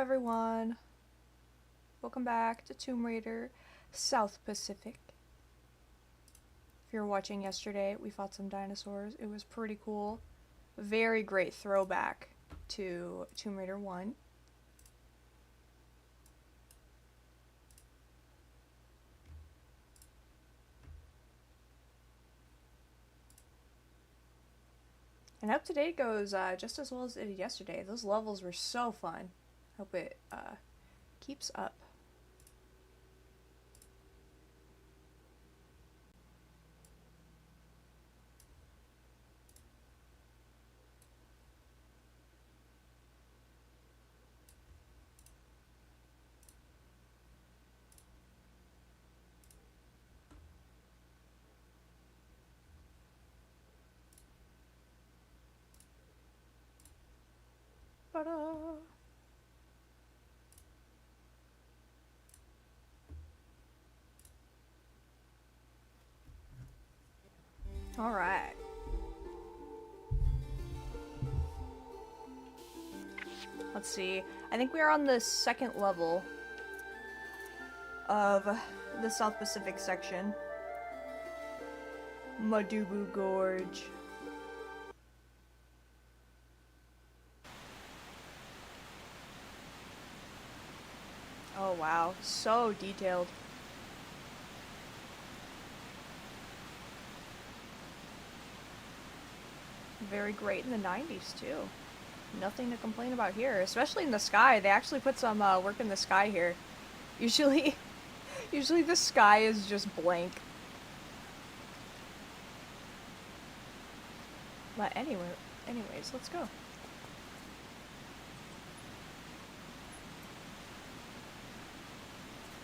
everyone. Welcome back to Tomb Raider South Pacific. If you were watching yesterday, we fought some dinosaurs. It was pretty cool. Very great throwback to Tomb Raider 1. And I hope today goes just as well as it did yesterday. Those levels were so fun. Hope it keeps up. Ta-da! Alright. Let's see. I think we are on the second level of the South Pacific section. Madubu Gorge. Oh wow, so detailed. Very great in the 90s too. Nothing to complain about here, especially in the sky. They actually put some work in the sky here. Usually, usually the sky is just blank. But anyways, let's go.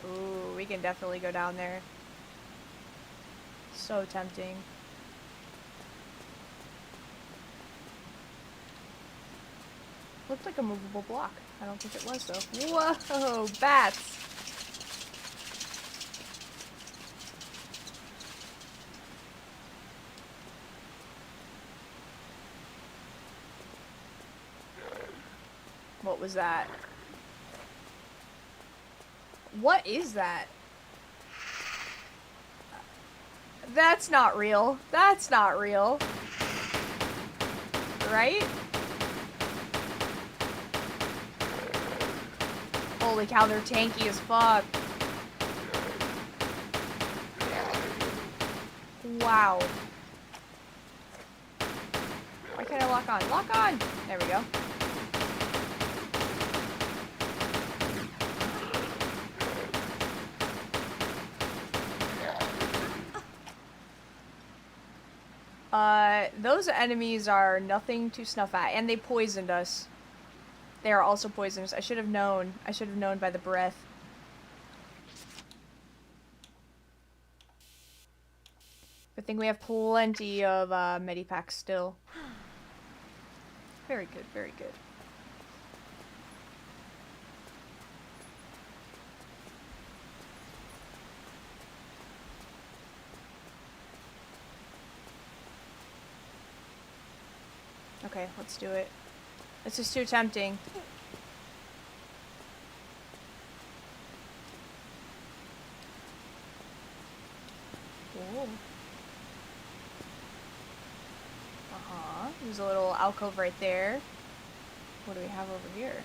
Ooh, we can definitely go down there. So tempting. Looked like a movable block. I don't think it was though. Whoa, bats! What was that? What is that? That's not real. That's not real. Right? Holy cow, they're tanky as fuck. Wow. Why can't I lock on? Lock on! There we go. Those enemies are nothing to snuff at, and they poisoned us. They are also poisonous. I should have known. I should have known by the breath. Good thing we have plenty of medipacks still. Very good, very good. Okay, let's do it. This is too tempting. Ooh. There's a little alcove right there. What do we have over here?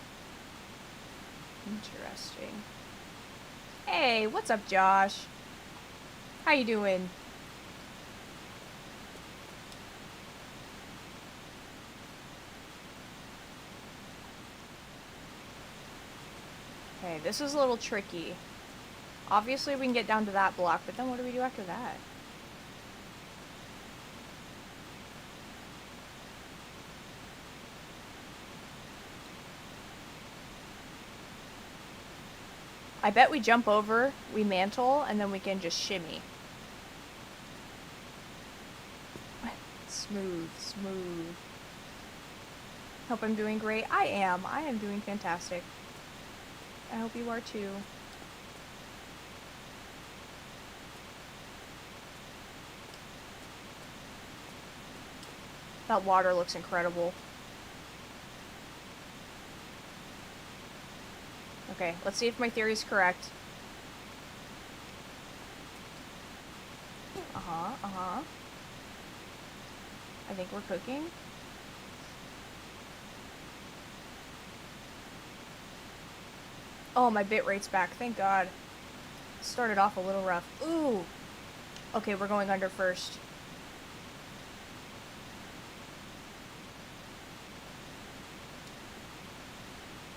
Interesting. Hey, what's up, Josh? How you doing? Okay, this is a little tricky. Obviously, we can get down to that block, but then what do we do after that? I bet we jump over, we mantle, and then we can just shimmy. Smooth, smooth. Hope I'm doing great. I am. I am doing fantastic. I hope you are too. That water looks incredible. Okay, let's see if my theory is correct. Uh-huh, uh-huh. I think we're cooking. Oh, my bit rate's back. Thank God. Started off a little rough. Ooh! Okay, we're going under first.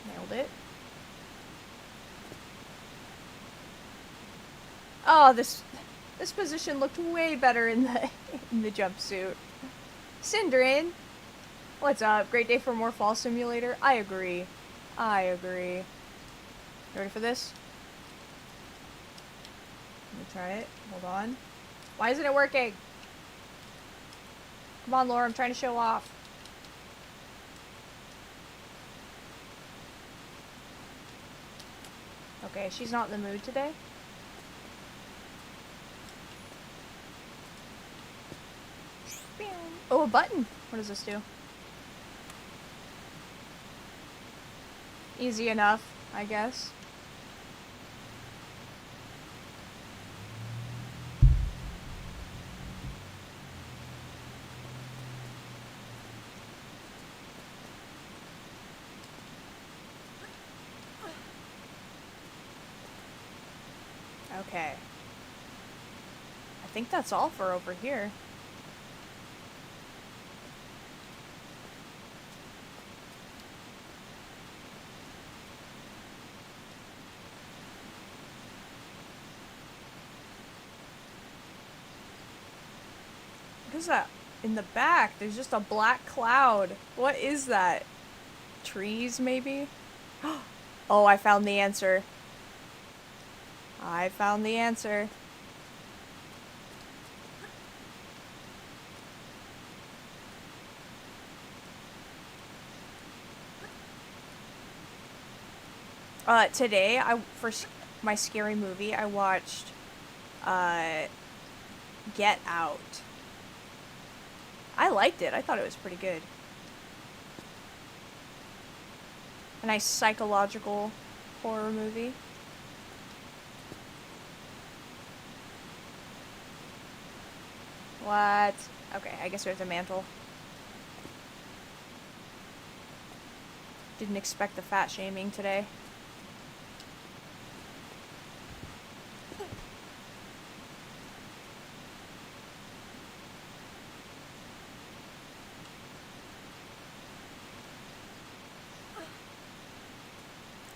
Nailed it. Oh, this position looked way better in the in the jumpsuit. Syndrin, what's up? Great day for more fall simulator. I agree. I agree. You ready for this? Let me try it. Hold on. Why isn't it working? Come on, Laura. I'm trying to show off. Okay, she's not in the mood today. Oh, a button. What does this do? Easy enough, I guess. Okay. I think that's all for over here. What is that? In the back, there's just a black cloud. What is that? Trees, maybe? Oh, I found the answer. I found the answer. Today, for my scary movie, I watched, Get Out. I liked it. I thought it was pretty good. A nice psychological horror movie. What? Okay, I guess we have to mantle. Didn't expect the fat shaming today.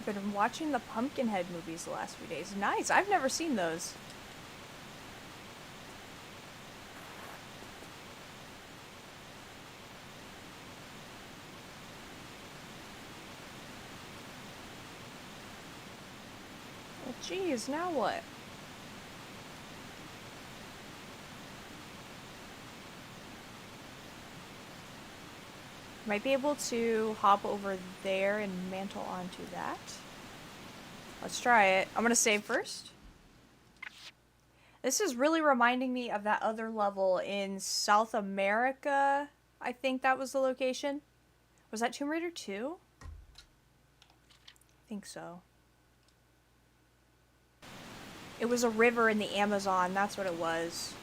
I've been watching the Pumpkinhead movies the last few days. Nice. I've never seen those. Well, geez, now what? Might be able to hop over there and mantle onto that. Let's try it. I'm gonna save first. This is really reminding me of that other level in South America. I think that was the location. Was that Tomb Raider 2? I think so. It was a river in the Amazon. That's what it was.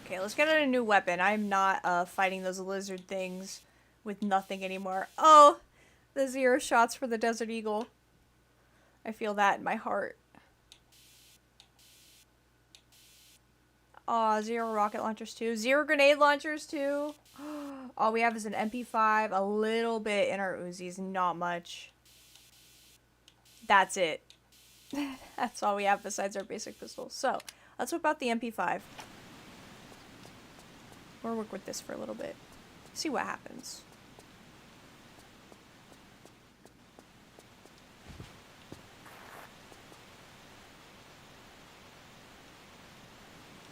Okay, let's get a new weapon. I'm not fighting those lizard things with nothing anymore. Oh, the 0 shots for the Desert Eagle. I feel that in my heart. Aw, 0 rocket launchers too. 0 grenade launchers too. All we have is an MP5, a little bit in our Uzis, not much. That's it. That's all we have besides our basic pistols. So, let's whip out the MP5. Or work with this for a little bit. See what happens.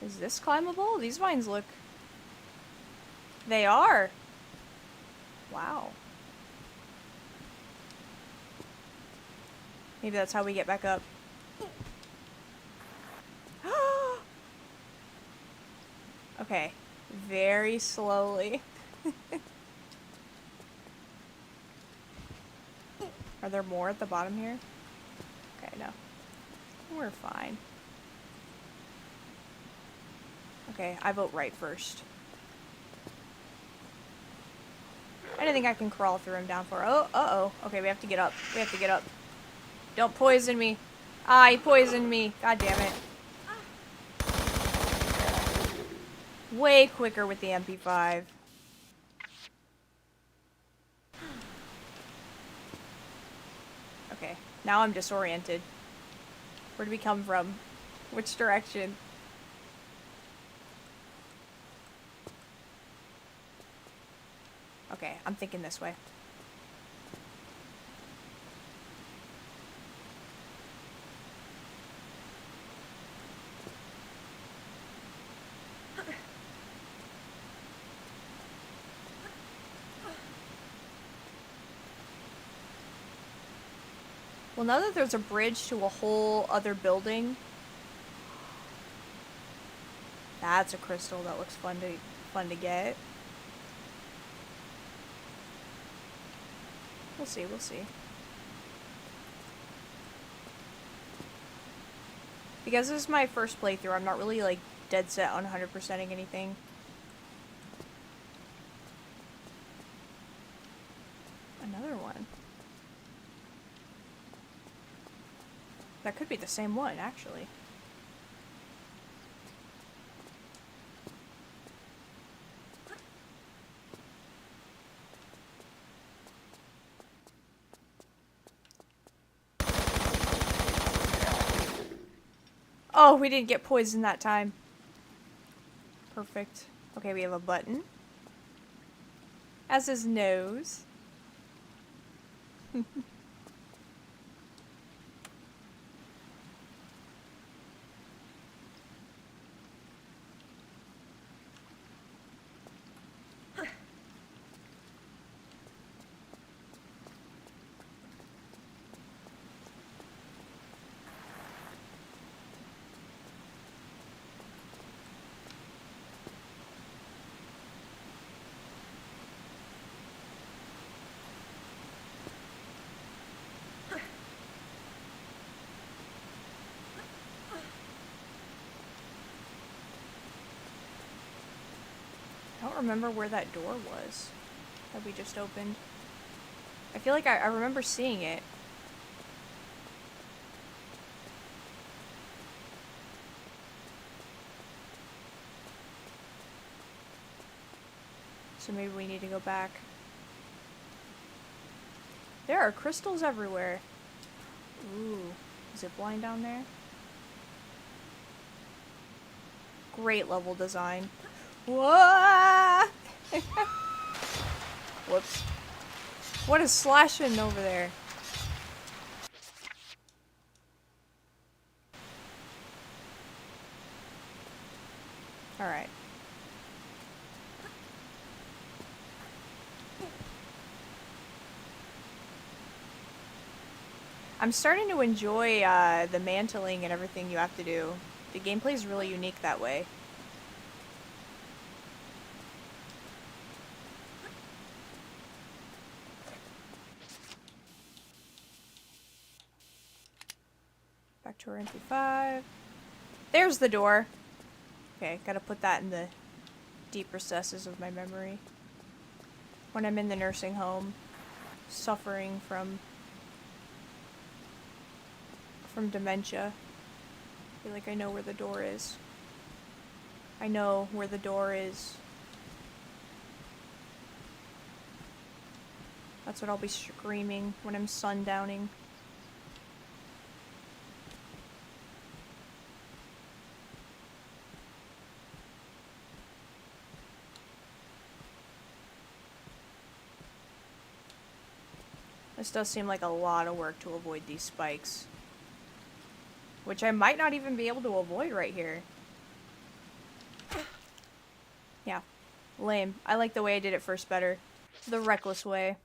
Is this climbable? These vines look... They are! Wow. Maybe that's how we get back up. Okay. Very slowly. Are there more at the bottom here? Okay, no. We're fine. Okay, I vote right first. I don't think I can crawl through him down for. Oh, uh-oh. Okay, we have to get up. We have to get up. Don't poison me. Ah, he poisoned me. God damn it. Way quicker with the MP5. Okay, now I'm disoriented. Where did we come from? Which direction? Okay, I'm thinking this way. Well, now that there's a bridge to a whole other building, that's a crystal that looks fun to get. We'll see, we'll see. Because this is my first playthrough, I'm not really like dead set on 100%ing anything. Another one. That could be the same one, actually. Oh, we didn't get poisoned that time. Perfect. Okay, we have a button. As his nose. I don't remember where that door was that we just opened. I feel like I remember seeing it. So maybe we need to go back. There are crystals everywhere. Ooh, zip line down there. Great level design. Whoa! Whoops. What is slashing over there? Alright. I'm starting to enjoy the mantling and everything you have to do. The gameplay is really unique that way. Back to our MP5. There's the door. Okay, gotta put that in the deep recesses of my memory. When I'm in the nursing home, suffering from dementia. I feel like I know where the door is. I know where the door is. That's what I'll be screaming when I'm sundowning. This does seem like a lot of work to avoid these spikes. Which I might not even be able to avoid right here. Yeah. Lame. I like the way I did it first better. The reckless way.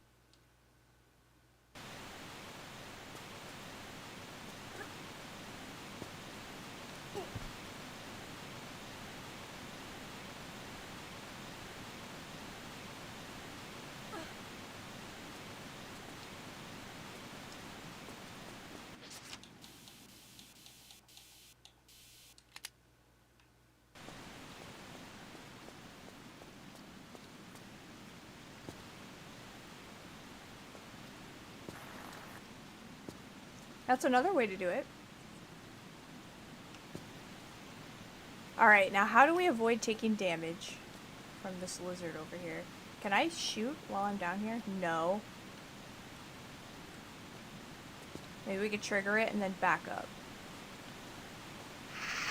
That's another way to do it. Alright, now how do we avoid taking damage from this lizard over here? Can I shoot while I'm down here? No. Maybe we could trigger it and then back up.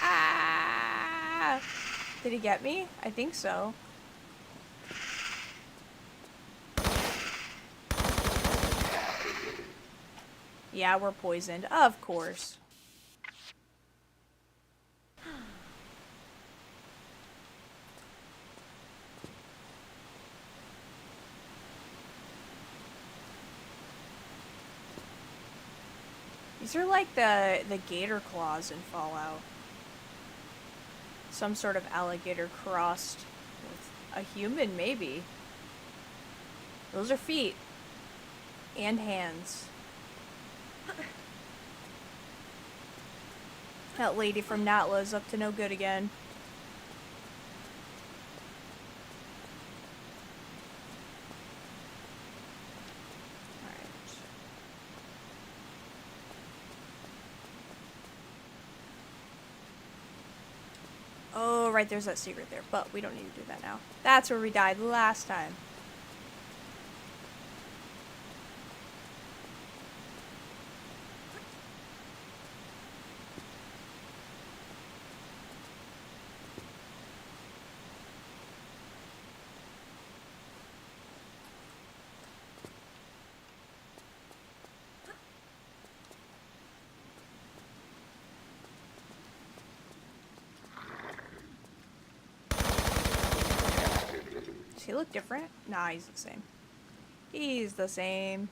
Ah! Did he get me? I think so. Yeah, we're poisoned. Of course. These are like the gator claws in Fallout. Some sort of alligator crossed with a human, maybe. Those are feet. And hands. That lady from Natla is up to no good again. Alright. Oh, right, there's that secret there, but we don't need to do that now. That's where we died last time. Does he look different? Nah, he's the same. He's the same.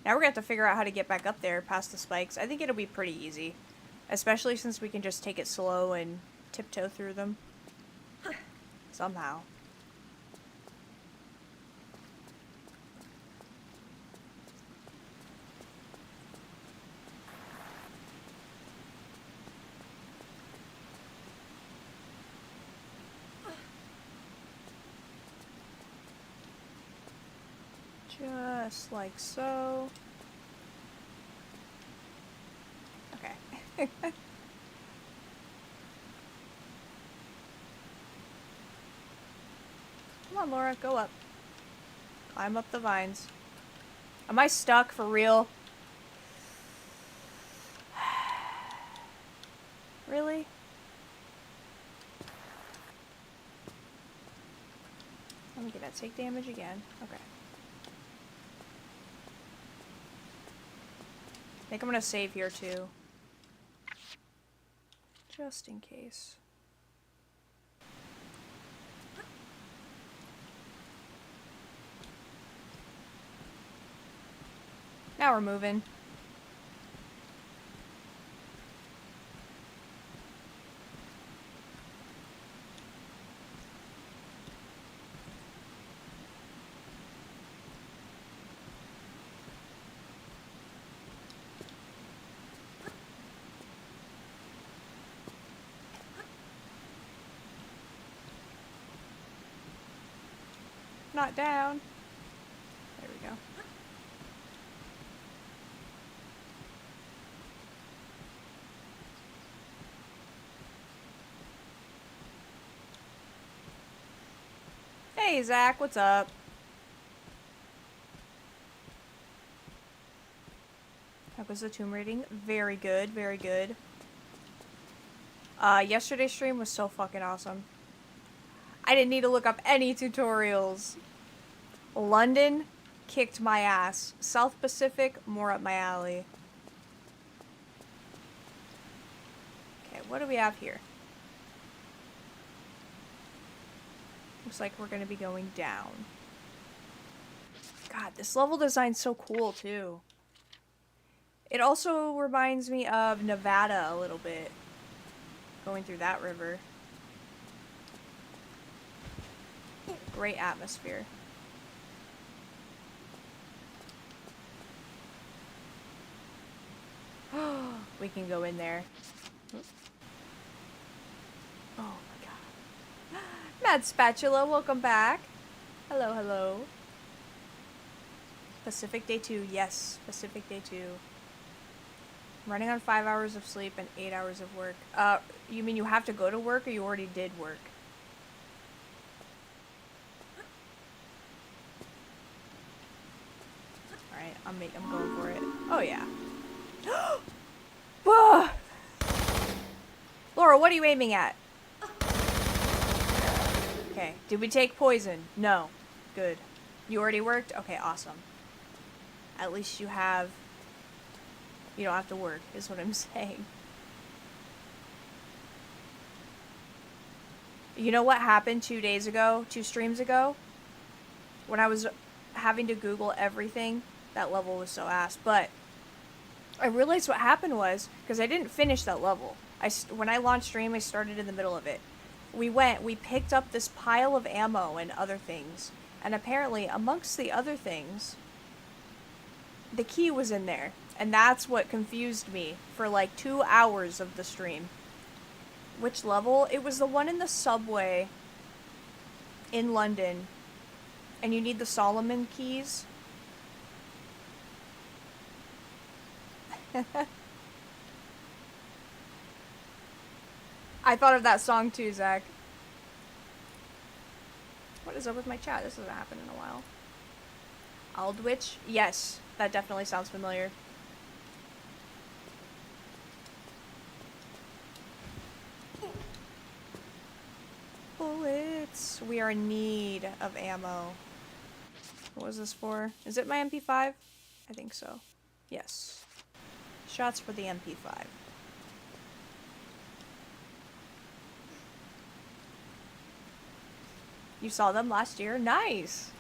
Now we're gonna have to figure out how to get back up there past the spikes. I think it'll be pretty easy. Especially since we can just take it slow and tiptoe through them. Somehow. Just like so. Okay. Come on, Laura, go up. Climb up the vines. Am I stuck for real? Really? Let me get that. Take damage again. Okay. I think I'm gonna save here too. Just in case. Now we're moving. Not down. There we go. Hey, Zach, what's up? How was the tomb rating? Very good, very good. Yesterday's stream was so fucking awesome. I didn't need to look up any tutorials. London kicked my ass. South Pacific, more up my alley. Okay, what do we have here? Looks like we're gonna be going down. God, this level design's so cool, too. It also reminds me of Nevada a little bit. Going through that river. Great atmosphere. We can go in there. Oh my god. Mad Spatula, welcome back. Hello, hello. Pacific Day 2, yes. Pacific Day 2. I'm running on 5 hours of sleep and 8 hours of work. You mean you have to go to work or you already did work? Alright, I'm going for it. Oh yeah. Whoa! Laura, what are you aiming at? Okay, did we take poison? No. Good. You already worked? Okay, awesome. At least you don't have to work, is what I'm saying. You know what happened 2 streams ago? When I was having to Google everything, that level was so ass. But I realized what happened was, because I didn't finish that level. When I launched stream, I started in the middle of it. We picked up this pile of ammo and other things. And apparently, amongst the other things, the key was in there. And that's what confused me for like 2 hours of the stream. Which level? It was the one in the subway in London. And you need the Solomon keys. I thought of that song too, Zach. What is up with my chat? This hasn't happened in a while. Aldwych? Yes, that definitely sounds familiar. Bullets. We are in need of ammo. What was this for? Is it my MP5? I think so. Yes. Shots for the MP5. You saw them last year? Nice!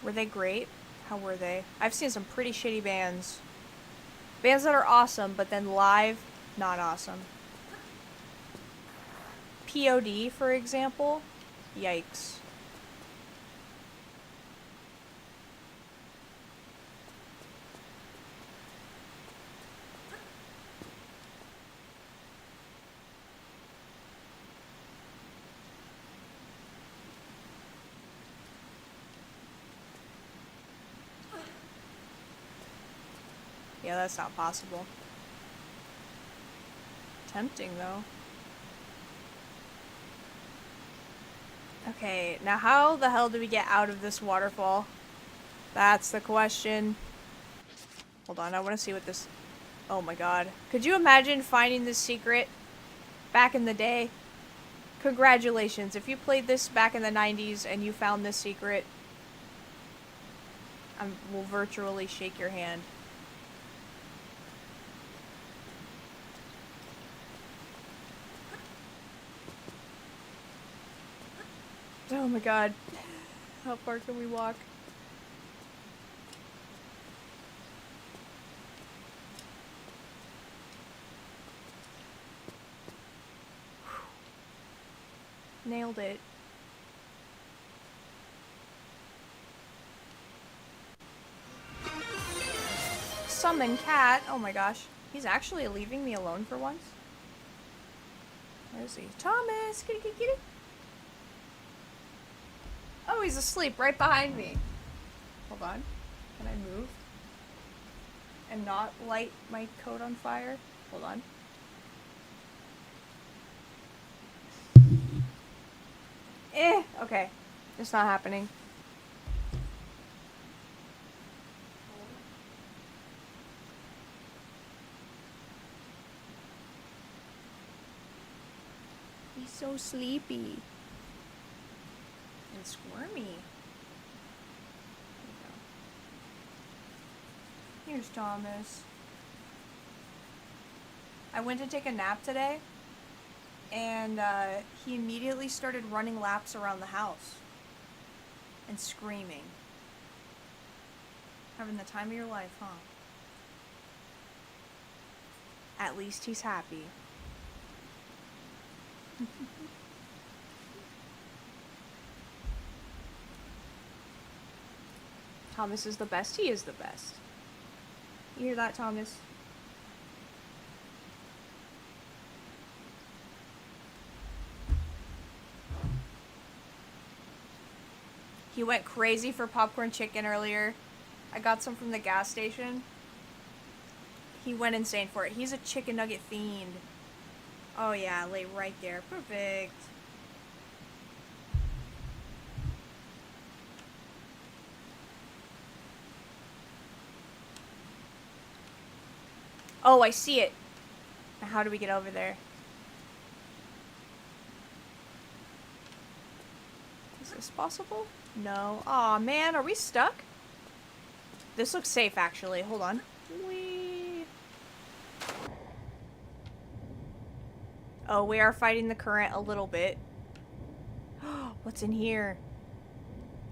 Were they great? How were they? I've seen some pretty shitty bands. Bands that are awesome, but then live, not awesome. POD, for example? Yikes. Yeah, that's not possible. Tempting, though. Okay, now how the hell do we get out of this waterfall? That's the question. Hold on, I want to see what this... Oh my god. Could you imagine finding this secret back in the day? Congratulations, if you played this back in the 90s and you found this secret, I will virtually shake your hand. Oh my god. How far can we walk? Nailed it. Summon cat. Oh my gosh. He's actually leaving me alone for once. Where is he? Thomas! Kitty, kitty, kitty. Oh, he's asleep right behind me. Hold on. Can I move? And not light my coat on fire? Hold on. Okay. It's not happening. He's so sleepy. And squirmy. Here's Thomas. I went to take a nap today, and he immediately started running laps around the house and screaming. Having the time of your life, huh? At least he's happy. Thomas is the best. He is the best. You hear that, Thomas? He went crazy for popcorn chicken earlier. I got some from the gas station. He went insane for it. He's a chicken nugget fiend. Oh yeah, lay right there. Perfect. Oh, I see it. Now how do we get over there? Is this possible? No. Aw, man, are we stuck? This looks safe, actually. Hold on. Whee! Oh, we are fighting the current a little bit. What's in here?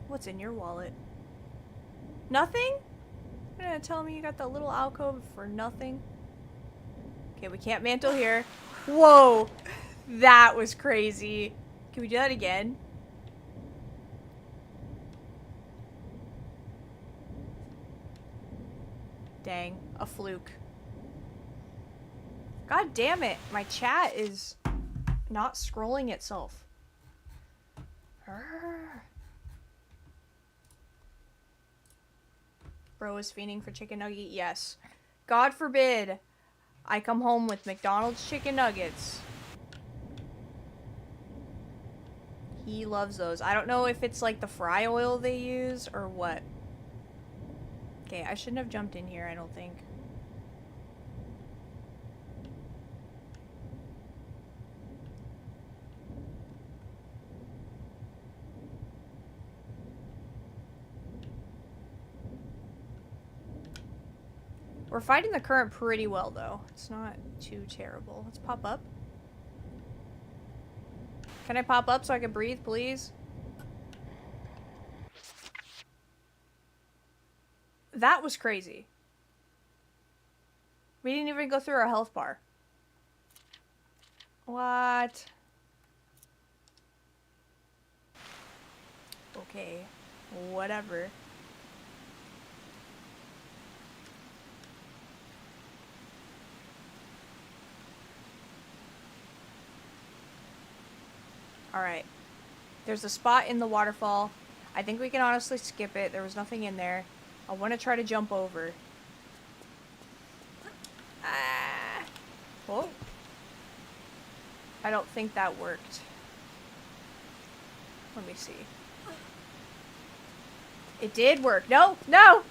What's in your wallet? Nothing? You're gonna tell me you got that little alcove for nothing? Okay, we can't mantle here. Whoa! That was crazy. Can we do that again? Dang, a fluke. God damn it, my chat is not scrolling itself. Arrgh. Bro is fiending for chicken nugget? Yes. God forbid I come home with McDonald's chicken nuggets. He loves those. I don't know if it's like the fry oil they use or what. Okay, I shouldn't have jumped in here, I don't think. We're fighting the current pretty well, though. It's not too terrible. Let's pop up. Can I pop up so I can breathe, please? That was crazy. We didn't even go through our health bar. What? Okay. Whatever. Alright. There's a spot in the waterfall. I think we can honestly skip it. There was nothing in there. I want to try to jump over. Ah. Whoa. I don't think that worked. Let me see. It did work. No! No!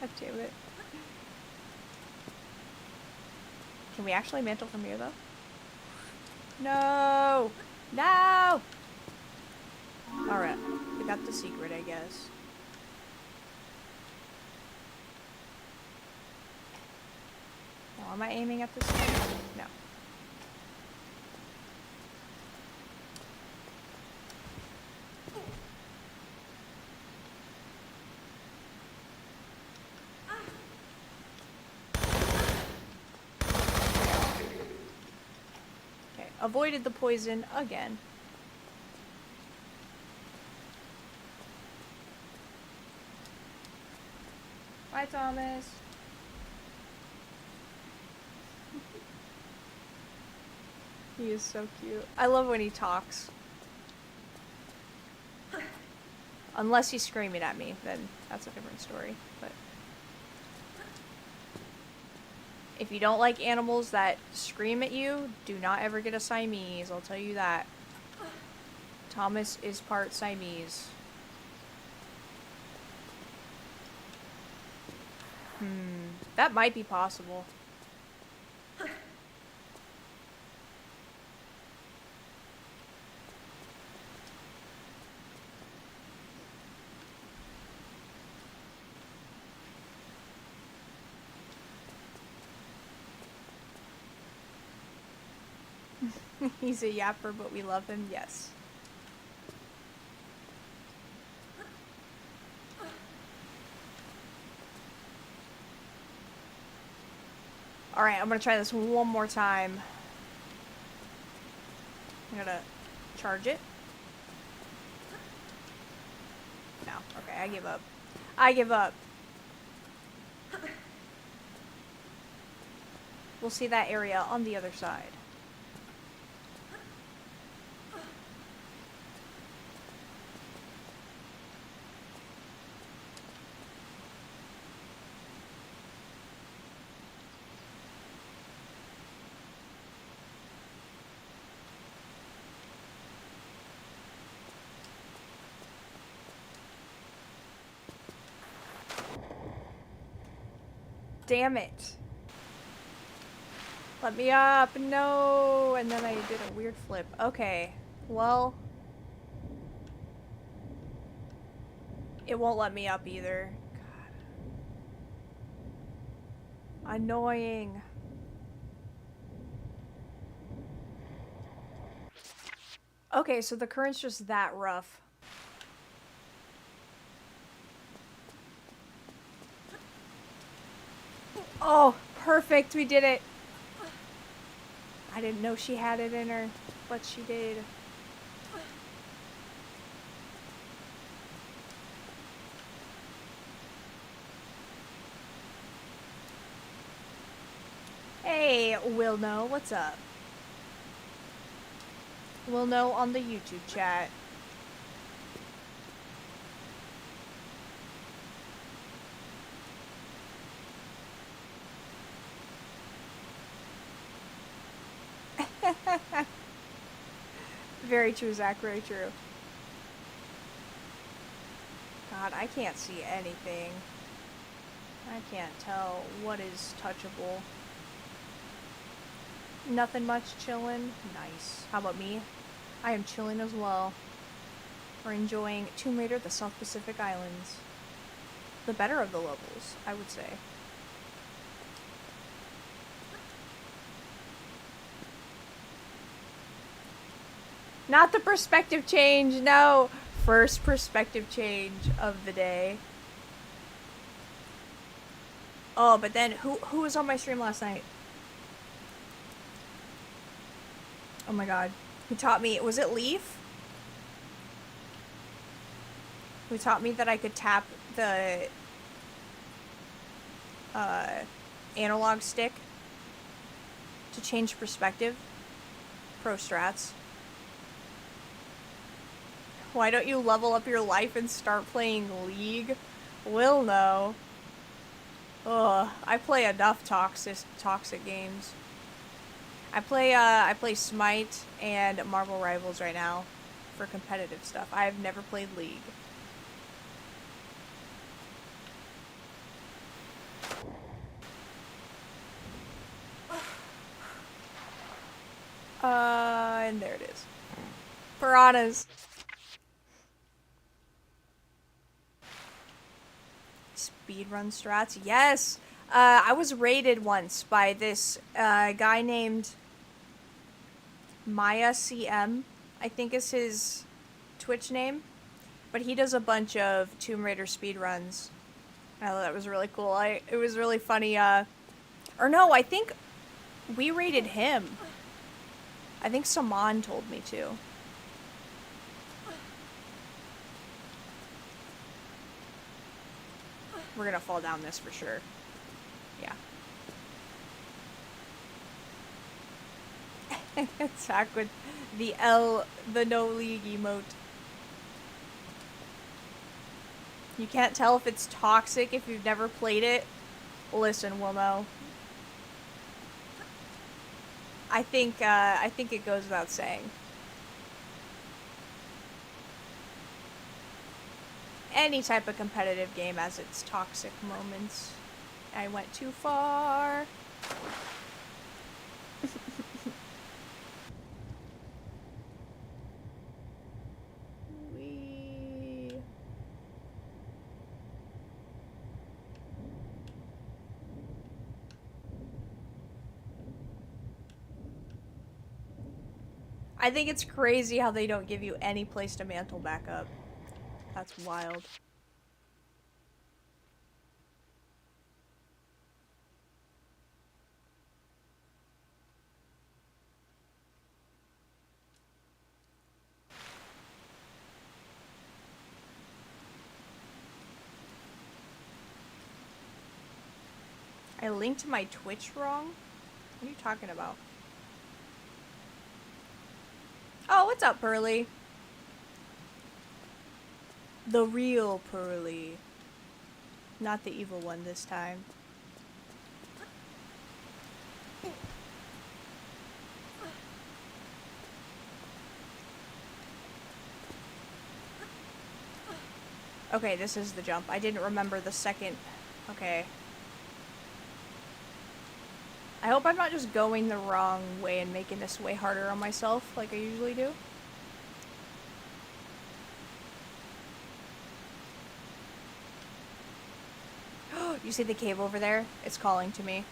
God damn it. Can we actually mantle from here, though? No! No! Alright. We got the secret, I guess. Well, am I aiming at this thing? No. Okay, avoided the poison again. Bye, Thomas. He is so cute. I love when he talks. Unless he's screaming at me, then that's a different story. But if you don't like animals that scream at you, do not ever get a Siamese, I'll tell you that. Thomas is part Siamese. That might be possible. He's a yapper, but we love him, yes. Alright, I'm gonna try this one more time. I'm gonna charge it. No, okay, I give up. I give up. We'll see that area on the other side. Damn it. Let me up. No. And then I did a weird flip. Okay. Well. It won't let me up either. God. Annoying. Okay, so the current's just that rough. Oh, perfect. We did it. I didn't know she had it in her, but she did. Hey, Will Know, what's up? Will Know on the YouTube chat. Very true, Zach, very true. God, I can't see anything. I can't tell what is touchable. Nothing much, chillin'. Nice. How about me? I am chilling as well. We're enjoying Tomb Raider, the South Pacific Islands. The better of the levels, I would say. Not the perspective change, no! First perspective change of the day. Oh, but then, who was on my stream last night? Oh my god. Who taught me, was it Leaf? Who taught me that I could tap the analog stick to change perspective. Pro strats. Why don't you level up your life and start playing League? Will know. Ugh, I play enough toxic games. I play Smite and Marvel Rivals right now for competitive stuff. I've never played League. And there it is. Piranhas. Speedrun strats? Yes! I was raided once by this guy named Maya CM, I think is his Twitch name. But he does a bunch of Tomb Raider speedruns. I thought that was really cool. It was really funny. Or no, I think we raided him. I think Saman told me to. We're gonna fall down this for sure. Yeah. Attack with the no league emote. You can't tell if it's toxic if you've never played it. Listen, we'll know. I think it goes without saying. Any type of competitive game has its toxic moments. I went too far. I think it's crazy how they don't give you any place to mantle back up. That's wild. I linked my Twitch wrong? What are you talking about? Oh, what's up, Pearly? The real Pearly. Not the evil one this time. Okay, this is the jump. I didn't remember the second. Okay. I hope I'm not just going the wrong way and making this way harder on myself like I usually do. You see the cave over there? It's calling to me.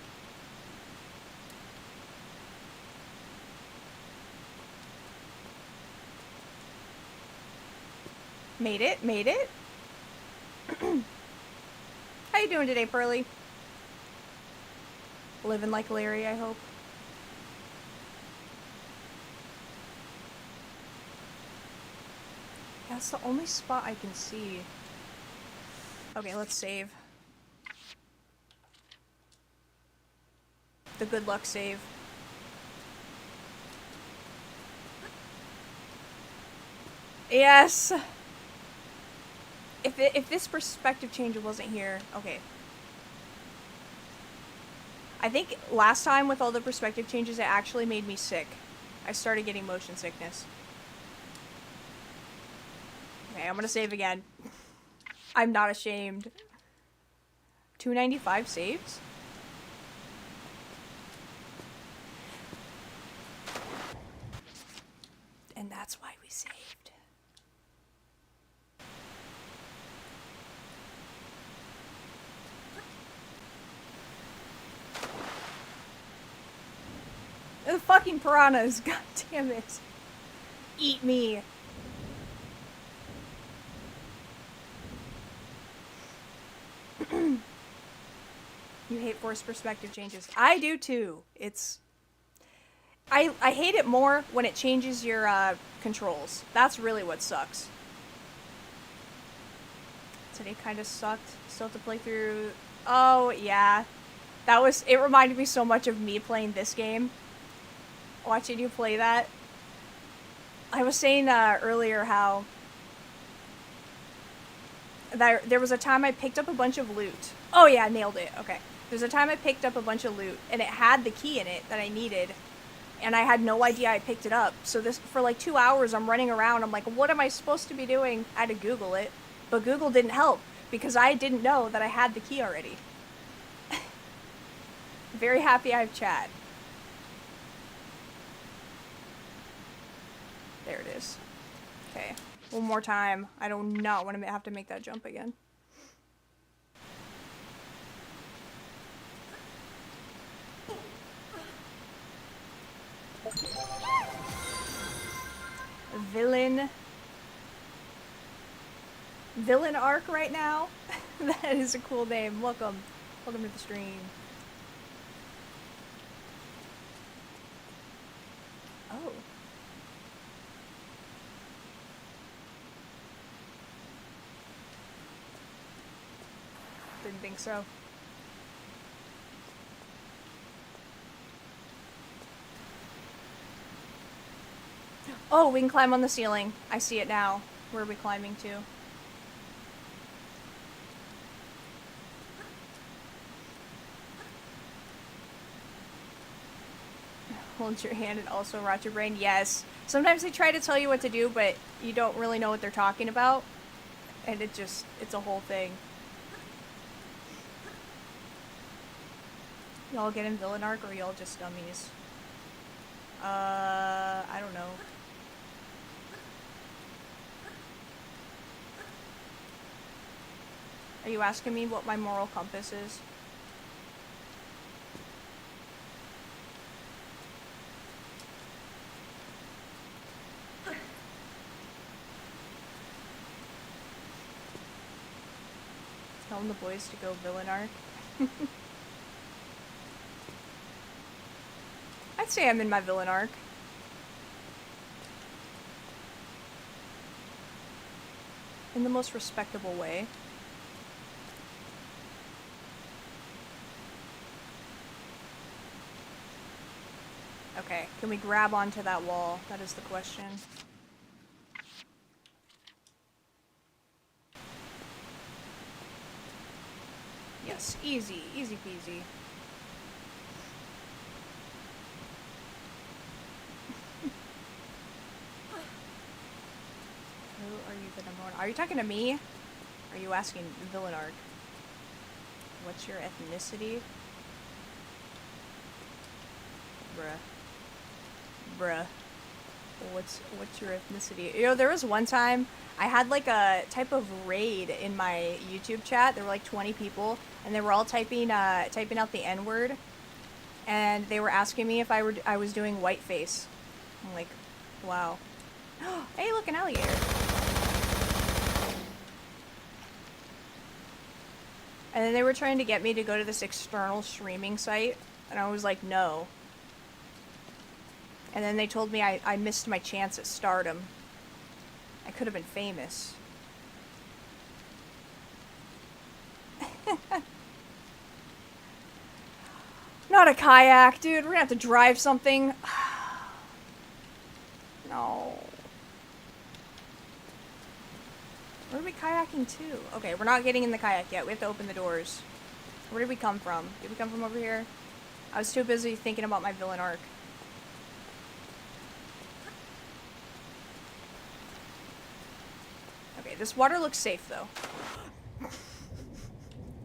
Made it, made it. How you doing today, Pearly? Living like Larry, I hope. That's the only spot I can see. Okay, let's save. The good luck save. Yes! If this perspective change wasn't here, okay. I think last time with all the perspective changes, it actually made me sick. I started getting motion sickness. Okay, I'm gonna save again. I'm not ashamed. 295 saves? And that's why we saved. The fucking piranhas, god damn it. Eat me. You hate forced perspective changes. I do too. It's... I hate it more when it changes your controls. That's really what sucks. Today kind of sucked. Still have to play through... Oh, yeah. That was... It reminded me so much of me playing this game. Watching you play that. I was saying earlier how... There was a time I picked up a bunch of loot. Oh yeah, nailed it. Okay. There's a time I picked up a bunch of loot, and it had the key in it that I needed. And I had no idea I picked it up. So this, for like 2 hours, I'm running around. I'm like, what am I supposed to be doing? I had to Google it. But Google didn't help, because I didn't know that I had the key already. Very happy I have chat. There it is. Okay. One more time. I do not want to have to make that jump again. Villain arc right now. That is a cool name. Welcome to the stream. Oh, didn't think so. Oh, we can climb on the ceiling. I see it now. Where are we climbing to? Hold your hand and also rot your brain. Yes. Sometimes they try to tell you what to do, but you don't really know what they're talking about. And it's a whole thing. Y'all get in villain arc or y'all just dummies? I don't know. Are you asking me what my moral compass is? Telling the boys to go villain arc. I'd say I'm in my villain arc. In the most respectable way. Okay, can we grab onto that wall? That is the question. Yes, easy, easy peasy. Who are you gonna mourn? Are you talking to me? Are you asking villain arc? What's your ethnicity? Bruh. What's your ethnicity? You know, there was one time I had like a type of raid in my YouTube chat. There were like 20 people, and they were all typing out the N-word, and they were asking me if I was doing whiteface. I'm like, wow. Hey, look, an alligator. And then they were trying to get me to go to this external streaming site, and I was like, no. And then they told me I missed my chance at stardom. I could have been famous. Not a kayak, dude. We're gonna have to drive something. No. Where are we kayaking to? Okay, we're not getting in the kayak yet. We have to open the doors. Where did we come from? Did we come from over here? I was too busy thinking about my villain arc. Okay, this water looks safe, though.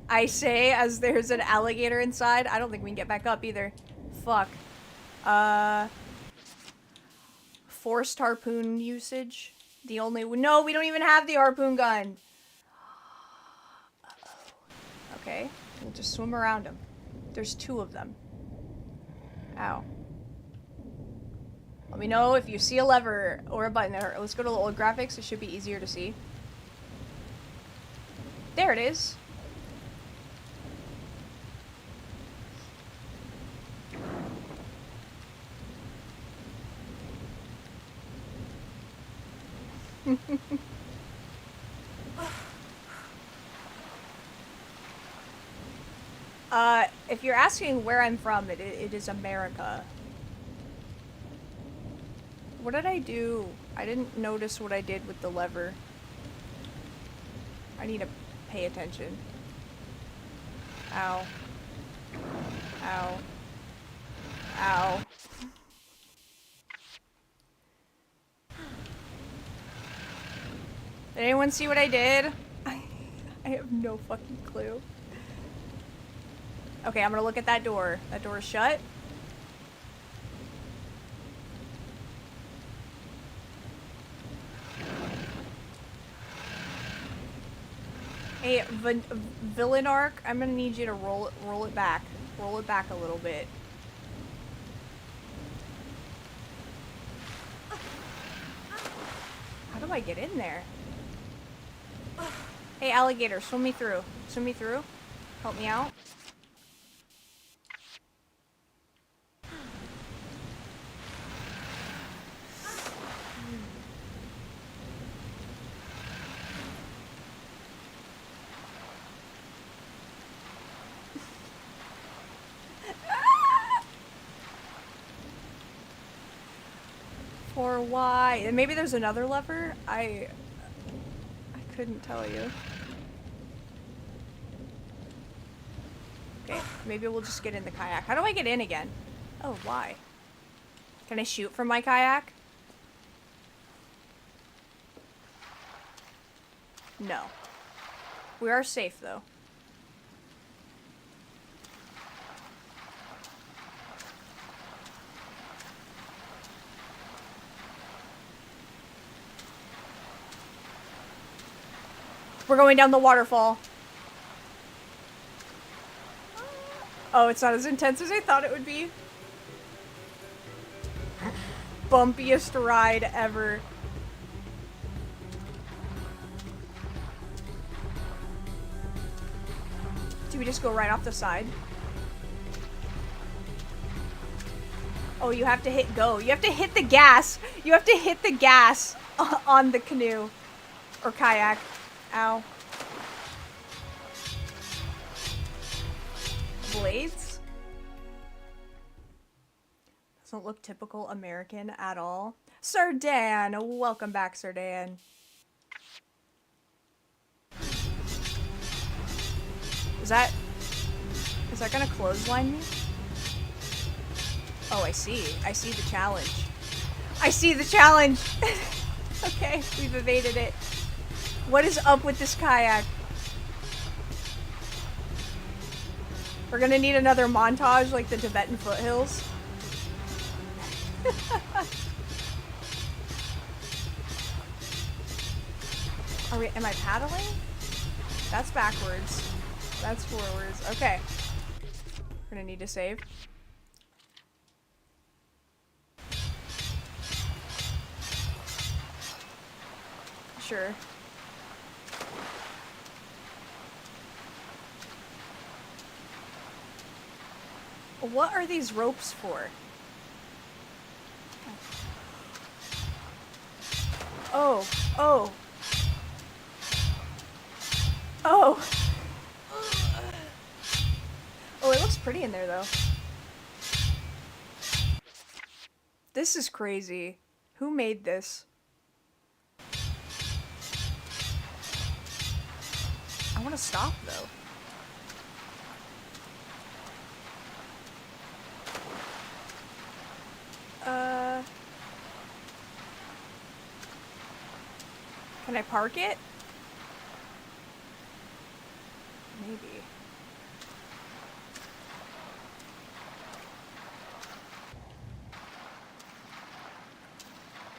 I say as there's an alligator inside. I don't think we can get back up either. Fuck. Forced harpoon usage. The only... No, we don't even have the harpoon gun. Okay, we'll just swim around them. There's 2 of them. Ow. Let me know if you see a lever or a button there. Let's go to the old graphics. It should be easier to see. There it is. If you're asking where I'm from, it is America. What did I do? I didn't notice what I did with the lever. I need to pay attention. Ow. Ow. Ow. Did anyone see what I did? I have no fucking clue. Okay, I'm gonna look at that door. That door is shut. Hey, villain arc, I'm gonna need you to roll it back. Roll it back a little bit. How do I get in there? Hey, alligator, swim me through. Swim me through. Help me out. For why? And maybe there's another lever? I couldn't tell you. Okay, maybe we'll just get in the kayak. How do I get in again? Oh, why? Can I shoot from my kayak? No. We are safe, though. We're going down the waterfall. Oh, it's not as intense as I thought it would be. Bumpiest ride ever. Do we just go right off the side? Oh, you have to hit go. You have to hit the gas. You have to hit the gas on the canoe. Or kayak. Ow. Blades? Doesn't look typical American at all. Sir Dan! Welcome back, Sir Dan. Is that gonna clothesline me? Oh, I see. I see the challenge. I see the challenge! Okay, we've evaded it. What is up with this kayak? We're gonna need another montage like the Tibetan foothills. Am I paddling? That's backwards. That's forwards. Okay. We're gonna need to save. Sure. What are these ropes for? Oh, oh. Oh. Oh, it looks pretty in there though. This is crazy. Who made this? I want to stop though. Can I park it? Maybe.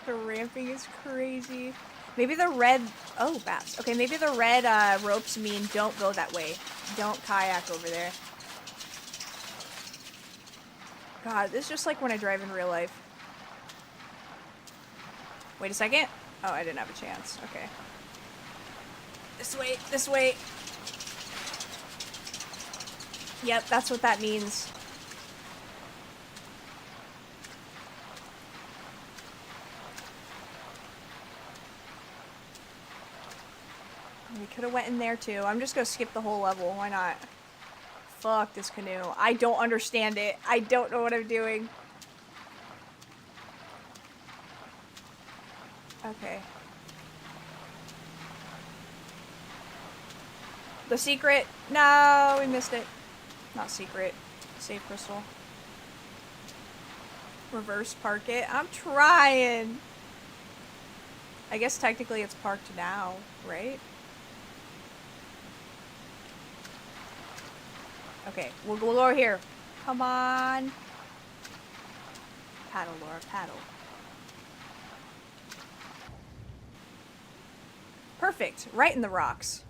The ramping is crazy. Maybe the red... Oh, bats. Okay, maybe the red ropes mean don't go that way. Don't kayak over there. God, this is just like when I drive in real life. Wait a second. Oh, I didn't have a chance. Okay. This way, this way. Yep, that's what that means. We could have went in there too. I'm just gonna skip the whole level. Why not? Fuck this canoe. I don't understand it. I don't know what I'm doing. Okay. The secret. No, we missed it. Not secret. Save crystal. Reverse park it. I'm trying. I guess technically it's parked now, right? Okay, we'll go over here. Come on. Paddle, Laura, paddle. Perfect. Right in the rocks.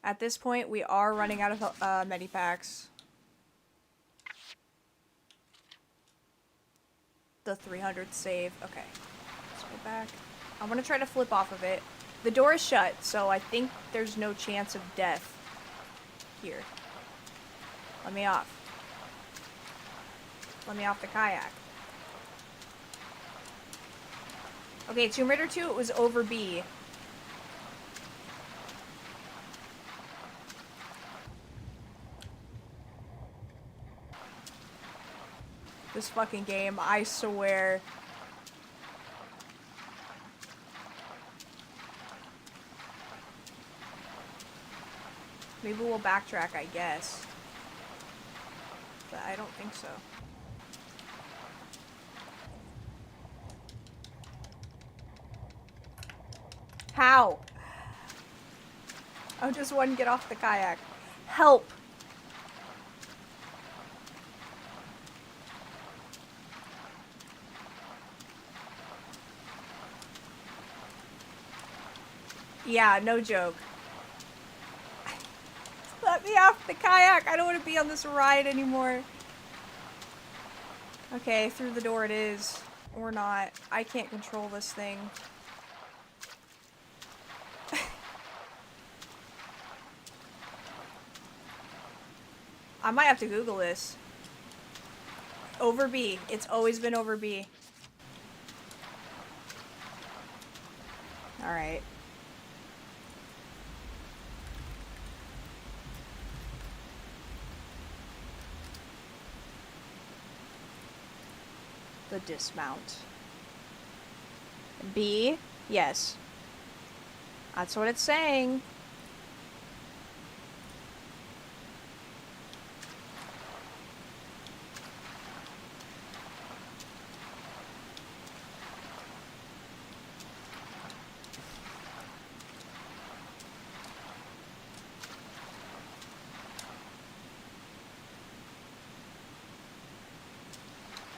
At this point, we are running out of medipacks. The 300 save. Okay. Let's go back. I want to try to flip off of it. The door is shut, so I think there's no chance of death here. Let me off. Let me off the kayak. Okay, Tomb Raider 2, it was over B. This fucking game, I swear. Maybe we'll backtrack, I guess. But I don't think so. How? I just want to get off the kayak. Help! Yeah, no joke. Let me off the kayak! I don't want to be on this ride anymore. Okay, through the door it is. Or not. I can't control this thing. I might have to Google this. Over B. It's always been over B. Alright. The dismount. B? Yes. That's what it's saying.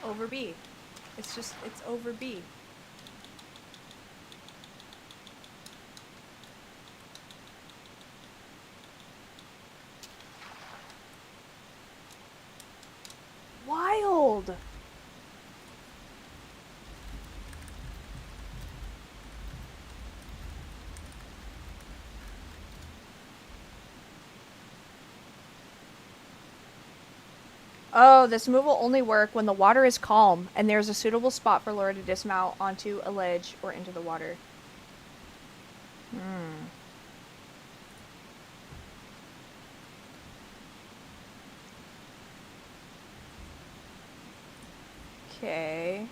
Over B. It's over B. Wild! Oh, this move will only work when the water is calm and there's a suitable spot for Laura to dismount onto a ledge or into the water. Hmm. Okay.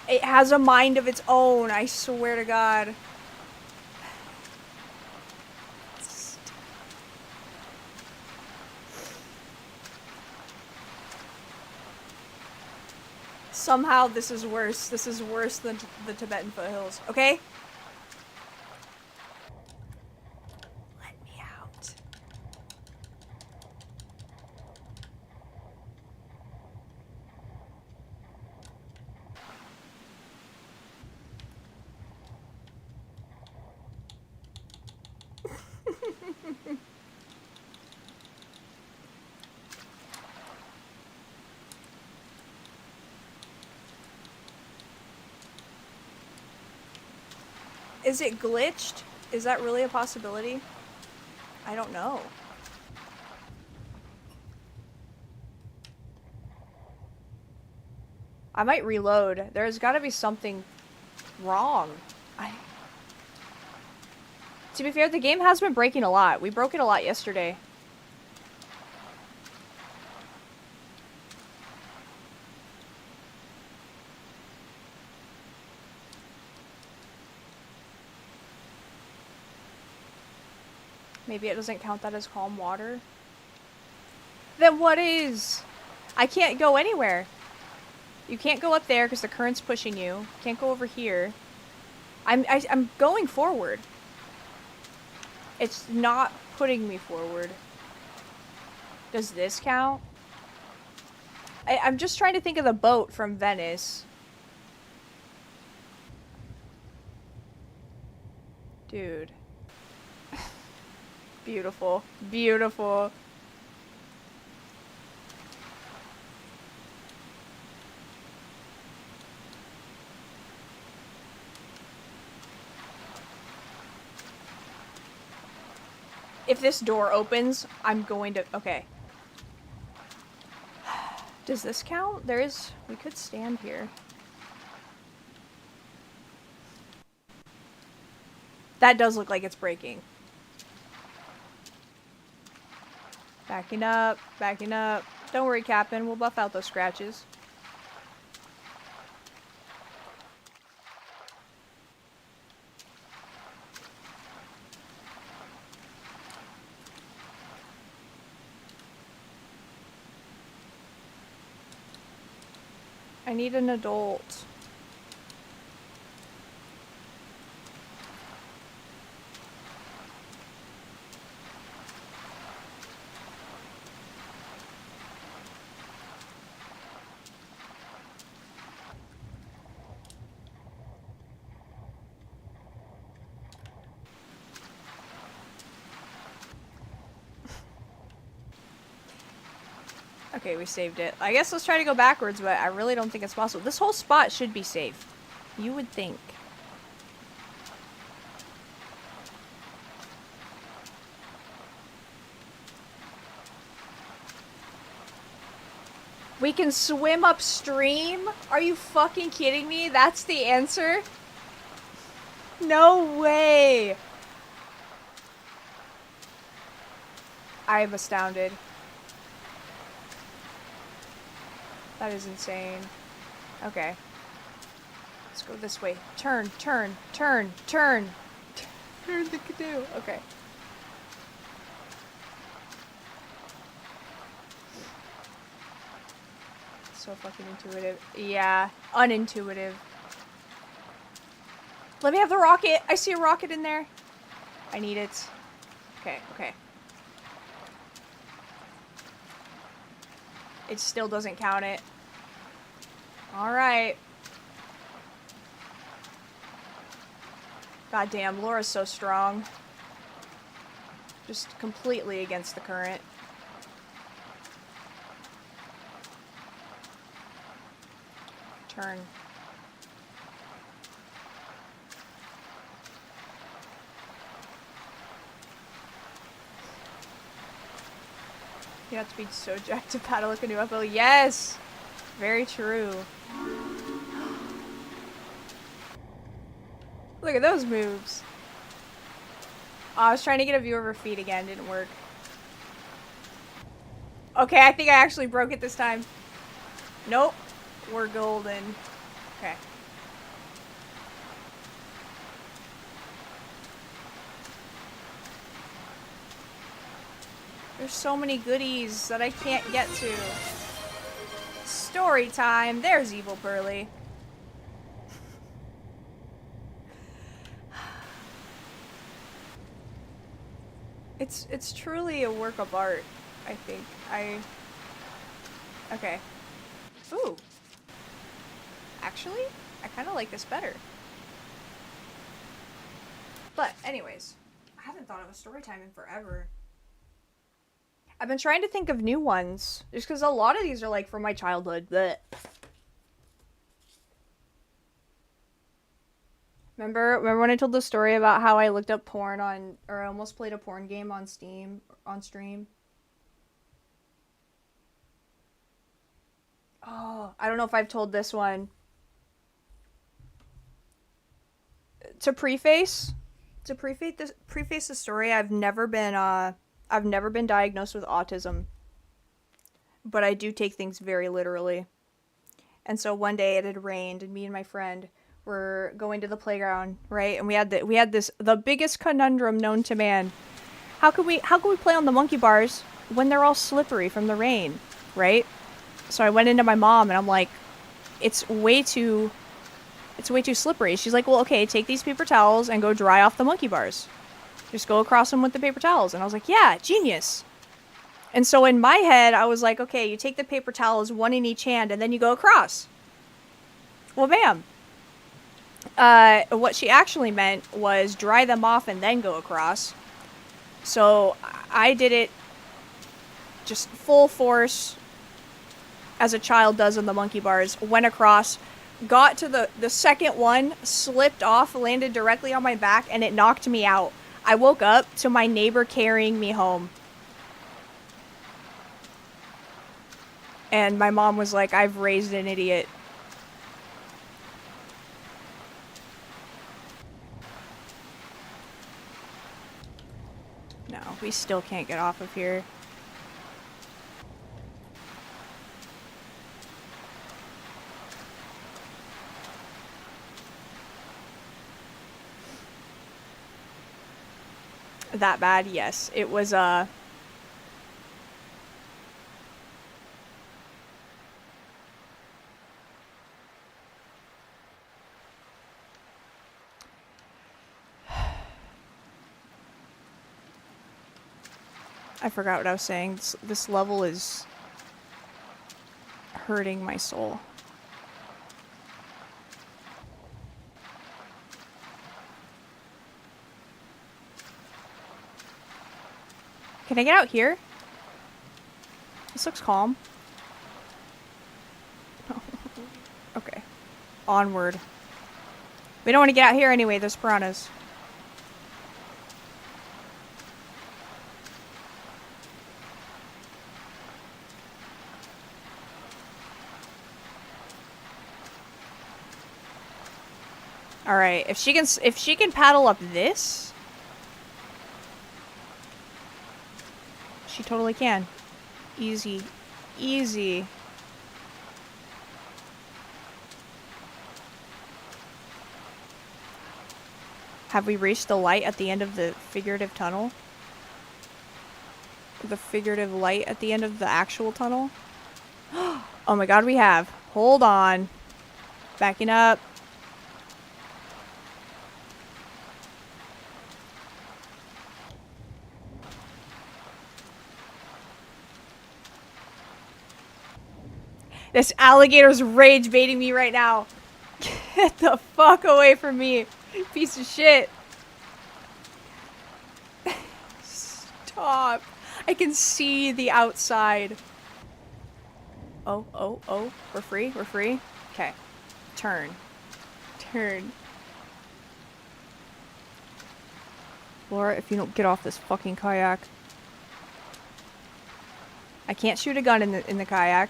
It has a mind of its own, I swear to God. Somehow this is worse. This is worse than the Tibetan foothills. Okay? Let me out. Is it glitched? Is that really a possibility? I don't know. I might reload. There's gotta be something wrong. To be fair, the game has been breaking a lot. We broke it a lot yesterday. Maybe it doesn't count that as calm water? Then what is? I can't go anywhere. You can't go up there because the current's pushing you. Can't go over here. I'm going forward. It's not putting me forward. Does this count? I'm just trying to think of the boat from Venice. Dude. Beautiful. Beautiful. If this door opens, I'm going to... Okay. Does this count? There is... We could stand here. That does look like it's breaking. Backing up. Backing up. Don't worry, Captain. We'll buff out those scratches. I need an adult. Okay, we saved it. I guess let's try to go backwards, but I really don't think it's possible. This whole spot should be safe. You would think. We can swim upstream? Are you fucking kidding me? That's the answer? No way! I'm astounded. That is insane. Okay. Let's go this way. Turn, turn, turn, turn! Turn the canoe. Okay. So fucking intuitive. Yeah, unintuitive. Let me have the rocket! I see a rocket in there! I need it. Okay, okay. It still doesn't count it. Alright. God damn, Laura's so strong. Just completely against the current. Turn. You have to be so jacked to paddle a canoe uphill. Yes! Very true. Look at those moves. Oh, I was trying to get a view of her feet again. Didn't work. Okay, I think I actually broke it this time. Nope. We're golden. Okay. There's so many goodies that I can't get to. Story time. There's Evil Pearly. It's truly a work of art, I think. Okay. Ooh. Actually, I kind of like this better. But anyways, I haven't thought of a story time in forever. I've been trying to think of new ones, just because a lot of these are like from my childhood. Blech. Remember when I told the story about how I looked up porn on, or I almost played a porn game on Steam, on stream? Oh, I don't know if I've told this one. To preface the story, I've never been diagnosed with autism, but I do take things very literally. And so one day it had rained, and me and my friend were going to the playground, right? And we had the biggest conundrum known to man. How could we play on the monkey bars when they're all slippery from the rain, right? So I went into my mom and I'm like, it's way too slippery. She's like, well, okay, take these paper towels and go dry off the monkey bars. Just go across them with the paper towels. And I was like, yeah, genius. And so in my head, I was like, okay, you take the paper towels, one in each hand, and then you go across. Well, bam. What she actually meant was dry them off and then go across. So I did it just full force, as a child does on the monkey bars, went across, got to the second one, slipped off, landed directly on my back, and it knocked me out. I woke up to my neighbor carrying me home. And my mom was like, I've raised an idiot. No, we still can't get off of here. That bad? Yes. It was, I forgot what I was saying. This level is hurting my soul. Can I get out here? This looks calm. onward. We don't want to get out here anyway, there's piranhas. Alright, if she can paddle up this, she totally can. Easy. Easy. Have we reached the light at the end of the figurative tunnel? The figurative light at the end of the actual tunnel? Oh my god, we have. Hold on. Backing up. This alligator's rage baiting me right now. Get the fuck away from me, piece of shit. Stop. I can see the outside. Oh, oh, oh. We're free? We're free? Okay. Turn. Turn. Laura, if you don't get off this fucking kayak. I can't shoot a gun in the kayak.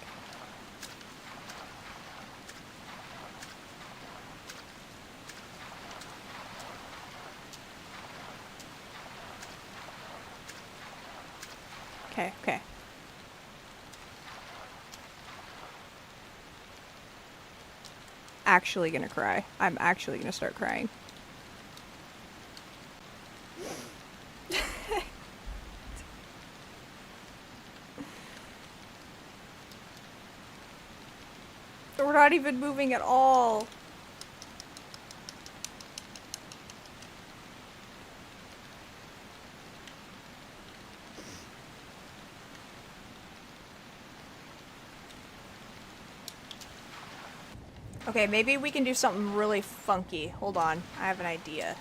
Okay, okay. Actually gonna cry. I'm actually gonna start crying. We're not even moving at all. Okay, maybe we can do something really funky. Hold on, I have an idea.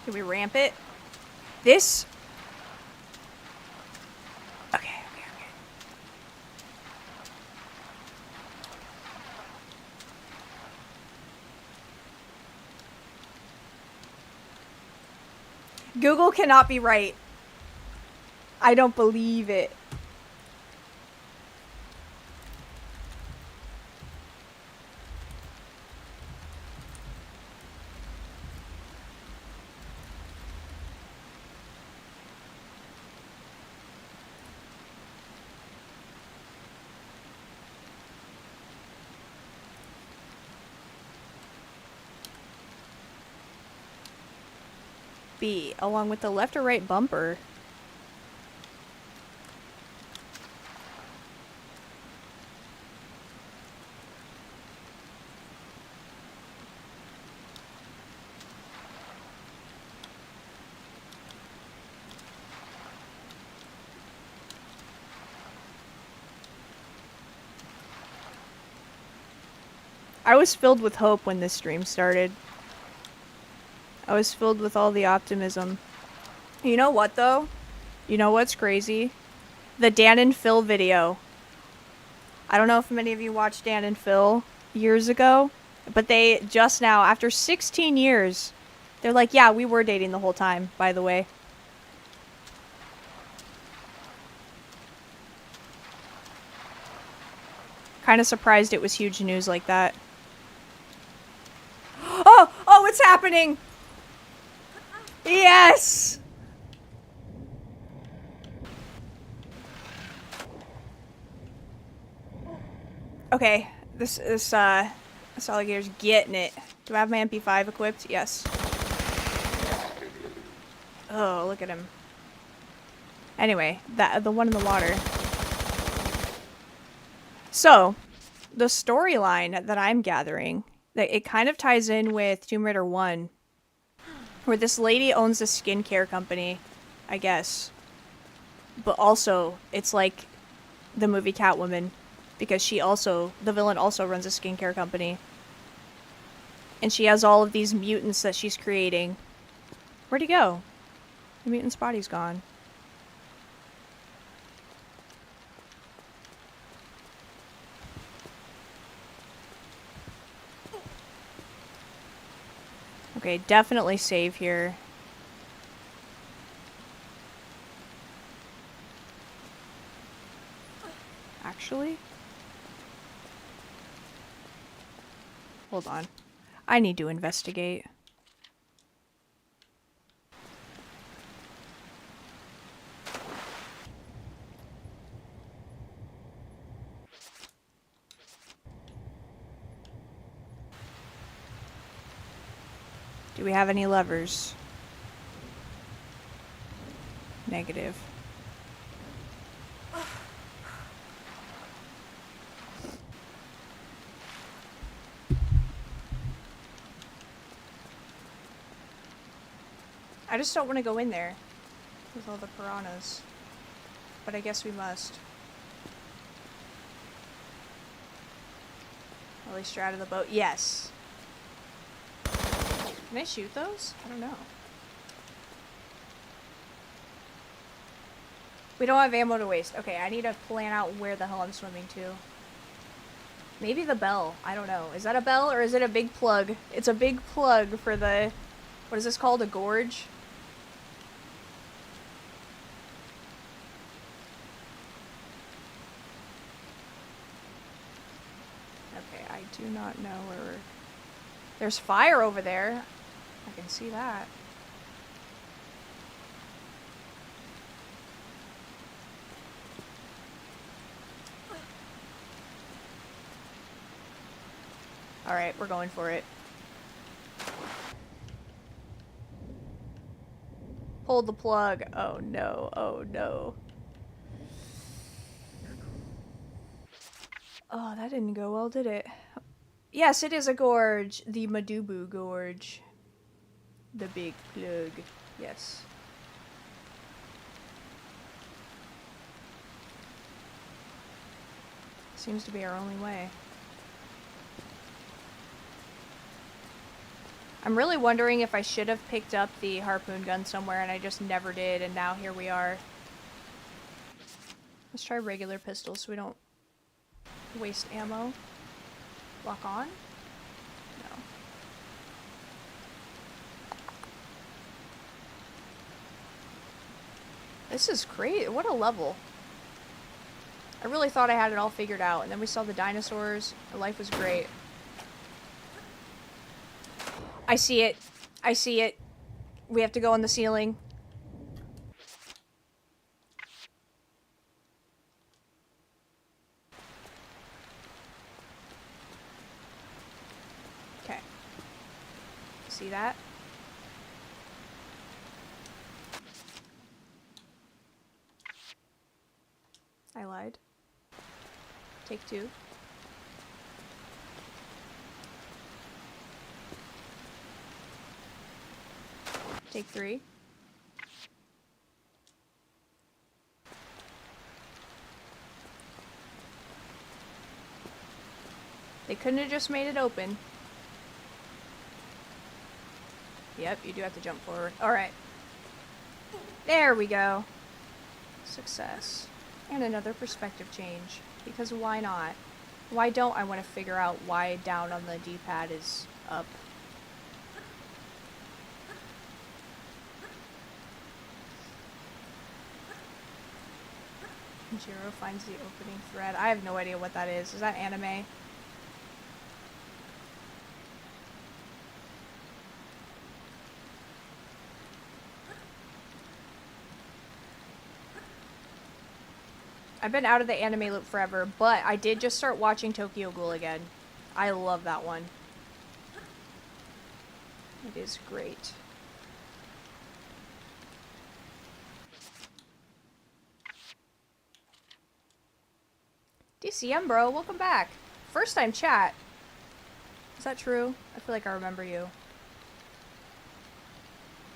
Can we ramp it? This? Okay, okay, okay. Google cannot be right. I don't believe it. B, along with the left or right bumper. I was filled with hope when this stream started. I was filled with all the optimism. You know what, though? You know what's crazy? The Dan and Phil video. I don't know if many of you watched Dan and Phil years ago, but they just now, after 16 years, they're like, yeah, we were dating the whole time, by the way. Kind of surprised it was huge news like that. Oh! Oh, it's happening! Yes! Okay, this alligator's getting it. Do I have my MP5 equipped? Yes. Oh, look at him. Anyway, the one in the water. So, the storyline that I'm gathering, that it kind of ties in with Tomb Raider 1, where this lady owns a skincare company, I guess. But also, it's like the movie Catwoman, because the villain also runs a skincare company. And she has all of these mutants that she's creating. Where'd he go? The mutant's body's gone. Okay, definitely save here. Actually? Hold on. I need to investigate. Do we have any levers? Negative. I just don't want to go in there with all the piranhas. But I guess we must. At least you're out of the boat. Yes. Can I shoot those? I don't know. We don't have ammo to waste. Okay, I need to plan out where the hell I'm swimming to. Maybe the bell. I don't know. Is that a bell or is it a big plug? It's a big plug for the... What is this called? A gorge? Okay, I do not know where... There's fire over there. I can see that. Alright, we're going for it. Pull the plug. Oh no, oh no. Oh, that didn't go well, did it? Yes, it is a gorge. The Madubu Gorge. The big plug. Yes. Seems to be our only way. I'm really wondering if I should have picked up the harpoon gun somewhere and I just never did, and now here we are. Let's try regular pistols so we don't waste ammo. Lock on? No. This is great. What a level. I really thought I had it all figured out, and then we saw the dinosaurs. Life was great. I see it. I see it. We have to go on the ceiling. Okay. See that? I lied. Take two. Take three. They couldn't have just made it open. Yep, you do have to jump forward. Alright. There we go. Success. And another perspective change. Because why not? Why don't I want to figure out why down on the D-pad is up? Jiro finds the opening thread. I have no idea what that is. Is that anime? I've been out of the anime loop forever, but I did just start watching Tokyo Ghoul again. I love that one. It is great. DCM, bro, welcome back. First time chat. Is that true? I feel like I remember you.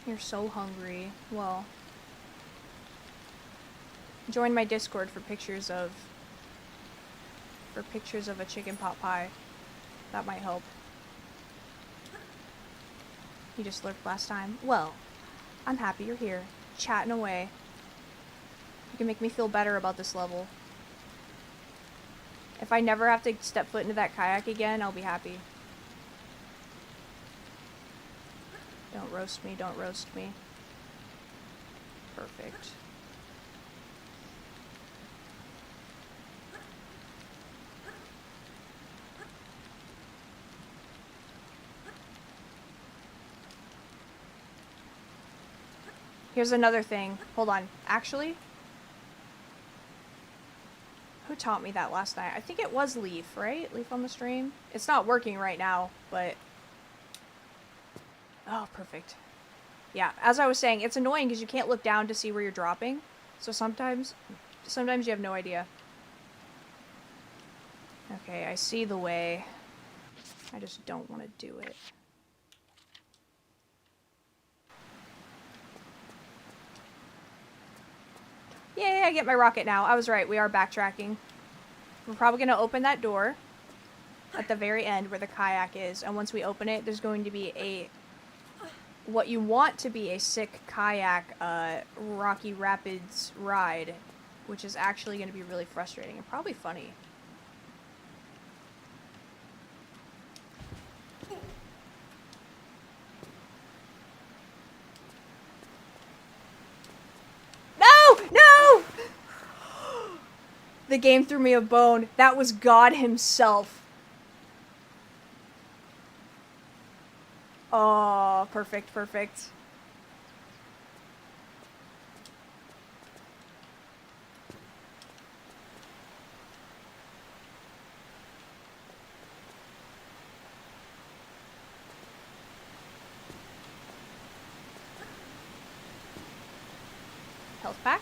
You're so hungry. Well, join my Discord for pictures of a chicken pot pie. That might help. You just lurked last time. Well, I'm happy you're here, chatting away. You can make me feel better about this level. If I never have to step foot into that kayak again, I'll be happy. Don't roast me, don't roast me. Perfect. Here's another thing. Hold on. Actually, who taught me that last night? I think it was Leaf, right? Leaf on the stream? It's not working right now, but... Oh, perfect. Yeah, as I was saying, it's annoying because you can't look down to see where you're dropping. So sometimes you have no idea. Okay, I see the way. I just don't want to do it. Yay, I get my rocket now. I was right, we are backtracking. We're probably going to open that door at the very end where the kayak is. And once we open it, there's going to be a... what you want to be a sick kayak Rocky Rapids ride, which is actually going to be really frustrating and probably funny. No! No! The game threw me a bone. That was God himself. Oh, perfect, perfect. Health pack.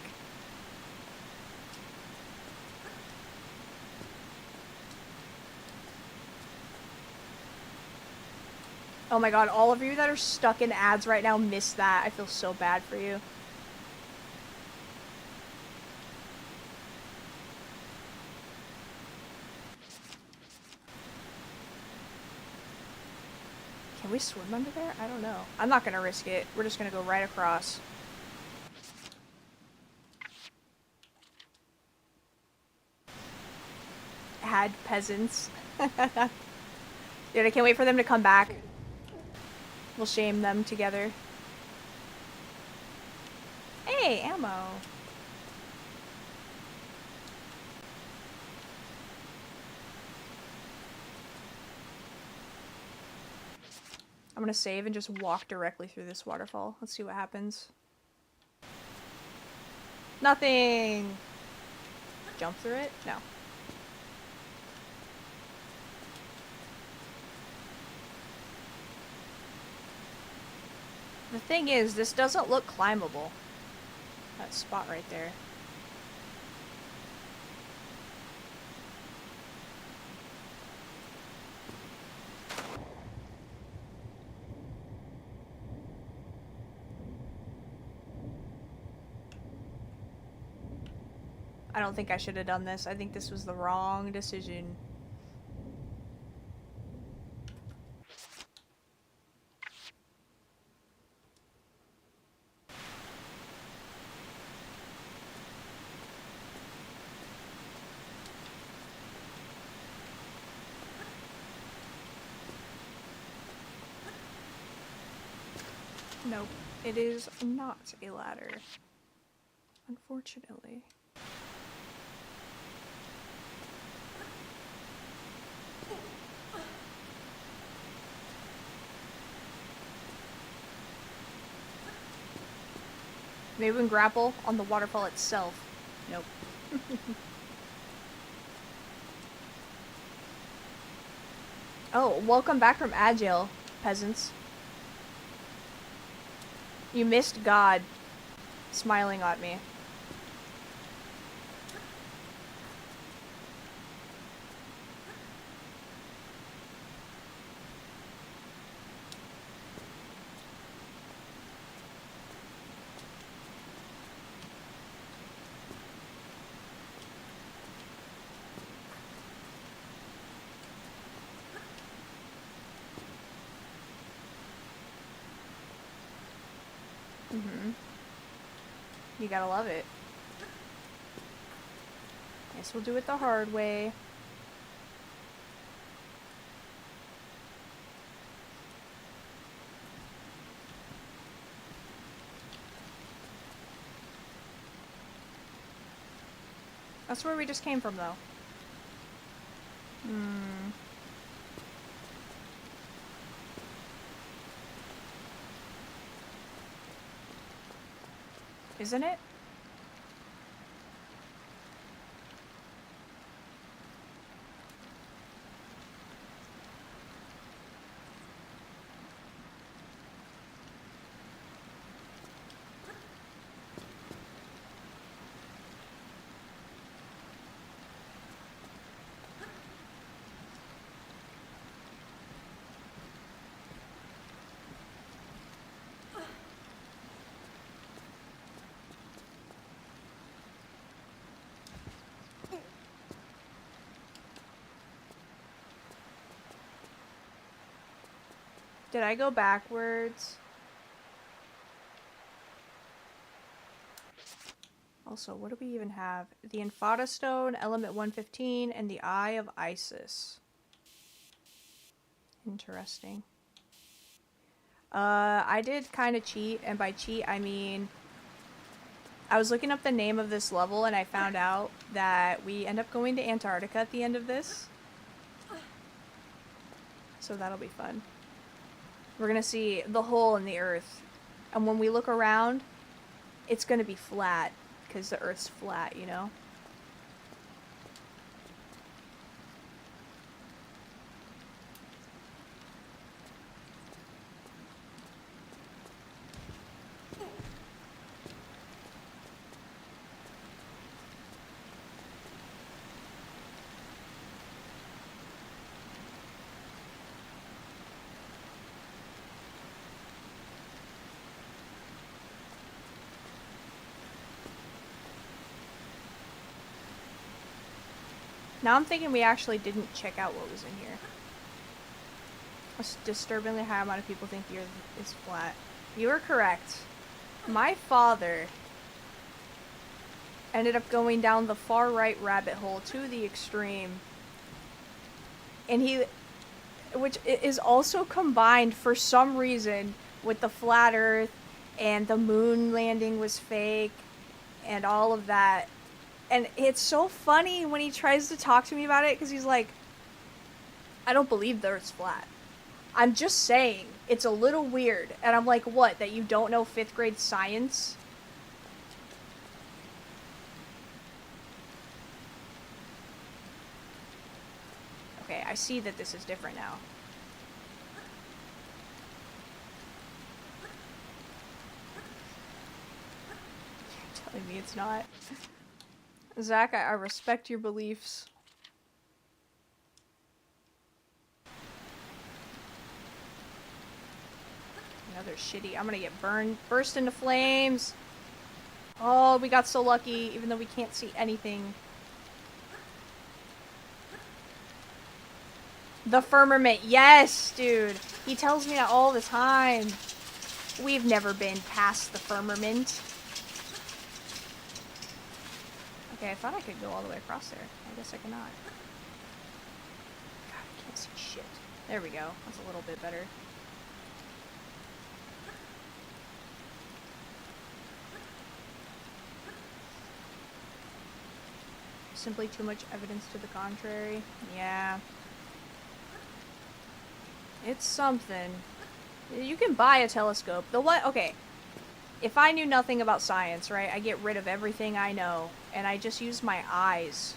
Oh my god, all of you that are stuck in ads right now missed that. I feel so bad for you. Can we swim under there? I don't know. I'm not gonna risk it. We're just gonna go right across. Ad peasants. Dude, I can't wait for them to come back. We'll shame them together. Hey, ammo. I'm gonna save and just walk directly through this waterfall. Let's see what happens. Nothing! Jump through it? No. The thing is, this doesn't look climbable. That spot right there. I don't think I should have done this. I think this was the wrong decision. Nope, it is not a ladder. Unfortunately. Maybe we can grapple on the waterfall itself. Nope. Oh, welcome back from Agile, peasants. You missed God smiling at me. You gotta love it. Guess we'll do it the hard way. That's where we just came from, though. Isn't it? Did I go backwards? Also, what do we even have? The Infata Stone, Element 115, and the Eye of Isis. Interesting. I did kind of cheat, and by cheat, I mean... I was looking up the name of this level, and I found out that we end up going to Antarctica at the end of this. So that'll be fun. We're gonna see the hole in the earth. And when we look around, it's gonna be flat. Because the earth's flat, you know? Now I'm thinking we actually didn't check out what was in here. A disturbingly high amount of people think the earth is flat. You are correct. My father ended up going down the far right rabbit hole to the extreme. And which is also combined for some reason with the flat earth and the moon landing was fake and all of that. And it's so funny when he tries to talk to me about it, because he's like, I don't believe the earth's flat. I'm just saying, it's a little weird. And I'm like, what, that you don't know 5th grade science? Okay, I see that this is different now. You're telling me it's not? Zach, I respect your beliefs. Another shitty. I'm gonna get burned. Burst into flames. Oh, we got so lucky, even though we can't see anything. The firmament. Yes, dude. He tells me that all the time. We've never been past the firmament. Okay, I thought I could go all the way across there. I guess I cannot. God, I can't see shit. There we go. That's a little bit better. Simply too much evidence to the contrary. Yeah. It's something. You can buy a telescope. Okay. If I knew nothing about science, right, I get rid of everything I know, and I just use my eyes.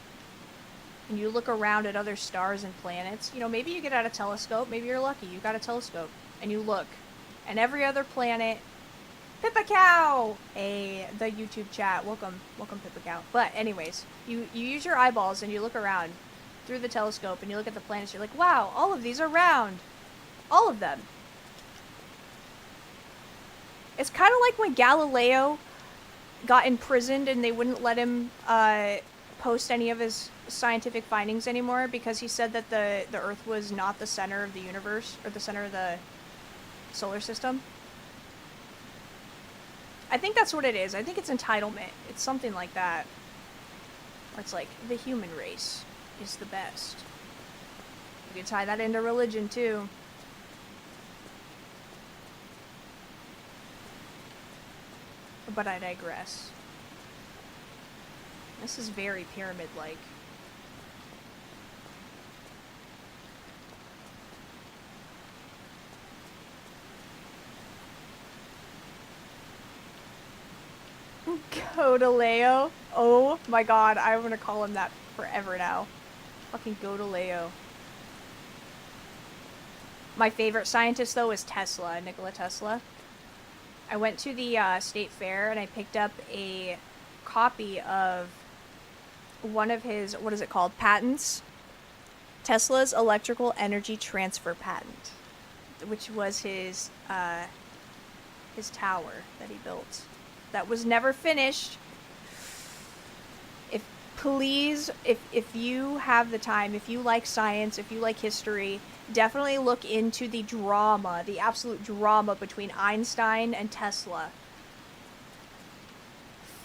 And you look around at other stars and planets, you know, maybe you get out a telescope, maybe you're lucky, you got a telescope, and you look. And every other planet... Pippa Cow! Hey, the YouTube chat, welcome Pippa Cow. But anyways, you use your eyeballs and you look around through the telescope and you look at the planets, you're like, wow, all of these are round. All of them. It's kind of like when Galileo got imprisoned and they wouldn't let him post any of his scientific findings anymore because he said that the Earth was not the center of the universe, or the center of the solar system. I think that's what it is. I think it's entitlement. It's something like that. Or it's like, the human race is the best. You could tie that into religion, too. But I digress. This is very pyramid-like. Godaleo. Oh my god, I'm gonna call him that forever now. Fucking Godaleo. My favorite scientist, though, is Tesla, Nikola Tesla. I went to the state fair and I picked up a copy of one of his, what is it called, patents? Tesla's electrical energy transfer patent, which was his tower that he built. That was never finished. If you have the time, if you like science, if you like history, definitely look into the drama, the absolute drama between Einstein and Tesla.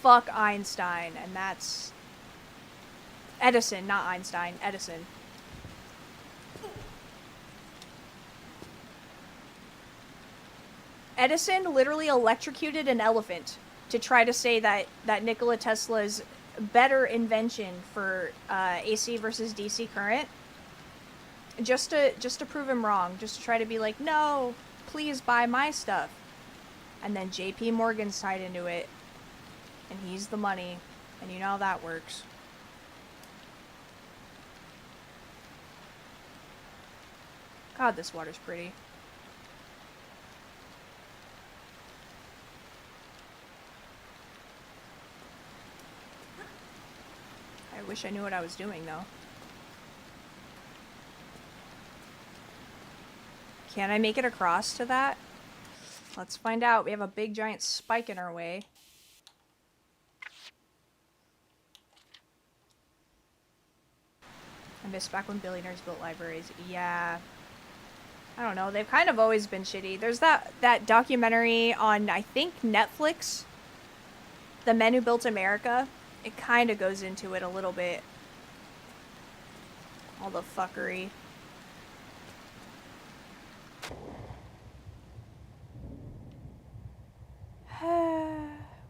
Fuck Einstein, and that's Edison, not Einstein, Edison. Edison literally electrocuted an elephant to try to say that Nikola Tesla's better invention for AC versus DC current, just to prove him wrong, just to try to be like, no, please buy my stuff. And then JP Morgan's tied into it, and he's the money, and you know how that works. God, this water's pretty. I wish I knew what I was doing, though. Can I make it across to that? Let's find out. We have a big giant spike in our way. I miss back when billionaires built libraries. Yeah. I don't know. They've kind of always been shitty. There's that documentary on, I think, Netflix. The Men Who Built America. It kind of goes into it a little bit. All the fuckery.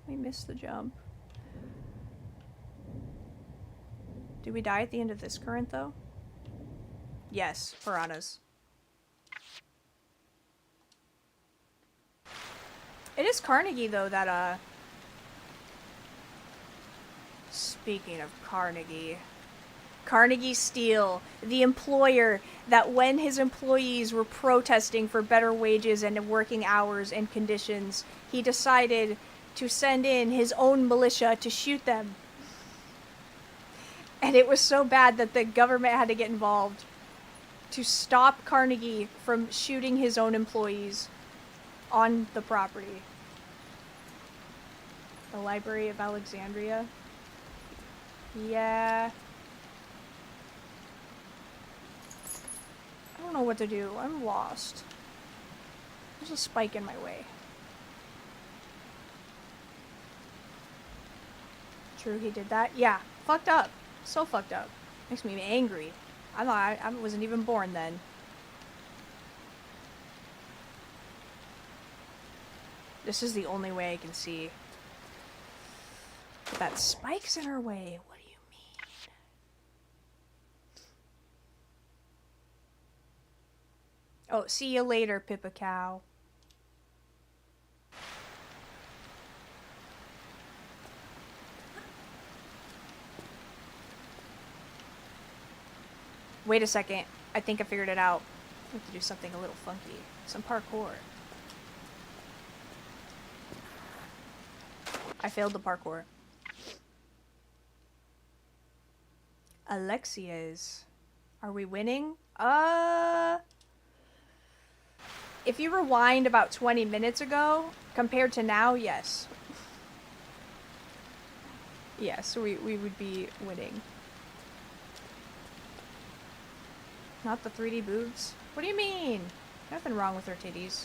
We missed the jump. Did we die at the end of this current, though? Yes, piranhas. It is Carnegie, though, that, Speaking of Carnegie. Carnegie Steel, the employer that when his employees were protesting for better wages and working hours and conditions, he decided to send in his own militia to shoot them. And it was so bad that the government had to get involved to stop Carnegie from shooting his own employees on the property. The Library of Alexandria. Yeah. I don't know what to do. I'm lost. There's a spike in my way. True, he did that? Yeah. Fucked up. So fucked up. Makes me angry. I thought I wasn't even born then. This is the only way I can see. But that spike's in our way. What do you mean? Oh, see you later, Pippa Cow. Wait a second. I think I figured it out. I have to do something a little funky. Some parkour. I failed the parkour. Alexia's. Are we winning? If you rewind about 20 minutes ago, compared to now, yes. Yes, we would be winning. Not the 3D boobs? What do you mean? Nothing wrong with her titties.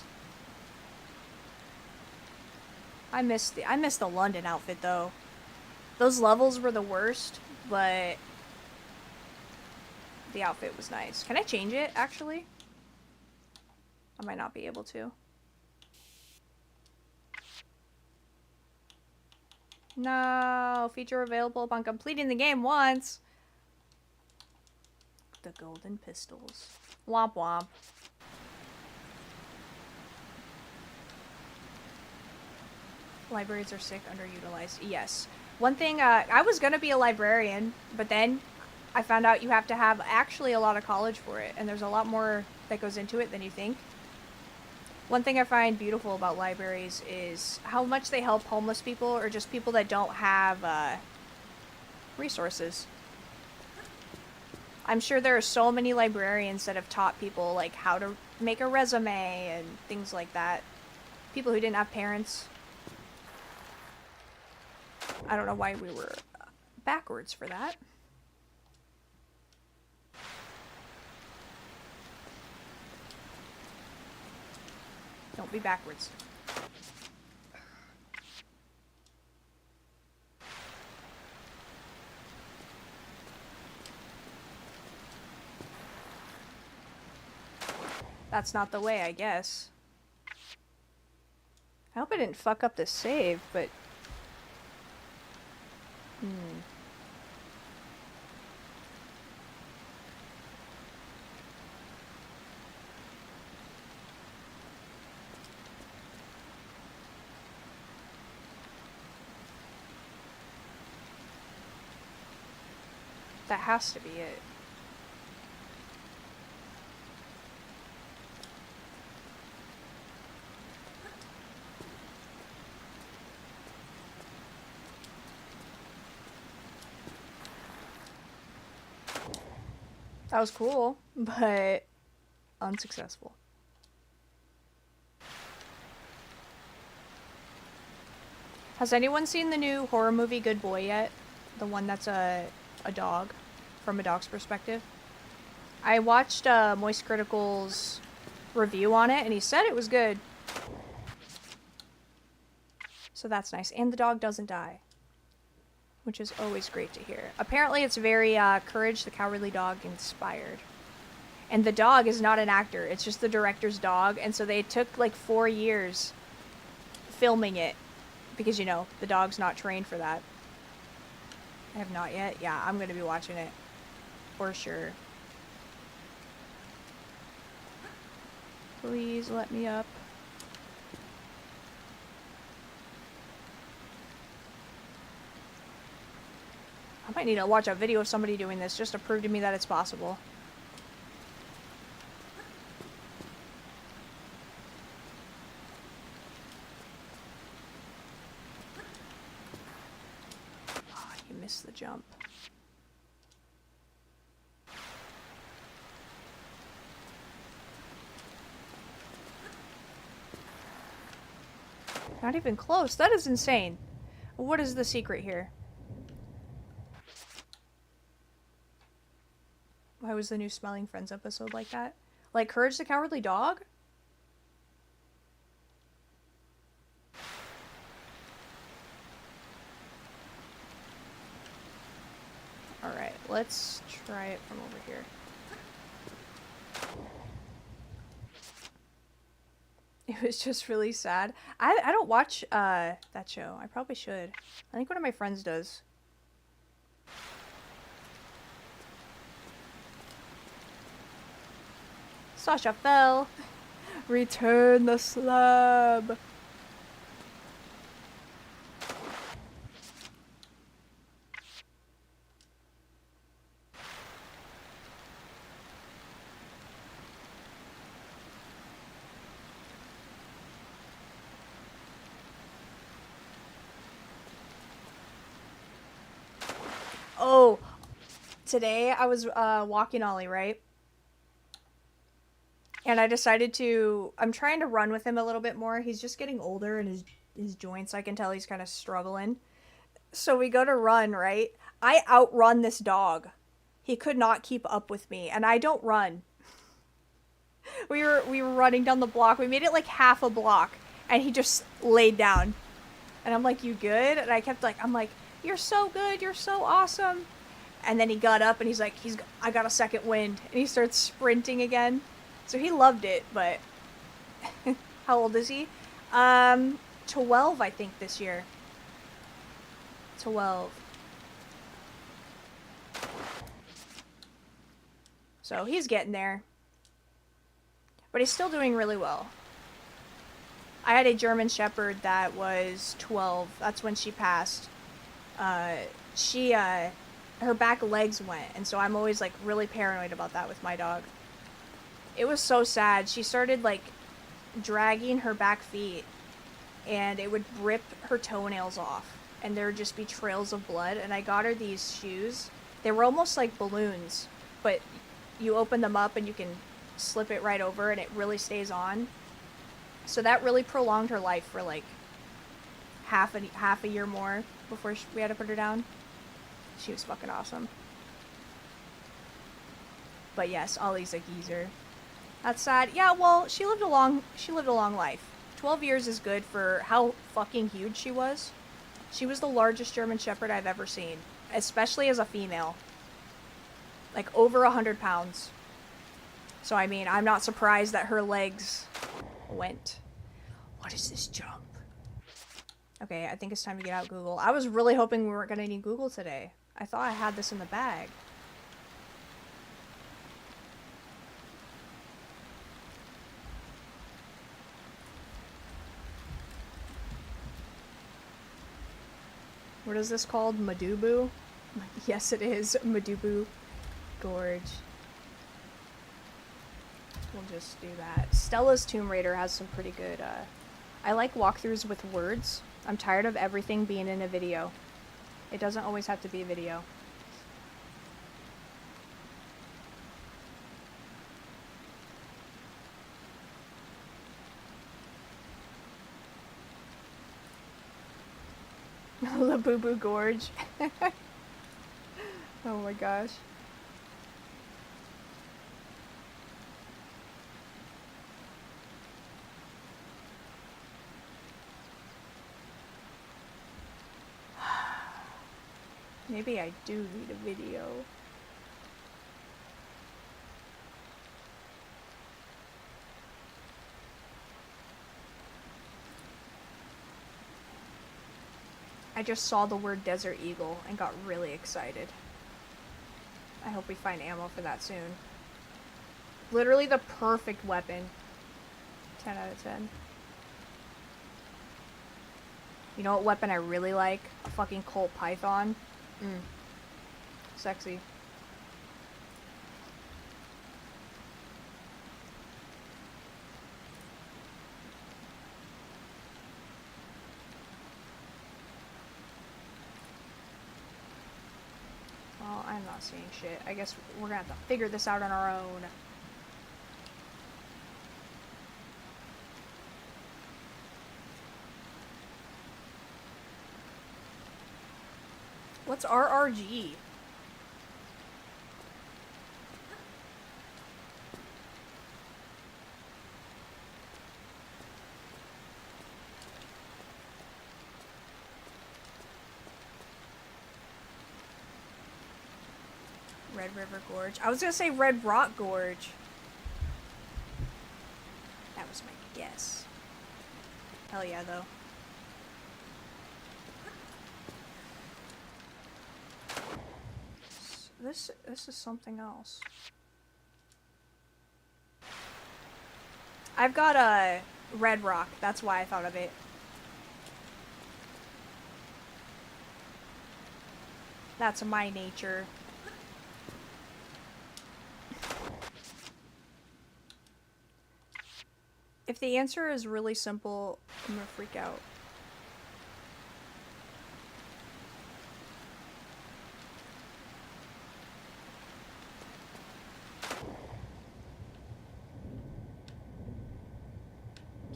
I missed the London outfit though. Those levels were the worst, but the outfit was nice. Can I change it actually? I might not be able to. No, feature available upon completing the game once. The golden pistols. Womp womp. Libraries are sick, underutilized. Yes. One thing, I was gonna be a librarian, but then I found out you have to have actually a lot of college for it, and there's a lot more that goes into it than you think. One thing I find beautiful about libraries is how much they help homeless people or just people that don't have resources. I'm sure there are so many librarians that have taught people like how to make a resume and things like that. People who didn't have parents. I don't know why we were backwards for that. Don't be backwards. That's not the way, I guess. I hope I didn't fuck up the save, but... That has to be it. That was cool, but unsuccessful. Has anyone seen the new horror movie Good Boy yet? The one that's a dog, from a dog's perspective? I watched Moist Critical's review on it, and he said it was good. So that's nice. And the dog doesn't die, which is always great to hear. Apparently it's very Courage the Cowardly Dog inspired. And the dog is not an actor, it's just the director's dog, and so they took like 4 years filming it, because, you know, the dog's not trained for that. I have not yet? Yeah, I'm gonna be watching it. For sure. Please let me up. I might need to watch a video of somebody doing this just to prove to me that it's possible. Oh, you missed the jump. Not even close. That is insane. What is the secret here? Why was the new Smelling Friends episode like that? Like Courage the Cowardly Dog? Alright, let's try it from over here. It was just really sad. I don't watch that show. I probably should. I think one of my friends does. Sasha fell. Return the slab. Oh, today I was walking Ollie, right? And I decided to, I'm trying to run with him a little bit more. He's just getting older and his joints, I can tell he's kind of struggling. So we go to run, right? I outrun this dog. He could not keep up with me, and I don't run. We were running down the block. We made it like half a block, and he just laid down. And I'm like, "You good?" And I kept like, I'm like, "You're so good. You're so awesome." And then he got up and he's like, I got a second wind, and he starts sprinting again. So he loved it, but how old is he? 12, I think, this year. 12. So he's getting there. But he's still doing really well. I had a German Shepherd that was 12. That's when she passed. Her back legs went, and so I'm always like really paranoid about that with my dog. It was so sad. She started like dragging her back feet, and it would rip her toenails off, and there would just be trails of blood. And I got her these shoes. They were almost like balloons, but you open them up and you can slip it right over and it really stays on. So that really prolonged her life for like half a year more before we had to put her down. She was fucking awesome. But yes, Ollie's a geezer. That's sad. Yeah, well, she lived a long life. 12 years is good for how fucking huge she was. She was the largest German Shepherd I've ever seen, especially as a female. Like over 100 pounds. So I mean, I'm not surprised that her legs went. What is this jump? Okay, I think it's time to get out Google. I was really hoping we weren't gonna need Google today. I thought I had this in the bag. What is this called? Madubu? Yes, it is. Madubu Gorge. We'll just do that. Stella's Tomb Raider has some pretty good, I like walkthroughs with words. I'm tired of everything being in a video. It doesn't always have to be a video. Labubu Gorge. Oh my gosh. Maybe I do need a video. I just saw the word Desert Eagle and got really excited. I hope we find ammo for that soon. Literally the perfect weapon. 10 out of 10. You know what weapon I really like? A fucking Colt Python. Sexy. Well, I'm not seeing shit. I guess we're gonna have to figure this out on our own. What's RRG? Red River Gorge. I was gonna say Red Rock Gorge. That was my guess. Hell yeah, though. This is something else. I've got a Red Rock. That's why I thought of it. That's my nature. If the answer is really simple, I'm gonna freak out.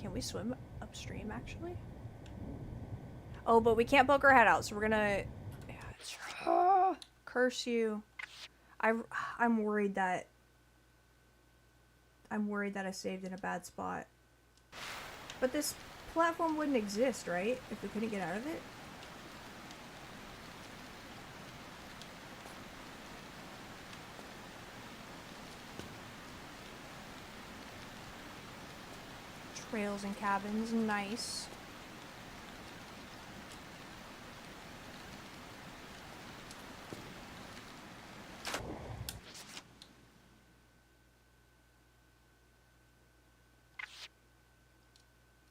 Can we swim upstream, actually? Oh, but we can't poke our head out, so we're gonna... curse you. I'm worried that... I saved in a bad spot. But this platform wouldn't exist, right? If we couldn't get out of it? Trails and cabins, nice.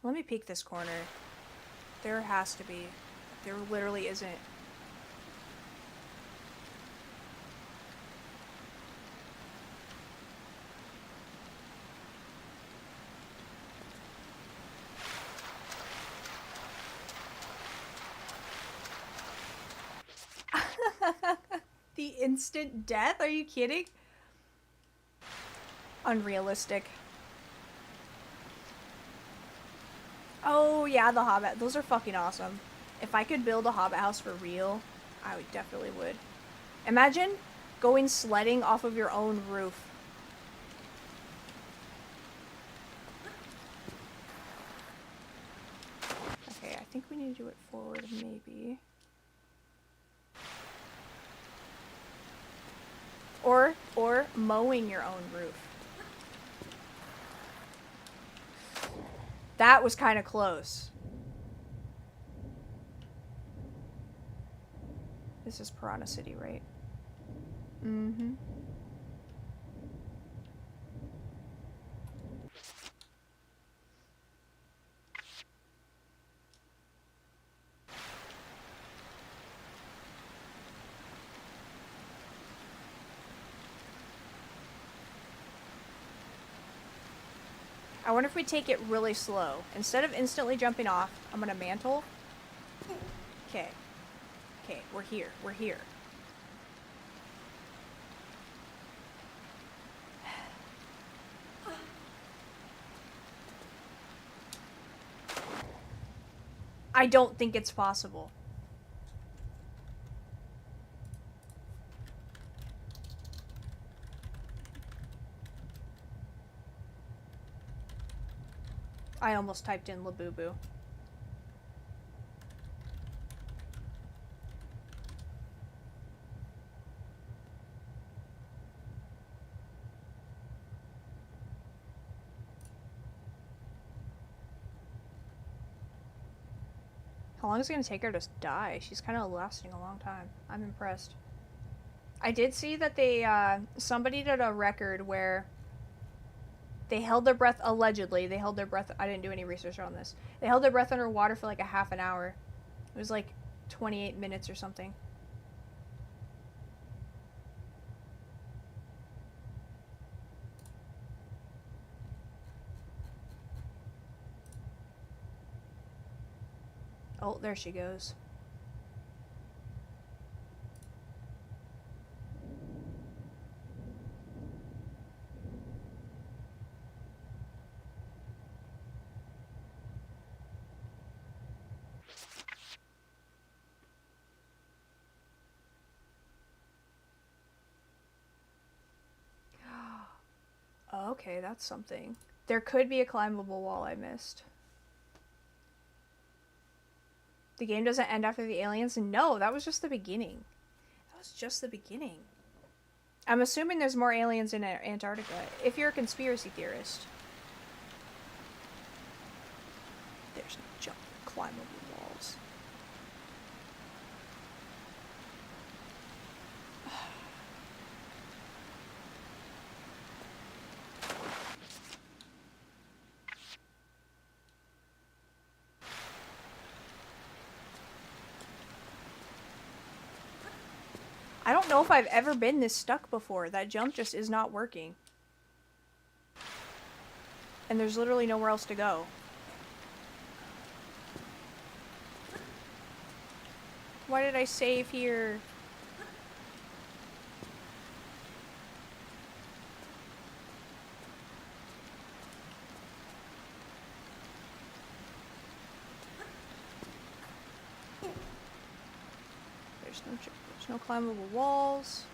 Let me peek this corner. There has to be. There literally isn't. The instant death? Are you kidding? Unrealistic. Oh yeah, the Hobbit. Those are fucking awesome. If I could build a Hobbit house for real, I would definitely would. Imagine going sledding off of your own roof. Okay, I think we need to do it forward, maybe. Or mowing your own roof. That was kind of close. This is Piranha City, right? Mm-hmm. I wonder if we take it really slow. Instead of instantly jumping off, I'm gonna mantle. Okay. Okay, we're here. We're here. I don't think it's possible. I almost typed in Labubu. How long is it gonna take her to die? She's kind of lasting a long time. I'm impressed. I did see that they, somebody did a record where they held their breath, allegedly, they held their breath, I didn't do any research on this. They held their breath underwater for like a half an hour. It was like 28 minutes or something. Oh, there she goes. Okay, that's something. There could be a climbable wall I missed. The game doesn't end after the aliens? No, that was just the beginning. That was just the beginning. I'm assuming there's more aliens in Antarctica, if you're a conspiracy theorist. There's no jump climbable walls. I don't know if I've ever been this stuck before. That jump just is not working. And there's literally nowhere else to go. Why did I save here? There's no climbable walls.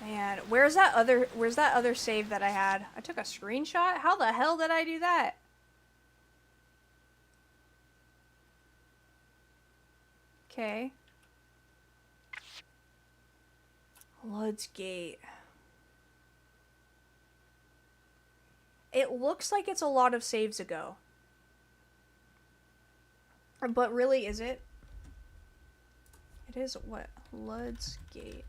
Man, where's that other save that I had? I took a screenshot? How the hell did I do that? Okay. Lud's Gate. It looks like it's a lot of saves ago. But really, is it? It is what? Lud's Gate.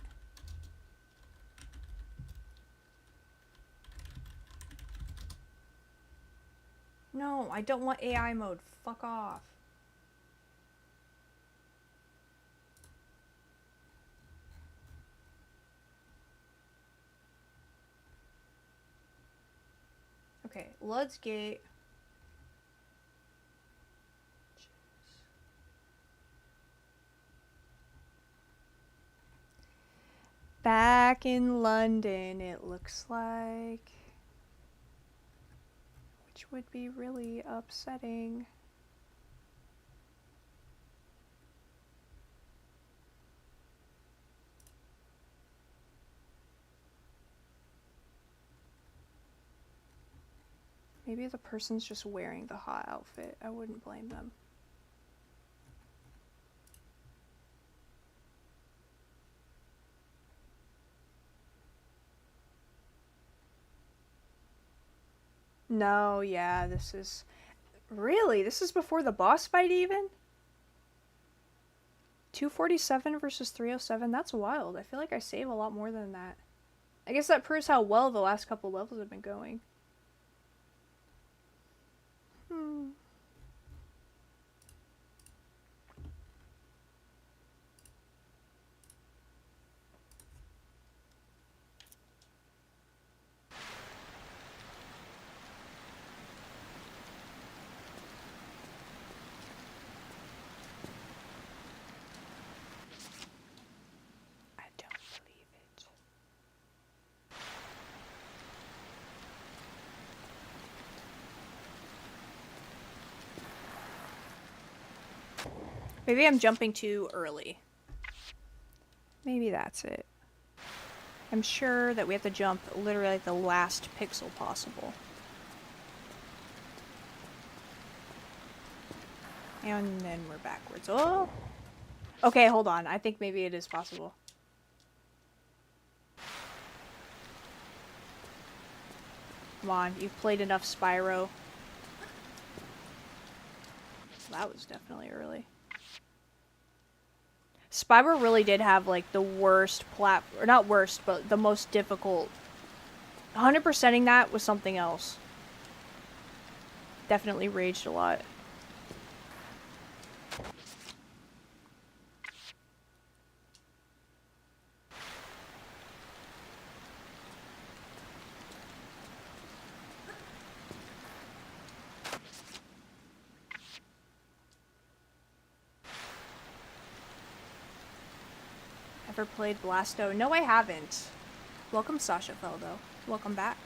No, I don't want AI mode. Fuck off. Okay, Lud's Gate. Back in London, it looks like. Which would be really upsetting. Maybe the person's just wearing the hot outfit. I wouldn't blame them. No, yeah, this is... Really? This is before the boss fight even? 247 versus 307? That's wild. I feel like I save a lot more than that. I guess that proves how well the last couple levels have been going. I don't believe it. Maybe I'm jumping too early. Maybe that's it. I'm sure that we have to jump literally like the last pixel possible. And then we're backwards. Oh! Okay, hold on. I think maybe it is possible. Come on, you've played enough Spyro. That was definitely early. Spyro really did have like the worst or not worst, but the most difficult. 100%ing that was something else. Definitely raged a lot. Ever played Blasto? No, I haven't. Welcome, Sasha Feldo. Welcome back.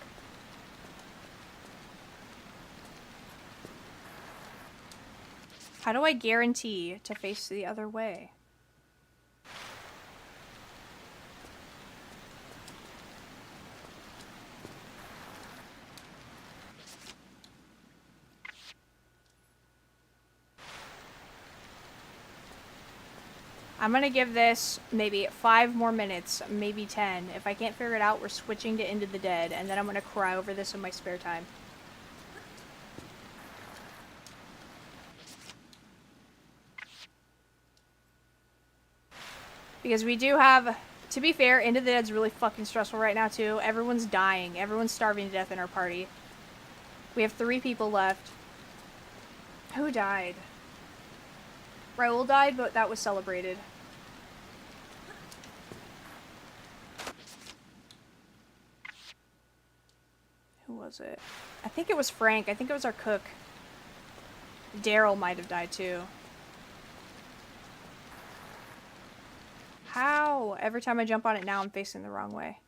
How do I guarantee to face the other way? I'm gonna give this maybe 5 more minutes, maybe 10. If I can't figure it out, we're switching to Into the Dead, and then I'm gonna cry over this in my spare time. Because we do have, to be fair, Into the Dead's really fucking stressful right now too. Everyone's dying. Everyone's starving to death in our party. We have 3 people left. Who died? Raoul died, but that was celebrated. Who was it? I think it was Frank. I think it was our cook. Daryl might have died too. How? Every time I jump on it now, I'm facing the wrong way.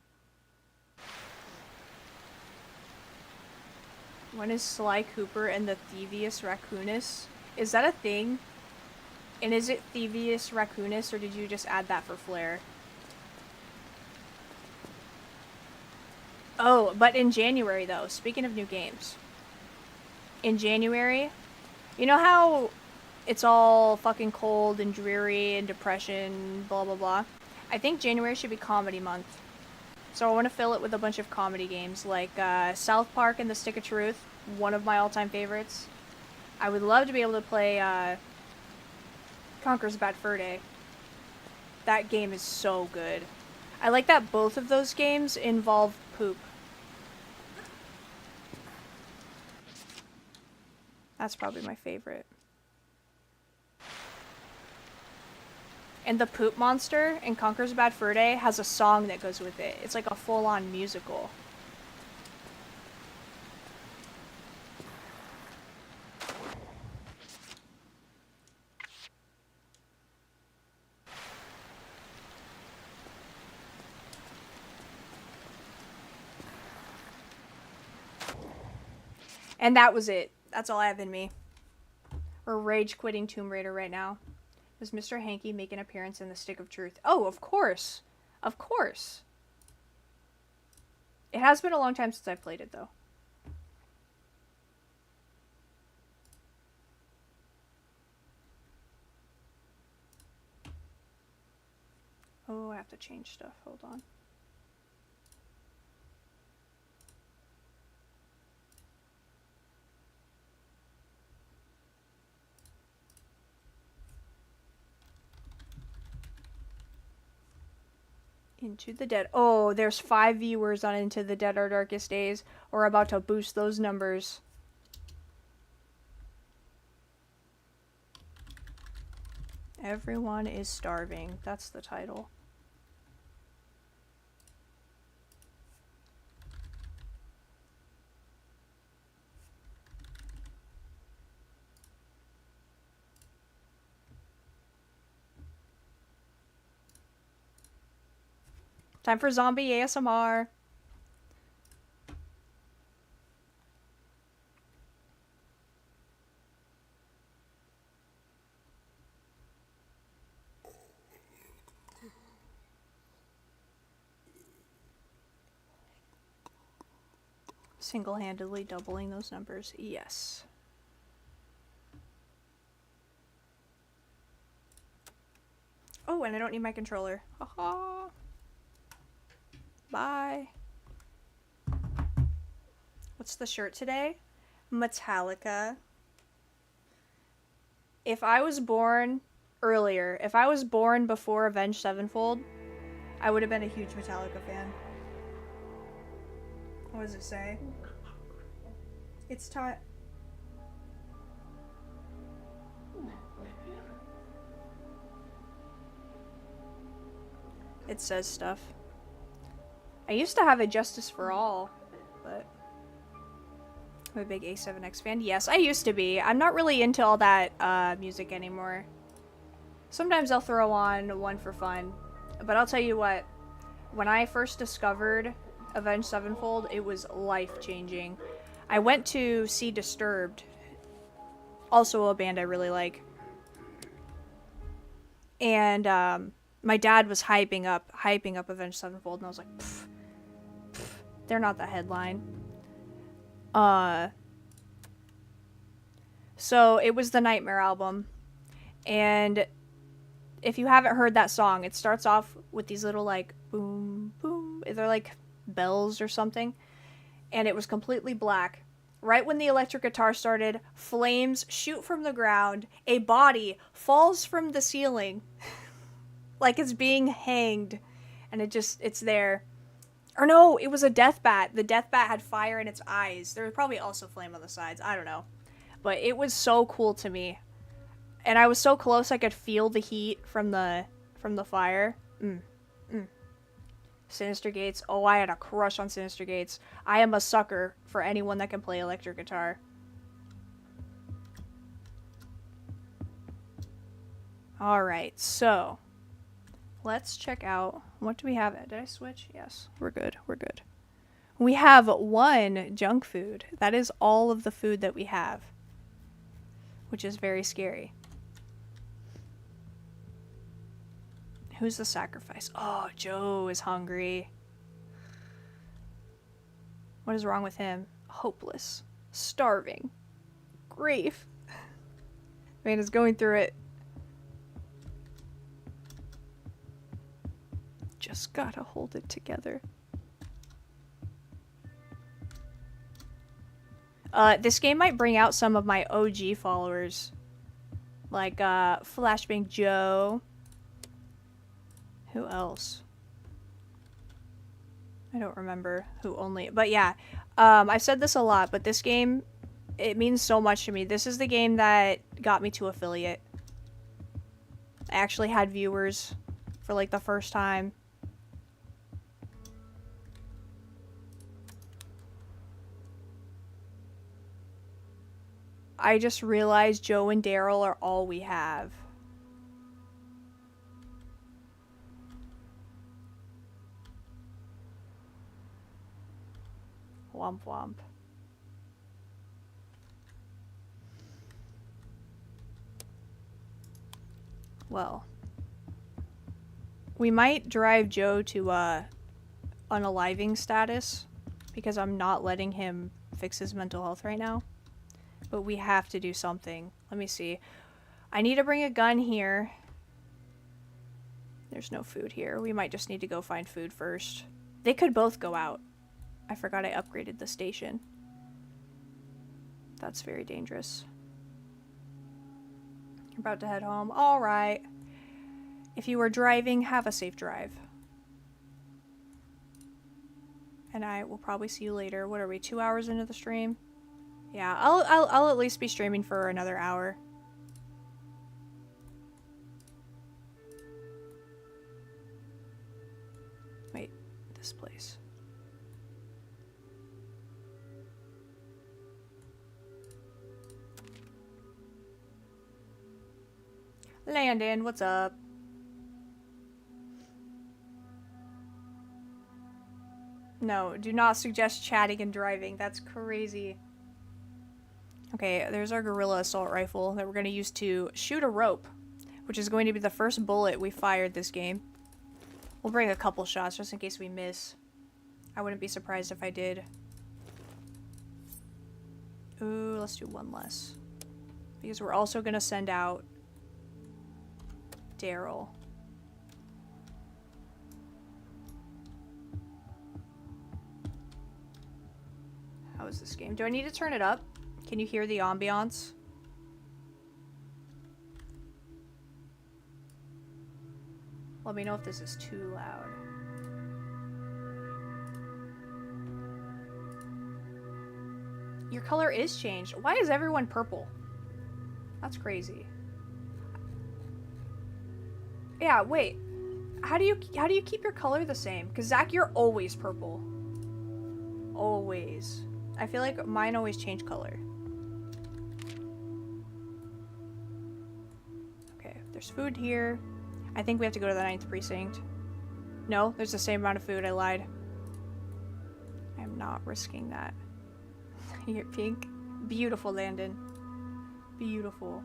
When is Sly Cooper and the Thievius Raccoonus? Is that a thing? And is it Thievius Raccoonus, or did you just add that for flair? Oh, but in January, though, speaking of new games. In January, you know how it's all fucking cold and dreary and depression, blah blah blah. I think January should be comedy month. So I want to fill it with a bunch of comedy games like South Park and the Stick of Truth, one of my all-time favorites. I would love to be able to play Conker's Bad Fur Day. That game is so good. I like that both of those games involve poop. That's probably my favorite. And the poop monster in Conker's Bad Fur Day has a song that goes with it. It's like a full-on musical. And that was it. That's all I have in me. We're rage quitting Tomb Raider right now. Does Mr. Hanky make an appearance in the Stick of Truth? Oh, of course. Of course. It has been a long time since I played it, though. Oh, I have to change stuff. Hold on. Into the Dead. Oh, there's 5 viewers on Into the Dead Our Darkest Days. We're about to boost those numbers. Everyone is starving. That's the title. Time for zombie ASMR. Single-handedly doubling those numbers. Yes. Oh, and I don't need my controller. Haha. Bye. What's the shirt today? Metallica. If I was born earlier, if I was born before Avenged Sevenfold, I would have been a huge Metallica fan. What does it say? It's time. It says stuff. I used to have a Justice for All, but I'm a big A7X fan. Yes, I used to be. I'm not really into all that music anymore. Sometimes I'll throw on one for fun, but I'll tell you what, when I first discovered Avenged Sevenfold, it was life-changing. I went to see Disturbed, also a band I really like, and my dad was hyping up Avenged Sevenfold, and I was like, pfft, they're not the headline. So it was the Nightmare album, and if you haven't heard that song, it starts off with these little like boom boom, they're like bells or something, and it was completely black. Right when the electric guitar started, flames shoot from the ground, a body falls from the ceiling like it's being hanged, and it's there. Or no, it was a death bat. The death bat had fire in its eyes. There was probably also flame on the sides. I don't know. But it was so cool to me. And I was so close I could feel the heat from the fire. Sinister Gates. Oh, I had a crush on Sinister Gates. I am a sucker for anyone that can play electric guitar. Alright, so let's check out, what do we have? Did I switch? Yes, we're good, we're good. We have 1 junk food. That is all of the food that we have, which is very scary. Who's the sacrifice? Oh, Joe is hungry. What is wrong with him? Hopeless. Starving. Grief. Man is going through it. Just gotta hold it together. This game might bring out some of my OG followers. Like, Flashbang Joe. Who else? I don't remember who only, but yeah. I've said this a lot, but this game, it means so much to me. This is the game that got me to affiliate. I actually had viewers for like the first time. I just realized Joe and Daryl are all we have. Womp womp. Well, we might drive Joe to unaliving status because I'm not letting him fix his mental health right now. But we have to do something. Let me see. I need to bring a gun here. There's no food here. We might just need to go find food first. They could both go out. I forgot I upgraded the station. That's very dangerous. You're about to head home. All right. If you are driving, have a safe drive. And I will probably see you later. What are we, 2 hours into the stream? Yeah, I'll at least be streaming for another hour. Wait, this place. Landon, what's up? No, do not suggest chatting and driving. That's crazy. Okay, there's our gorilla assault rifle that we're going to use to shoot a rope, which is going to be the first bullet we fired this game. We'll bring a couple shots just in case we miss. I wouldn't be surprised if I did. Ooh, let's do one less. Because we're also going to send out Daryl. How is this game? Do I need to turn it up? Can you hear the ambiance? Let me know if this is too loud. Your color is changed. Why is everyone purple? That's crazy. Yeah, wait. How do you keep your color the same? Because Zach, you're always purple. Always. I feel like mine always change color. Okay, there's food here. I think we have to go to the 9th precinct. No, there's the same amount of food. I lied. I am not risking that. You're pink. Beautiful, Landon. Beautiful.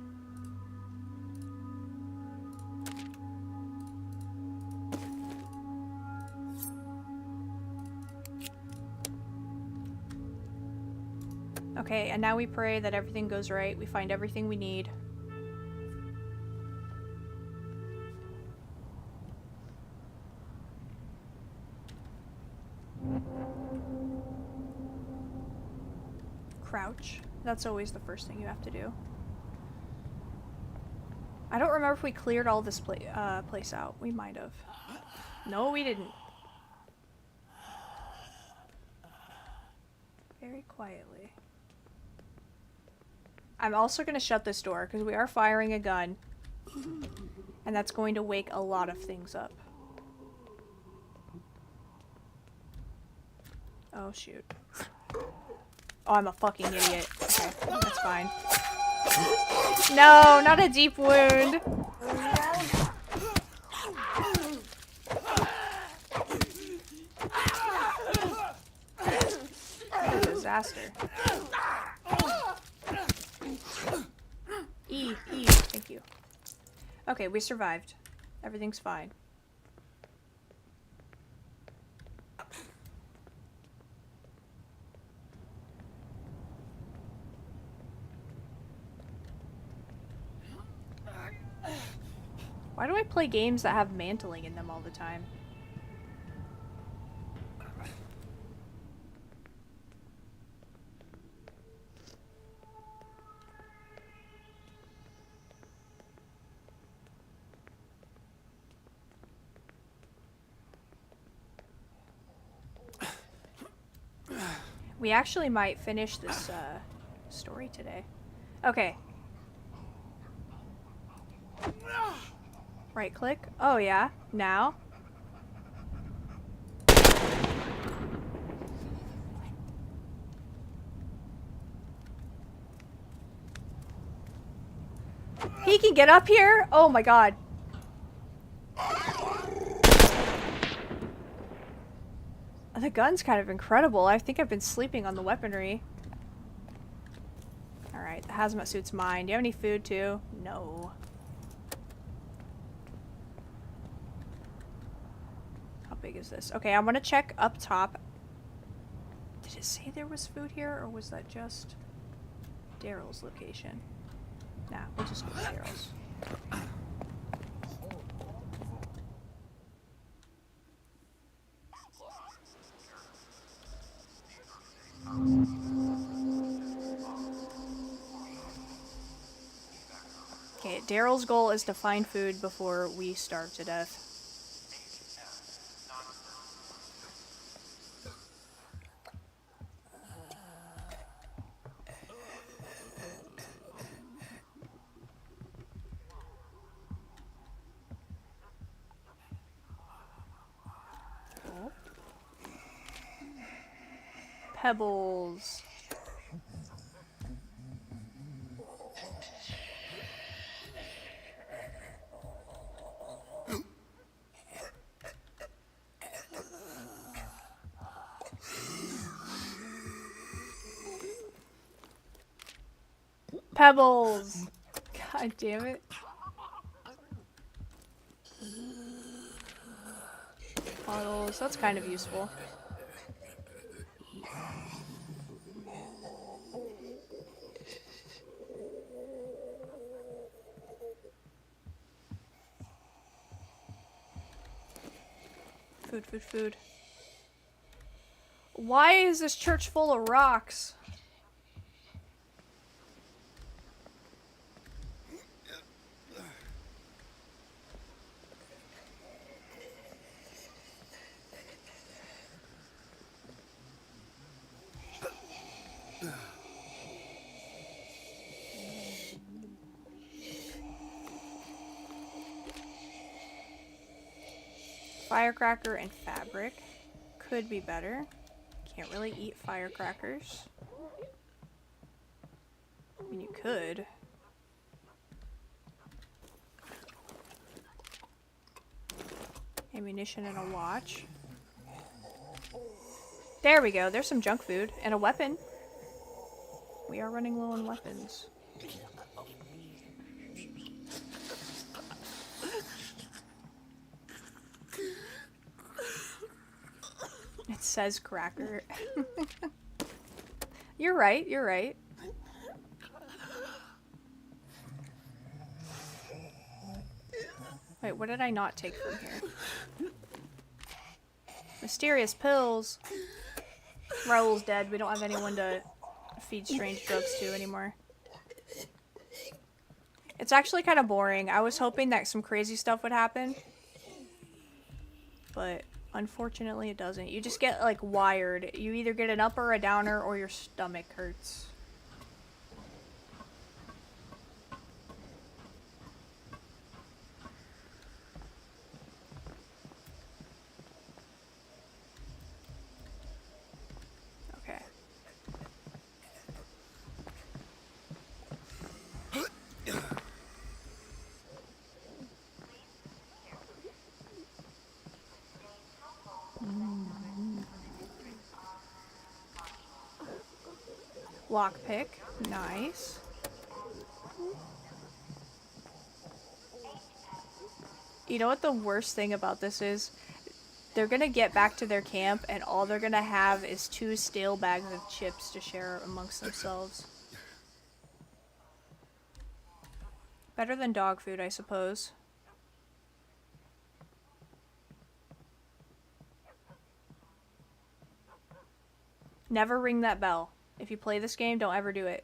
Okay, and now we pray that everything goes right. We find everything we need. Crouch. That's always the first thing you have to do. I don't remember if we cleared all this place out. We might have. No, we didn't. Very quietly. I'm also going to shut this door because we are firing a gun. And that's going to wake a lot of things up. Oh, shoot. Oh, I'm a fucking idiot. Okay, that's fine. No, not a deep wound. What a disaster. Thank you. Okay, we survived. Everything's fine. Why do I play games that have mantling in them all the time? We actually might finish this story today. Okay. Right click. Oh yeah. Now. He can get up here? Oh my god. The gun's kind of incredible. I think I've been sleeping on the weaponry. Alright, the hazmat suit's mine. Do you have any food too? No. How big is this? Okay, I want to check up top. Did it say there was food here, or was that just Daryl's location? Nah, we'll just go to Daryl's. Okay, Daryl's goal is to find food before we starve to death. Oh. Pebbles. Pebbles! God damn it. Bottles, that's kind of useful. Food, food, food. Why is this church full of rocks? Firecracker and fabric. Could be better. Can't really eat firecrackers. I mean, you could. Ammunition and a watch. There we go. There's some junk food. And a weapon. We are running low on weapons. It says cracker. You're right, you're right. Wait, what did I not take from here? Mysterious pills. Raoul's dead. We don't have anyone to feed strange drugs to anymore. It's actually kind of boring. I was hoping that some crazy stuff would happen. But unfortunately it doesn't. You just get like wired. You either get an upper, a downer, or your stomach hurts. Okay. Lockpick. Nice. You know what the worst thing about this is? They're gonna get back to their camp and all they're gonna have is 2 stale bags of chips to share amongst themselves. Better than dog food, I suppose. Never ring that bell. If you play this game, don't ever do it.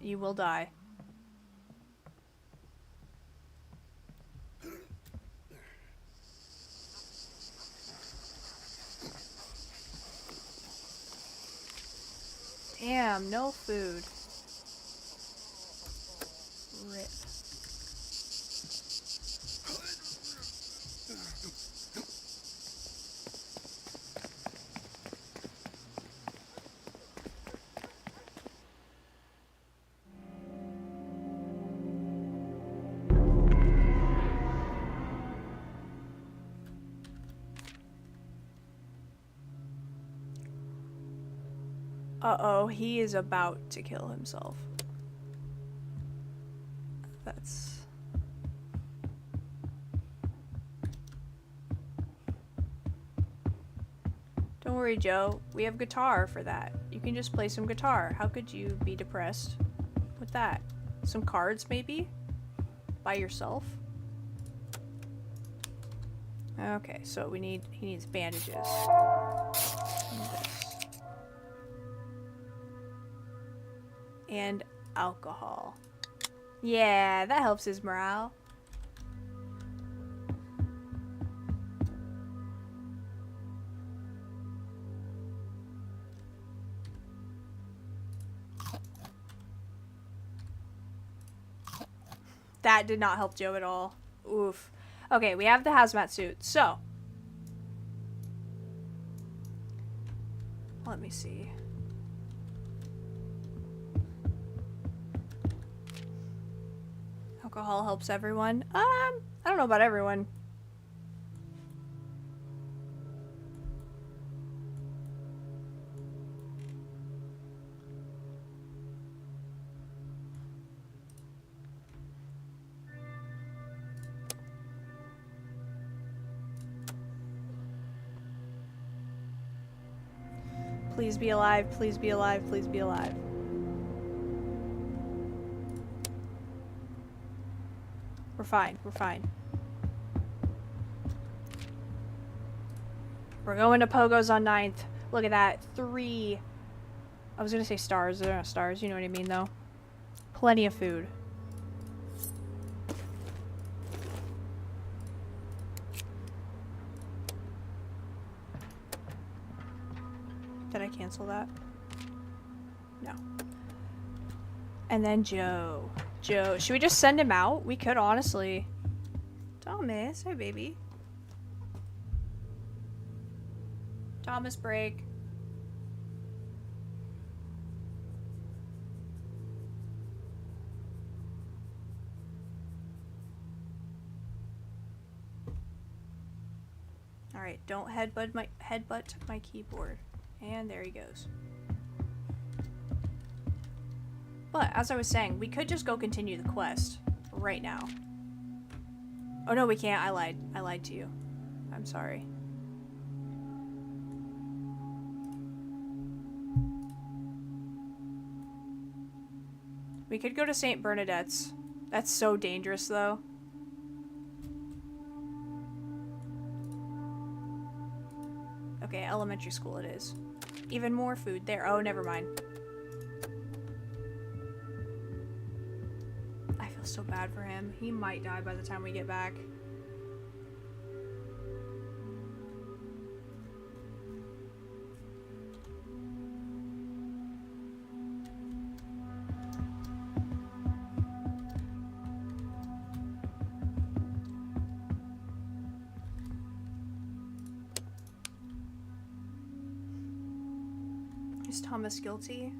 You will die. Damn, no food. Rip. Uh-oh, he is about to kill himself. That's... Don't worry, Joe. We have guitar for that. You can just play some guitar. How could you be depressed with that? Some cards, maybe? By yourself? Okay, so he needs bandages. And alcohol. Yeah, that helps his morale. That did not help Joe at all. Oof. Okay, we have the hazmat suit. So, let me see. Alcohol helps everyone. I don't know about everyone. Please be alive, please be alive, please be alive. We're fine, we're fine. We're going to Pogo's on 9th. Look at that, 3. I was gonna say stars, they're not stars, you know what I mean though. Plenty of food. Did I cancel that? No. And then Joe. Joe. Should we just send him out? We could, honestly. Thomas. Hey, baby. Thomas, break. Alright, don't headbutt my keyboard. And there he goes. But, as I was saying, we could just go continue the quest right now. Oh no, we can't. I lied. I lied to you. I'm sorry. We could go to St. Bernadette's. That's so dangerous, though. Okay, elementary school it is. Even more food there. Oh, never mind. I feel so bad for him. He might die by the time we get back. Is Thomas guilty?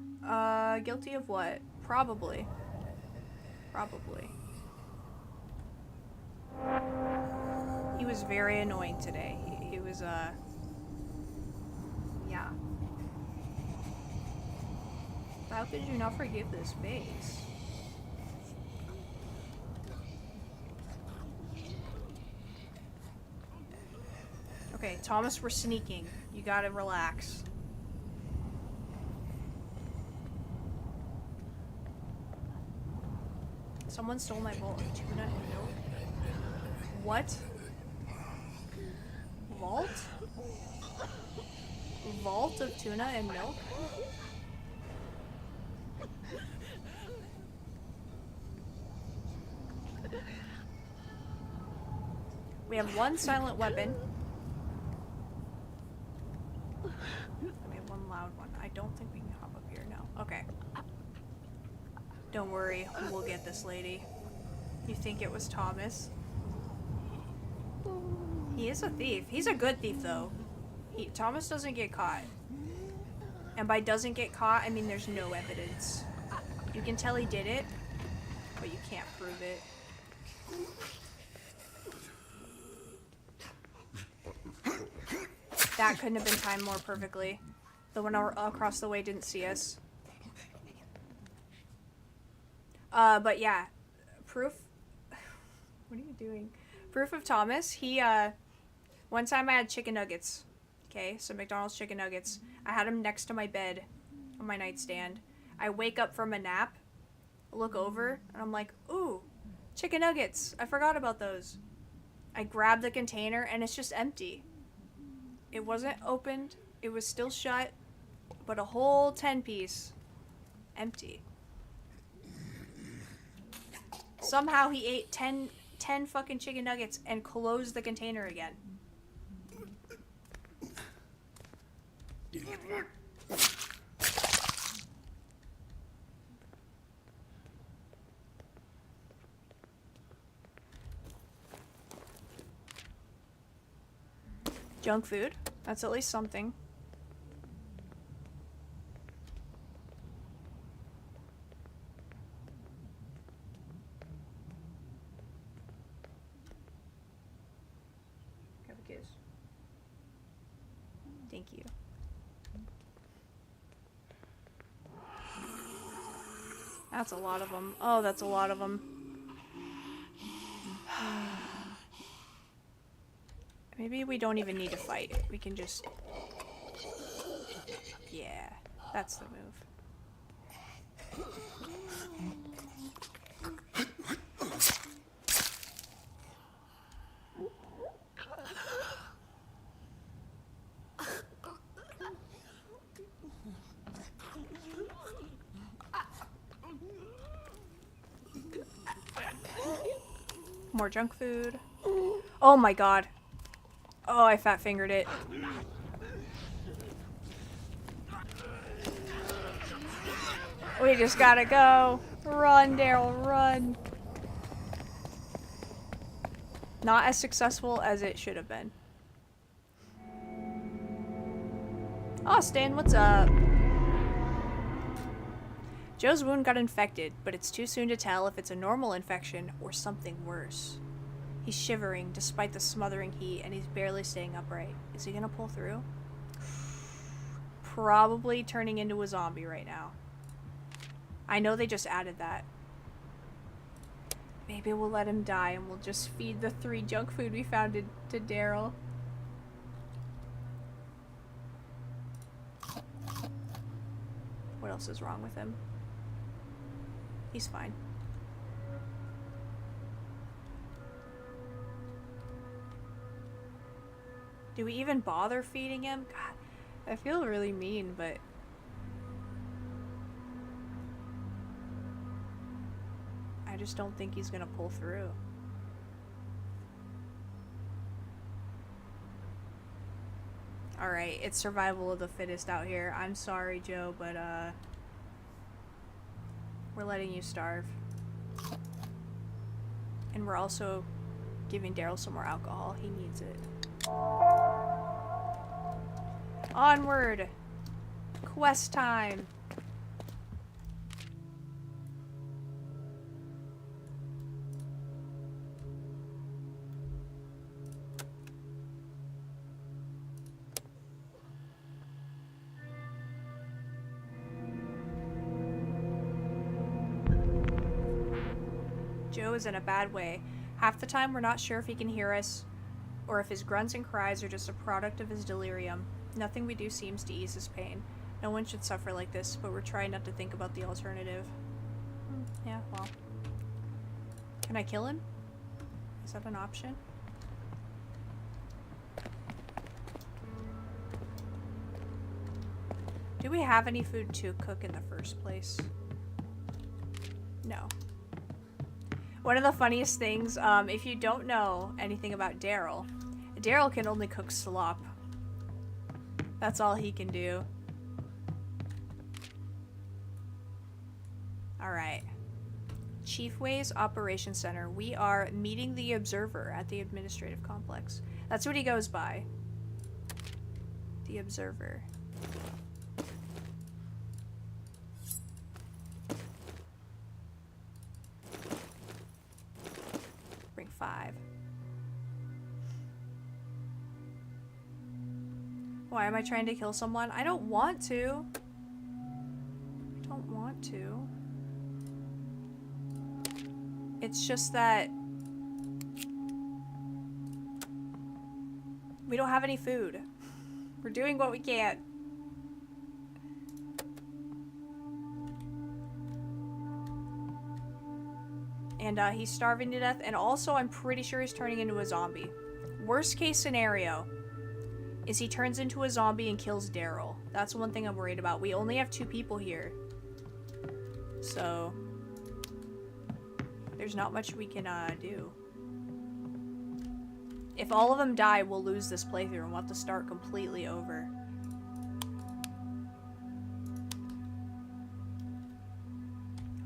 Guilty of what? Probably. Probably. He was very annoying today. He was, yeah. How could you not forgive this face? Okay, Thomas, we're sneaking. You gotta relax. Someone stole my bowl of tuna and milk. What? Vault? vault of tuna and milk? We have one silent weapon. We have one loud one. I don't think we can hop up here now. Okay. Don't worry, we'll get this lady. You think it was Thomas? He is a thief. He's a good thief, though. Thomas doesn't get caught. And by doesn't get caught, I mean there's no evidence. You can tell he did it, but you can't prove it. That couldn't have been timed more perfectly. The one across the way didn't see us. But yeah. Proof... What are you doing? Proof of Thomas, he, one time I had chicken nuggets. Okay, so McDonald's chicken nuggets. I had them next to my bed on my nightstand. I wake up from a nap, look over, and I'm like, ooh, chicken nuggets. I forgot about those. I grab the container, and it's just empty. It wasn't opened. It was still shut, but a whole 10-piece. Empty. Somehow he ate 10 fucking chicken nuggets and closed the container again. Junk food. That's at least something. Have a kiss. Thank you. That's a lot of them. Oh, that's a lot of them. Maybe we don't even need to fight. We can just... Yeah, that's the move. More junk food. Oh my god. Oh, I fat fingered it. We just gotta go. Run, Daryl, run. Not as successful as it should have been. Austin, what's up? Joe's wound got infected, but it's too soon to tell if it's a normal infection or something worse. He's shivering despite the smothering heat, and he's barely staying upright. Is he gonna pull through? Probably turning into a zombie right now. I know they just added that. Maybe we'll let him die and we'll just feed the 3 junk food we found to Daryl. What else is wrong with him? He's fine. Do we even bother feeding him? God, I feel really mean, but... I just don't think he's gonna pull through. Alright, it's survival of the fittest out here. I'm sorry, Joe, but, we're letting you starve. And we're also giving Daryl some more alcohol. He needs it. Onward! Quest time! Joe is in a bad way. Half the time we're not sure if he can hear us, or if his grunts and cries are just a product of his delirium. Nothing we do seems to ease his pain. No one should suffer like this, but we're trying not to think about the alternative. Yeah, well. Can I kill him? Is that an option? Do we have any food to cook in the first place? No. One of the funniest things, if you don't know anything about Daryl, Daryl can only cook slop. That's all he can do. Alright. Chiefway's Operations Center. We are meeting the Observer at the Administrative Complex. That's what he goes by. The Observer. Bring 5. Why am I trying to kill someone? I don't want to. I don't want to. It's just that we don't have any food. We're doing what we can. And he's starving to death. And also, I'm pretty sure he's turning into a zombie. Worst case scenario is he turns into a zombie and kills Daryl. That's one thing I'm worried about. We only have 2 people here. So there's not much we can do. If all of them die, we'll lose this playthrough and we'll have to start completely over.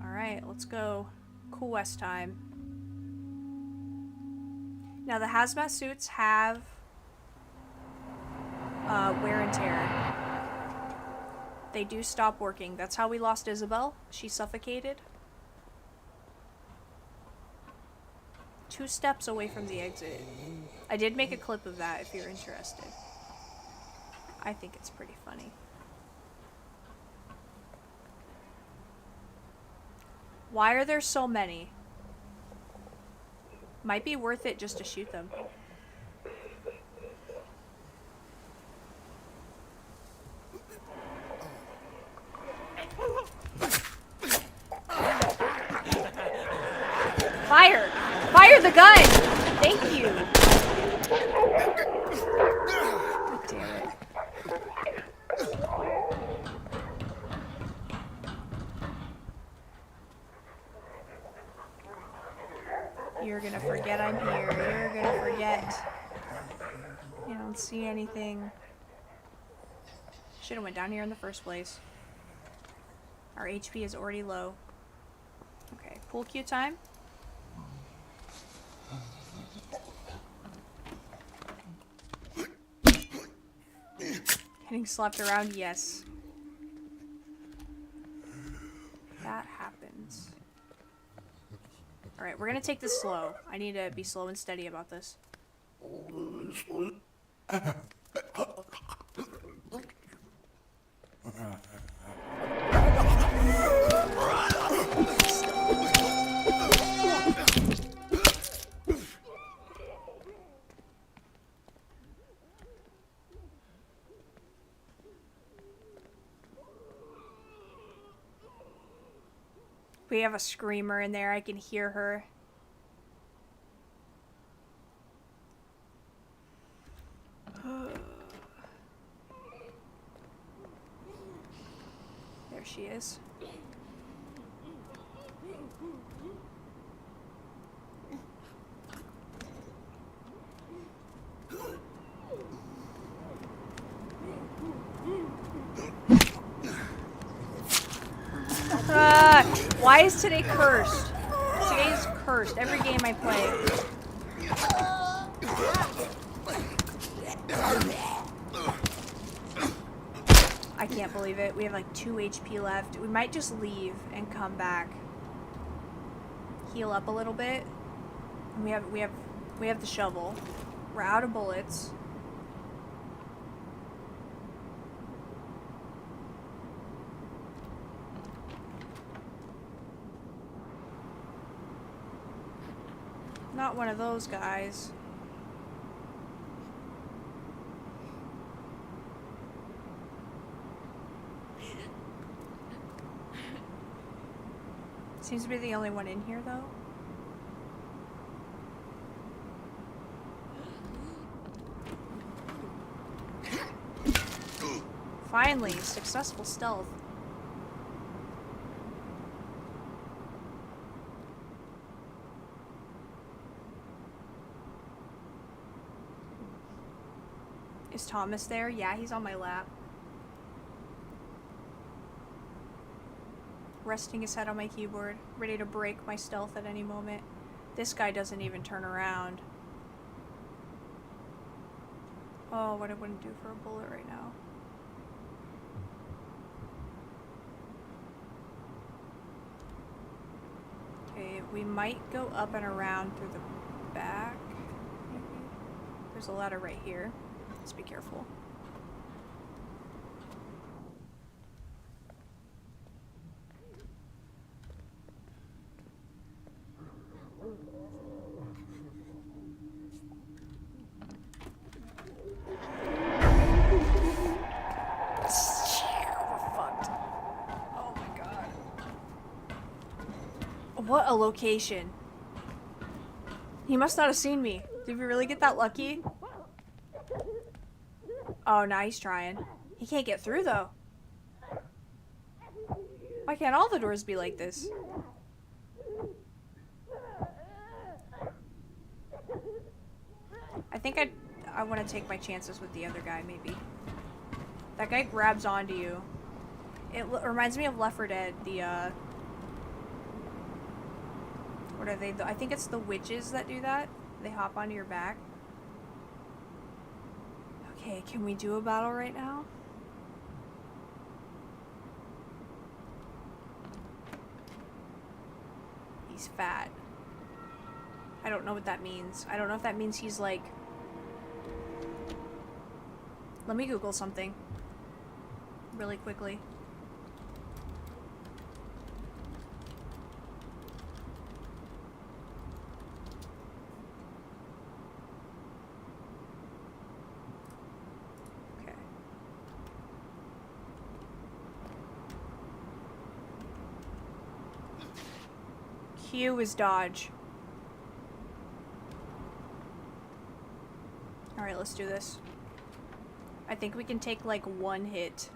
Alright, let's go. Quest time. Now the hazmat suits have wear and tear. They do stop working. That's how we lost Isabel. She suffocated. 2 steps away from the exit. I did make a clip of that if you're interested. I think it's pretty funny. Why are there so many? Might be worth it just to shoot them. Fire! Fire the gun! Thank you! God damn it. You're gonna forget I'm here. You're gonna forget. You don't see anything. Should've went down here in the first place. Our HP is already low. Okay, pool cue time. Getting slapped around, yes. That happens. Alright, we're gonna take this slow. I need to be slow and steady about this. We have a screamer in there. I can hear her. There she is. Why is today cursed? Today's cursed. Every game I play. I can't believe it. We have like 2 HP left. We might just leave and come back. Heal up a little bit. We have the shovel. We're out of bullets. Not one of those guys. Seems to be the only one in here, though. Finally, successful stealth. Is Thomas there? Yeah, he's on my lap. Resting his head on my keyboard, ready to break my stealth at any moment. This guy doesn't even turn around. Oh, what I wouldn't do for a bullet right now. Okay, we might go up and around through the back, maybe. There's a ladder right here. Let's be careful. What a location. He must not have seen me. Did we really get that lucky? Oh, now he's trying. He can't get through, though. Why can't all the doors be like this? I think I want to take my chances with the other guy, maybe. That guy grabs onto you. It reminds me of Left 4 Dead, the, what are they? I think it's the witches that do that. They hop onto your back. Okay, can we do a battle right now? He's fat. I don't know what that means. I don't know if that means he's like... Let me Google something. Really quickly. Q is dodge. Alright, let's do this. I think we can take like one hit.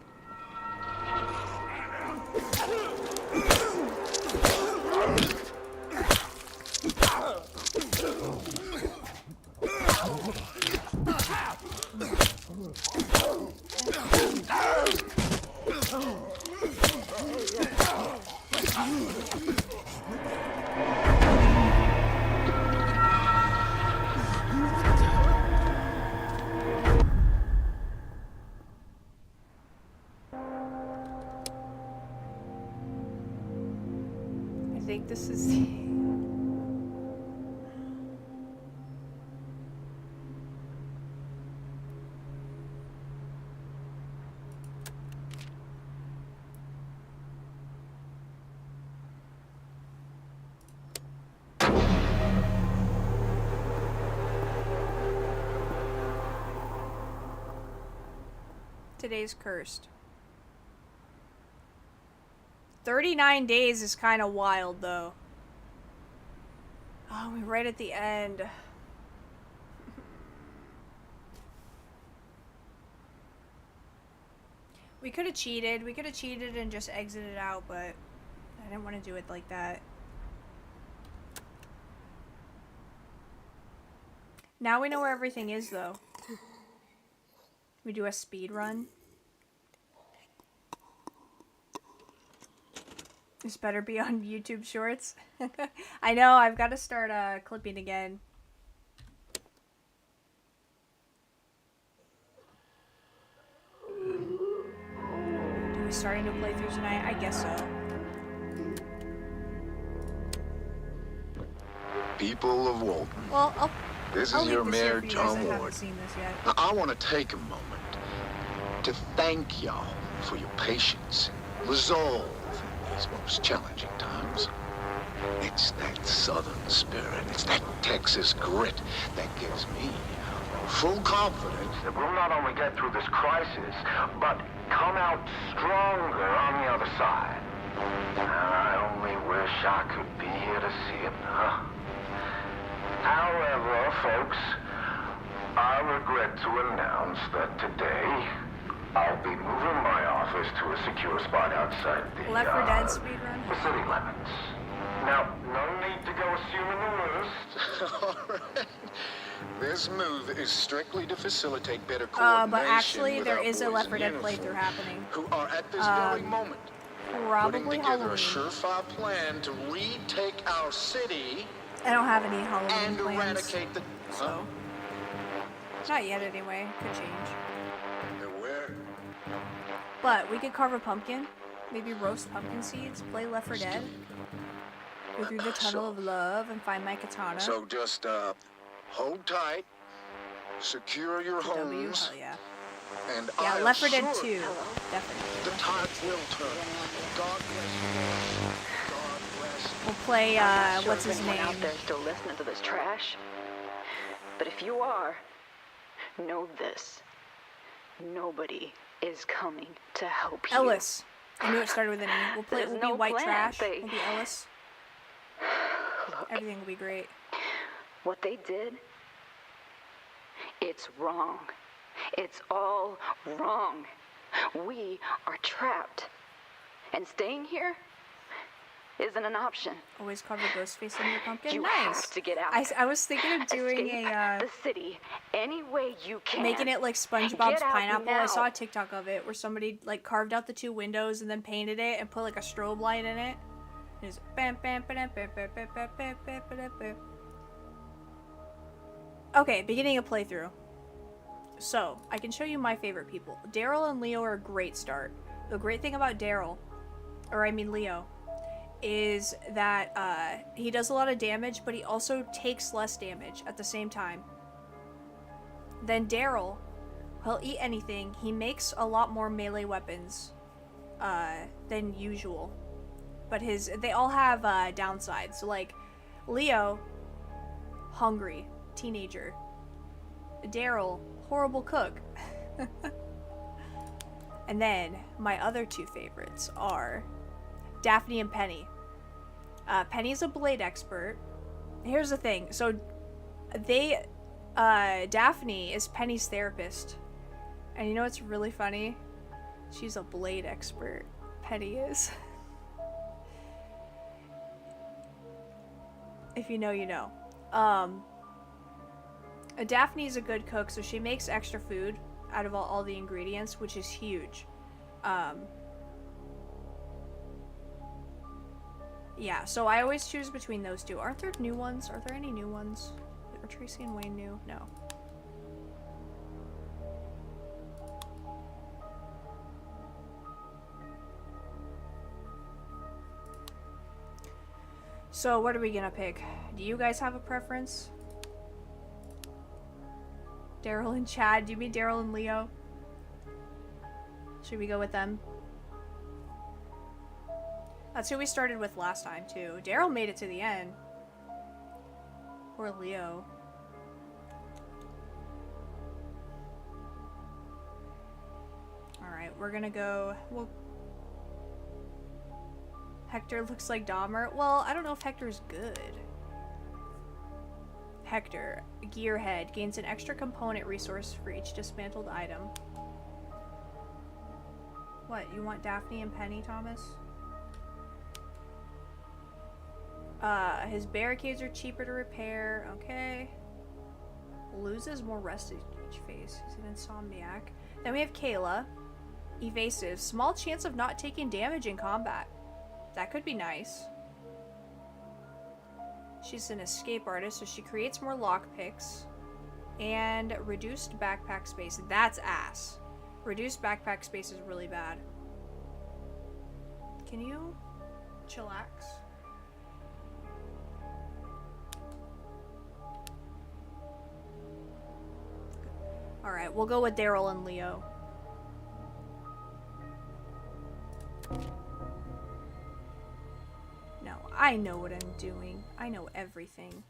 I think this is Today's cursed. 39 days is kind of wild, though. Oh, we're right at the end. We could have cheated. We could have cheated and just exited out, but I didn't want to do it like that. Now we know where everything is, though. We do a speed run. This better be on YouTube Shorts. I know, I've got to start clipping again. Are we starting to play through tonight? I guess so. People of Walton. Well, This I'll is leave your this here mayor, for you John guys that Ward. haven't seen this yet. Now, I want to take a moment to thank y'all for your patience and resolve in these most challenging times. It's that Southern spirit, it's that Texas grit that gives me full confidence that we'll not only get through this crisis, but come out stronger on the other side. I only wish I could be here to see it. However, folks, I regret to announce that today I'll be moving my office to a secure spot outside the, Left 4 Dead speedrun. the city limits. Now, no need to go assuming the worst. All right. This move is strictly to facilitate better coordination. But actually, with there our is a boys Left 4 in Dead uniform, playthrough happening. who are at this very moment Probably putting together Halloween. a surefire plan to retake our city I don't have any Halloween and plans. eradicate the. So. Not yet, anyway. Could change. Where? But we could carve a pumpkin. Maybe roast pumpkin seeds. Play Left 4 Dead. Go through the tunnel of love and find my katana. So just hold tight, secure your W, homes, hell yeah. and Yeah, I'll Left 4 Dead assure 2. you Definitely. the tides will turn. God bless you. God bless. We'll play, I'm not sure what's if his anyone name? out there still listening to this trash. But if you are, know this. Nobody is coming to help you. Ellis. I knew it started with an E. We'll play. There's We'll no be white plan. trash. They- We'll be Ellis. Look, Everything will be great. what they did, it's wrong. It's all wrong. We are trapped. And staying here isn't an option. Always cover ghost face in your pumpkin. You Nice. have to get out. I was thinking of doing Escape a the city any way you can. making it like SpongeBob's Get out pineapple. I now. saw a TikTok of it where somebody like carved out the 2 windows and then painted it and put like a strobe light in it. It's bam bam bam bam bam bam bam bam bam bam bam. Okay, beginning of playthrough. So I can show you my favorite people. Daryl and Leo are a great start. The great thing about Daryl, or I mean Leo, is that he does a lot of damage, but he also takes less damage at the same time. Then Daryl, he'll eat anything. He makes a lot more melee weapons than usual. But they all have downsides. So like Leo, hungry, teenager. Daryl, horrible cook. And then my other 2 favorites are Daphne and Penny. Penny's a blade expert. Here's the thing. So Daphne is Penny's therapist. And you know what's really funny? She's a blade expert. Penny is. If you know, you know. Daphne's a good cook, so she makes extra food out of all the ingredients, which is huge. Yeah, so I always choose between those 2. Aren't there new ones? Are there any new ones? Are Tracy and Wayne new? No. So what are we gonna pick? Do you guys have a preference? Daryl and Chad? Do you mean Daryl and Leo? Should we go with them? That's who we started with last time, too. Daryl made it to the end. Or Leo. Alright, we're gonna go... Well, Hector looks like Dahmer. Well, I don't know if Hector's good. Hector, Gearhead, gains an extra component resource for each dismantled item. What, you want Daphne and Penny, Thomas? His barricades are cheaper to repair. Okay. Loses more rest each phase. He's an insomniac. Then we have Kayla. Evasive. Small chance of not taking damage in combat. That could be nice. She's an escape artist, so she creates more lockpicks. And reduced backpack space. That's ass. Reduced backpack space is really bad. Can you chillax? Alright, we'll go with Daryl and Leo. No, I know what I'm doing. I know everything.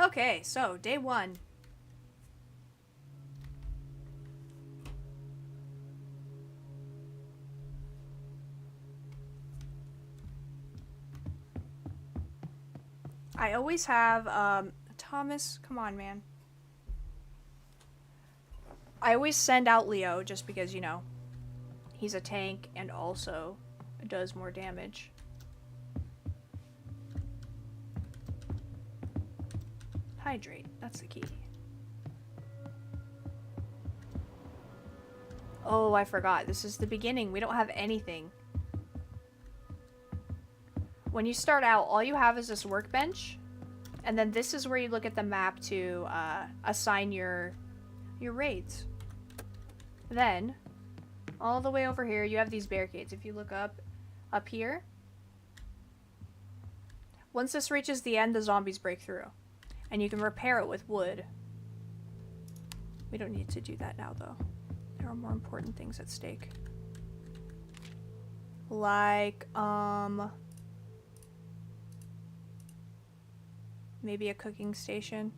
Okay, so day 1. I always have Thomas, come on, man. I always send out Leo just because, you know, he's a tank and also does more damage. Hydrate, that's the key. Oh, I forgot. This is the beginning. We don't have anything. When you start out, all you have is this workbench. And then this is where you look at the map to assign your raids. Then, all the way over here, you have these barricades. If you look up here, once this reaches the end, the zombies break through. And you can repair it with wood. We don't need to do that now, though. There are more important things at stake. Like, maybe a cooking station.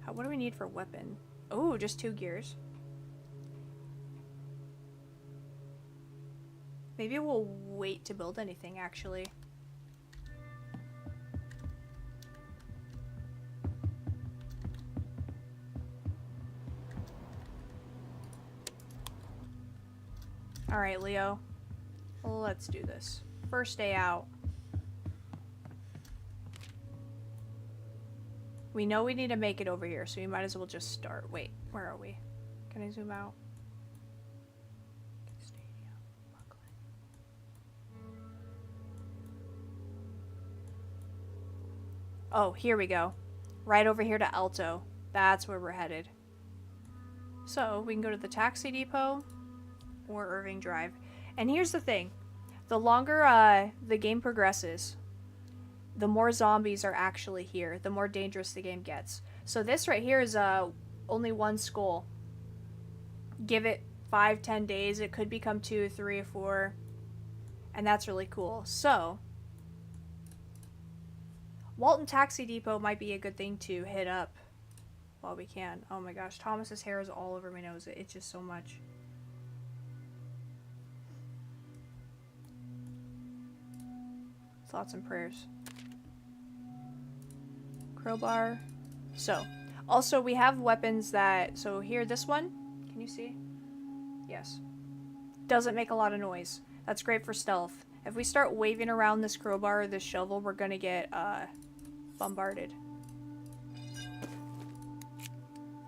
What do we need for weapon? Oh, just 2 gears. Maybe we'll wait to build anything, actually. Alright, Leo. Let's do this. First day out. We know we need to make it over here, so we might as well just start. Wait, where are we? Can I zoom out? Stadium, Brooklyn. Oh, here we go. Right over here to Alto. That's where we're headed. So, we can go to the taxi depot or Irving Drive. And here's the thing. The longer the game progresses, the more zombies are actually here, the more dangerous the game gets. So this right here is only 1 skull. Give it 5-10 days, it could become 2, 3, 4, and that's really cool. So Walton Taxi Depot might be a good thing to hit up while we can. Oh my gosh, Thomas's hair is all over my nose. It itches so much. Thoughts and prayers. Crowbar. So, also we have weapons that, so here, this one, can you see? Yes. Doesn't make a lot of noise. That's great for stealth. If we start waving around this crowbar or this shovel, we're gonna get, bombarded.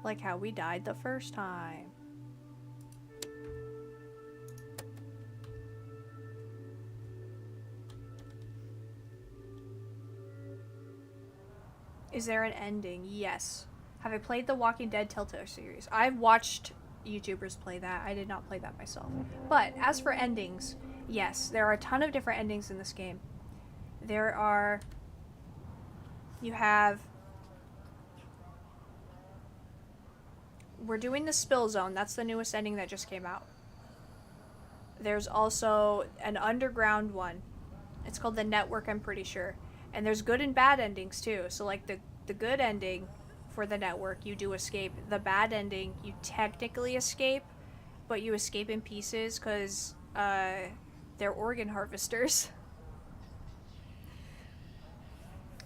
Like how we died the first time. Is there an ending? Yes. Have I played the Walking Dead Telltale series? I've watched YouTubers play that. I did not play that myself. But as for endings, yes, there are a ton of different endings in this game. There are... You have... We're doing the Spill Zone. That's the newest ending that just came out. There's also an underground one. It's called The Network, I'm pretty sure. And there's good and bad endings too. So like the good ending for The Network, you do escape. The bad ending, you technically escape, but you escape in pieces because they're organ harvesters.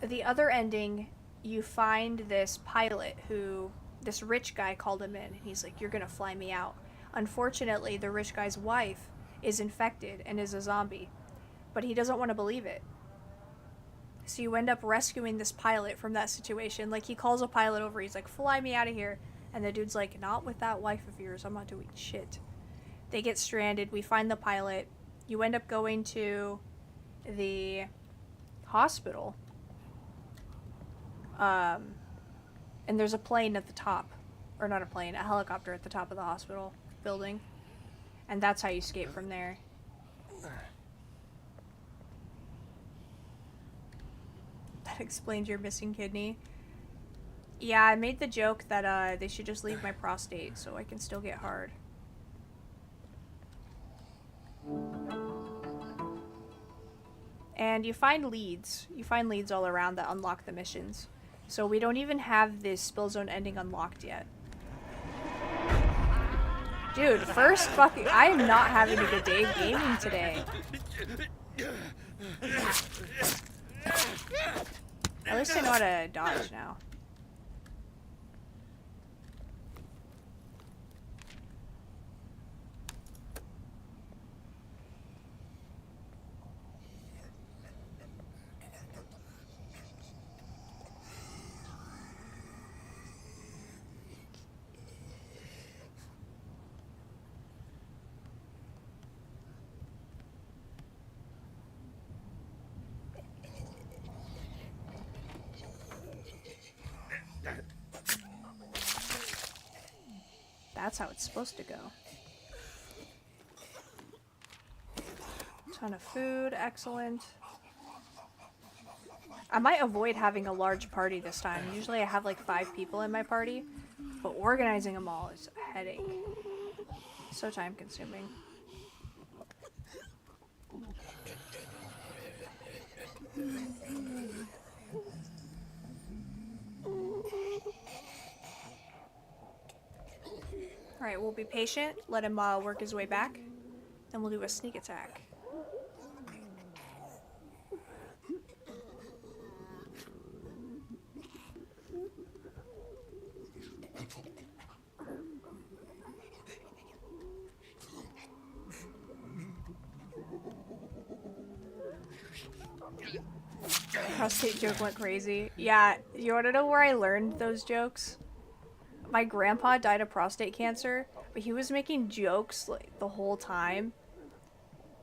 The other ending, you find this pilot who, this rich guy called him in. And he's like, you're gonna fly me out. Unfortunately, the rich guy's wife is infected and is a zombie. But he doesn't want to believe it. So you end up rescuing this pilot from that situation. Like, he calls a pilot over, he's like, fly me out of here. And the dude's like, not with that wife of yours, I'm not doing shit. They get stranded, we find the pilot. You end up going to the hospital. And there's a plane at the top. Or not a plane, a helicopter at the top of the hospital building. And that's how you escape from there. That explains your missing kidney. Yeah, I made the joke that they should just leave my prostate so I can still get hard. And you find leads. You find leads all around that unlock the missions. So we don't even have this Spill Zone ending unlocked yet. Dude, first fucking... I am not having a good day gaming today. At least I know how to dodge now. That's how it's supposed to go. Ton of food, excellent. I might avoid having a large party this time. Usually I have like 5 people in my party, but organizing them all is a headache. So time consuming. Alright, we'll be patient, let him work his way back, then we'll do a sneak attack. Prostate joke went crazy. Yeah, you wanna know where I learned those jokes? My grandpa died of prostate cancer, but he was making jokes like the whole time.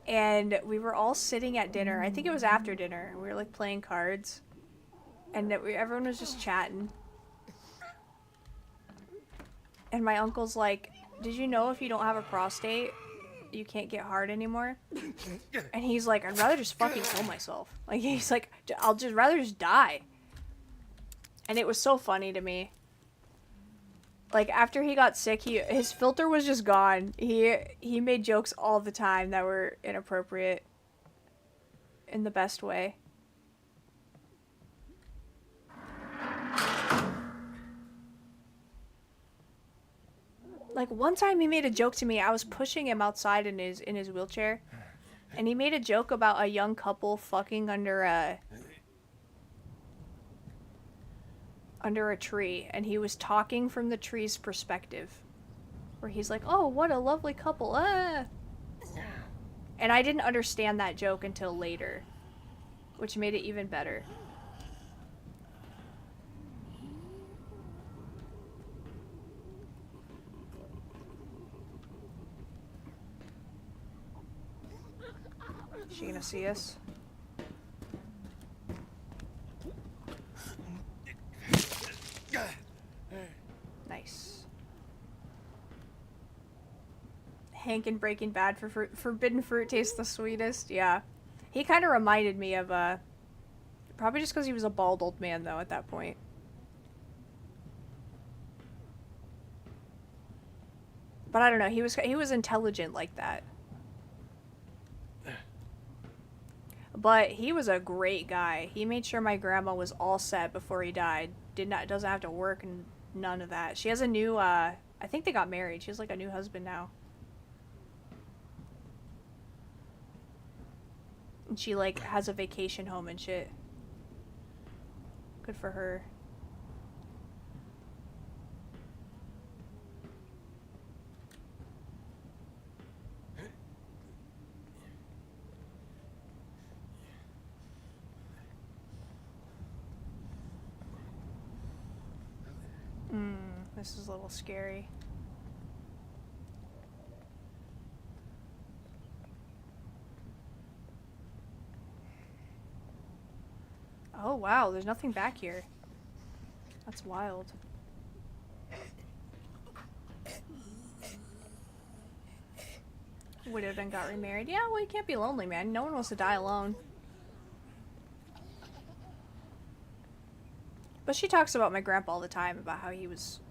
And we were all sitting at dinner. I think it was after dinner. We were like playing cards. And everyone was just chatting. And my uncle's like, did you know if you don't have a prostate, you can't get hard anymore? And he's like, I'd rather just fucking kill myself. Like, he's like, I'll just rather just die. And it was so funny to me. Like, after he got sick, his filter was just gone. He made jokes all the time that were inappropriate in the best way. Like, one time he made a joke to me. I was pushing him outside in his wheelchair, and he made a joke about a young couple fucking under a tree, and he was talking from the tree's perspective, where he's like, oh, what a lovely couple, ah! And I didn't understand that joke until later, which made it even better. Is she gonna see us? Nice. Hank in Breaking Bad for forbidden fruit tastes the sweetest. Yeah. He kind of reminded me of, probably just because he was a bald old man, though, at that point. But I don't know, he was intelligent like that. But he was a great guy. He made sure my grandma was all set before he died. Doesn't have to work and none of that. She has a new, I think they got married. She has like a new husband now. And she like has a vacation home and shit. Good for her. This is a little scary. Oh wow, there's nothing back here. That's wild. Widowed and got remarried. Yeah, well, you can't be lonely, man. No one wants to die alone. But she talks about my grandpa all the time, about how he was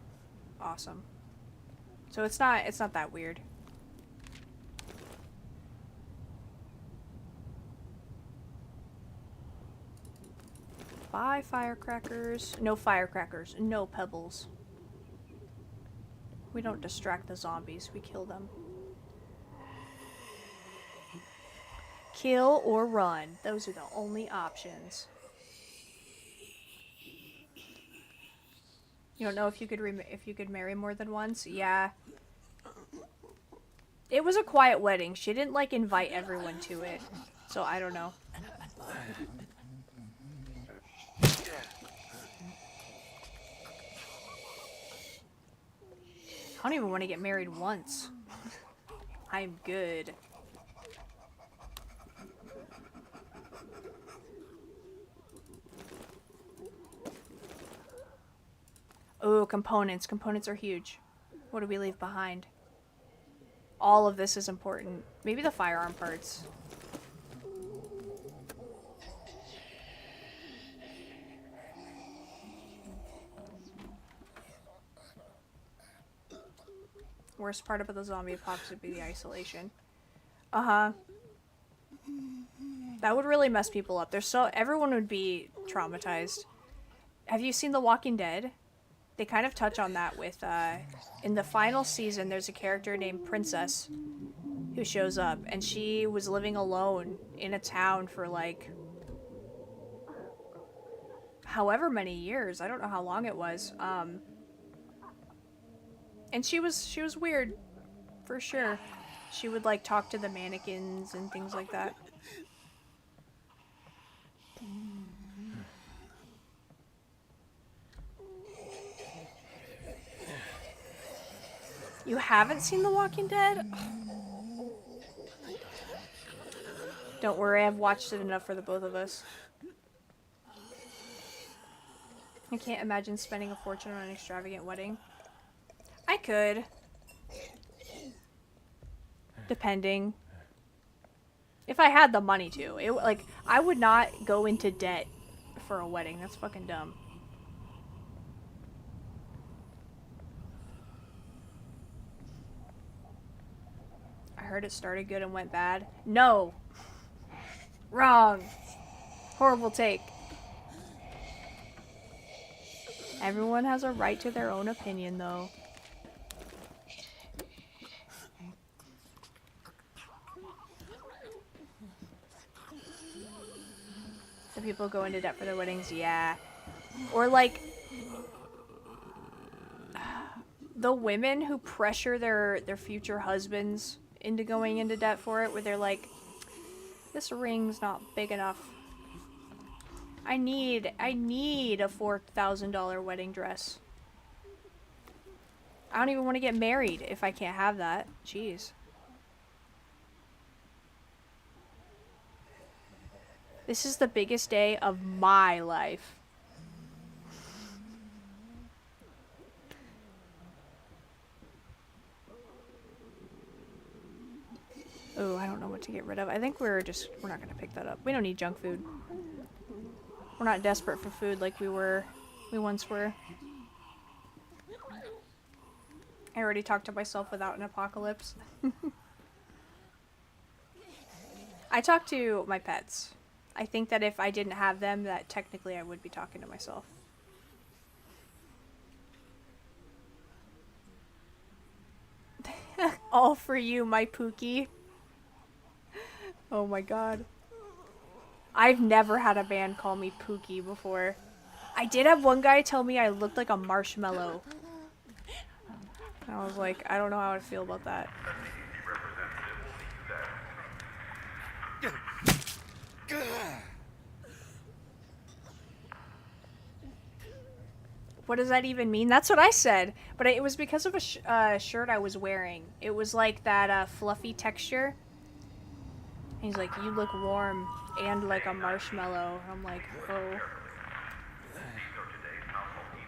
awesome. So it's not that weird. Buy firecrackers. No firecrackers. No pebbles. We don't distract the zombies. We kill them. Kill or run. Those are the only options. You don't know if you could marry more than once? Yeah. It was a quiet wedding. She didn't like invite everyone to it. So I don't know. I don't even want to get married once. I'm good. Oh, components. Components are huge. What do we leave behind? All of this is important. Maybe the firearm parts. Worst part about the zombie apocalypse would be the isolation. Uh-huh. That would really mess people up. Everyone would be traumatized. Have you seen The Walking Dead? They kind of touch on that with, in the final season, there's a character named Princess who shows up, and she was living alone in a town for, like, however many years. I don't know how long it was. And she was weird, for sure. She would, like, talk to the mannequins and things like that. You haven't seen The Walking Dead? Don't worry, I've watched it enough for the both of us. I can't imagine spending a fortune on an extravagant wedding. I could. Depending. If I had the money to. I would not go into debt for a wedding. That's fucking dumb. I heard it started good and went bad. No! Wrong! Horrible take. Everyone has a right to their own opinion, though. Some people go into debt for their weddings, yeah. Or, like, the women who pressure their future husbands into going into debt for it, where they're like, this ring's not big enough. I need a $4,000 wedding dress. I don't even want to get married if I can't have that. Jeez. This is the biggest day of my life. Oh, I don't know what to get rid of. I think we're not gonna pick that up. We don't need junk food. We're not desperate for food like we once were. I already talked to myself without an apocalypse. I talk to my pets. I think that if I didn't have them, that technically I would be talking to myself. All for you, my Pookie. Oh my god. I've never had a man call me Pookie before. I did have one guy tell me I looked like a marshmallow. I was like, I don't know how I feel about that. What does that even mean? That's what I said. But it was because of a shirt I was wearing. It was like that fluffy texture. And he's like, you look warm and like a marshmallow. I'm like, oh.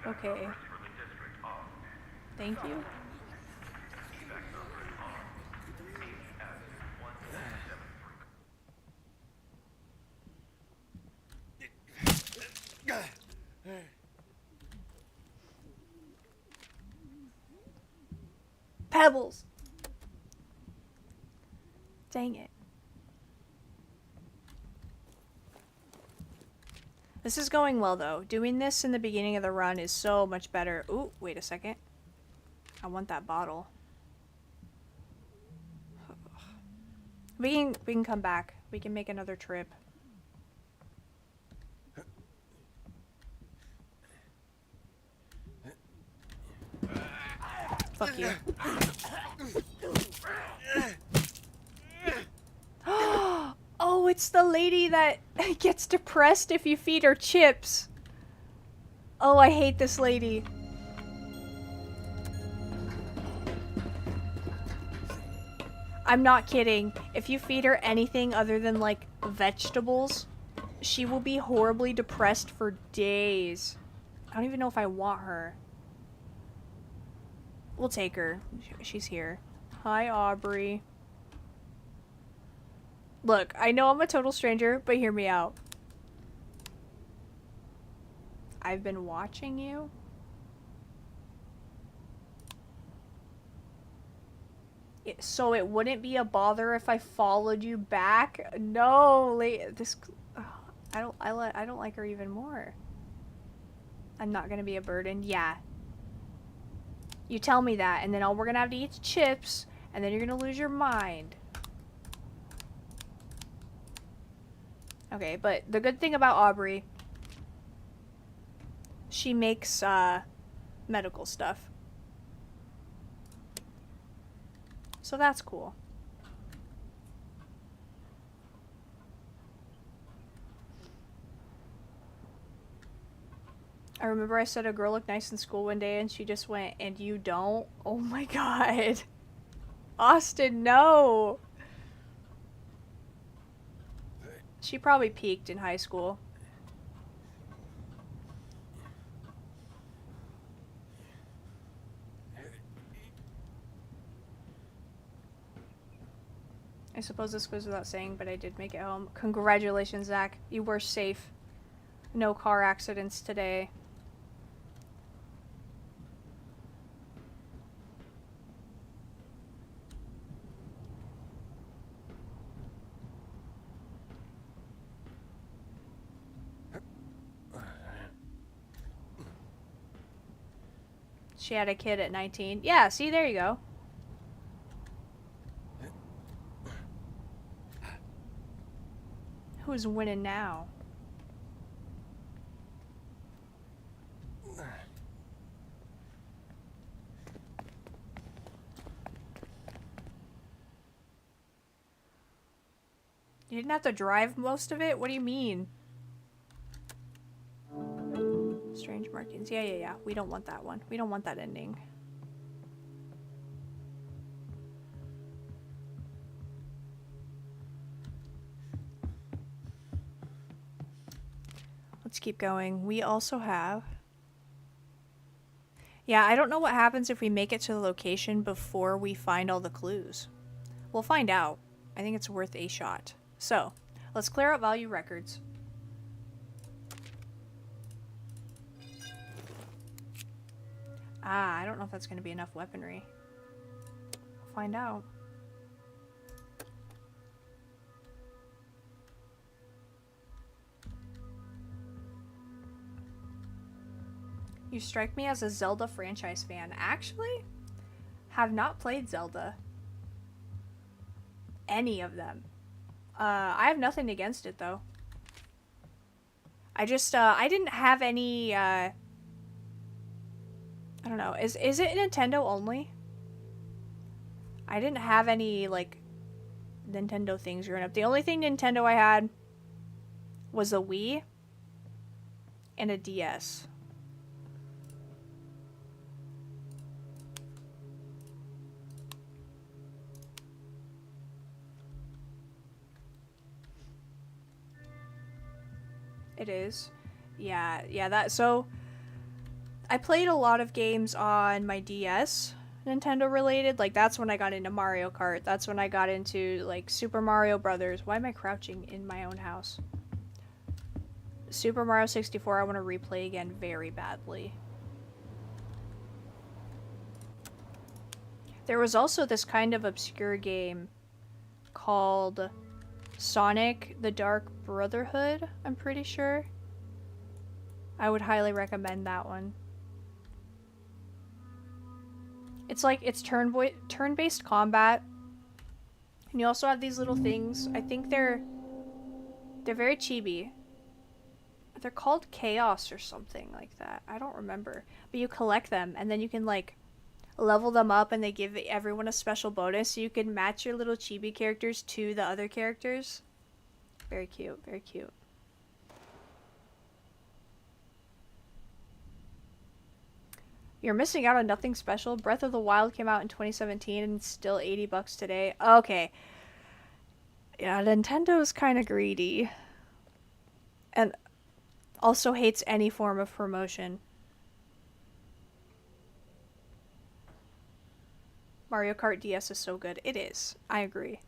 Okay. Thank you. Pebbles. Dang it. This is going well, though. Doing this in the beginning of the run is so much better. Ooh, wait a second. I want that bottle. We can come back. We can make another trip. Fuck you. Oh, it's the lady that gets depressed if you feed her chips. Oh, I hate this lady. I'm not kidding. If you feed her anything other than, like, vegetables, she will be horribly depressed for days. I don't even know if I want her. We'll take her. She's here. Hi, Aubrey. Look, I know I'm a total stranger, but hear me out. I've been watching you. So it wouldn't be a bother if I followed you back? No, this... I don't like her even more. I'm not gonna be a burden. Yeah. You tell me that, and then all we're gonna have to eat is chips, and then you're gonna lose your mind. Okay, but the good thing about Aubrey, she makes, medical stuff. So that's cool. I remember I said a girl looked nice in school one day and she just went, "And you don't?" Oh my god. Austin, no! She probably peaked in high school. I suppose this goes without saying, but I did make it home. Congratulations, Zach. You were safe. No car accidents today. She had a kid at 19. Yeah, see, there you go. Who's winning now? You didn't have to drive most of it? What do you mean? Strange markings. Yeah. We don't want that one. We don't want that ending. Let's keep going. We also have... Yeah, I don't know what happens if we make it to the location before we find all the clues. We'll find out. I think it's worth a shot. So, let's clear out value records. Ah, I don't know if that's going to be enough weaponry. We'll find out. You strike me as a Zelda franchise fan. Actually, have not played Zelda. Any of them. I have nothing against it, though. I just, I didn't have any, I don't know. Is it Nintendo only? I didn't have any, like, Nintendo things growing up. The only thing Nintendo I had was a Wii and a DS. It is. Yeah, that, so, I played a lot of games on my DS, Nintendo related. Like, that's when I got into Mario Kart. That's when I got into, like, Super Mario Brothers. Why am I crouching in my own house? Super Mario 64, I want to replay again very badly. There was also this kind of obscure game called Sonic the Dark Brotherhood, I'm pretty sure. I would highly recommend that one. It's like, it's turn-based combat. And you also have these little things. I think they're very chibi. They're called Chaos or something like that. I don't remember. But you collect them, and then you can, like, level them up, and they give everyone a special bonus, so you can match your little chibi characters to the other characters. Very cute, very cute. You're missing out on nothing special. Breath of the Wild came out in 2017 and it's still $80 today. Okay. Yeah, Nintendo's kind of greedy. And also hates any form of promotion. Mario Kart DS is so good. It is. I agree.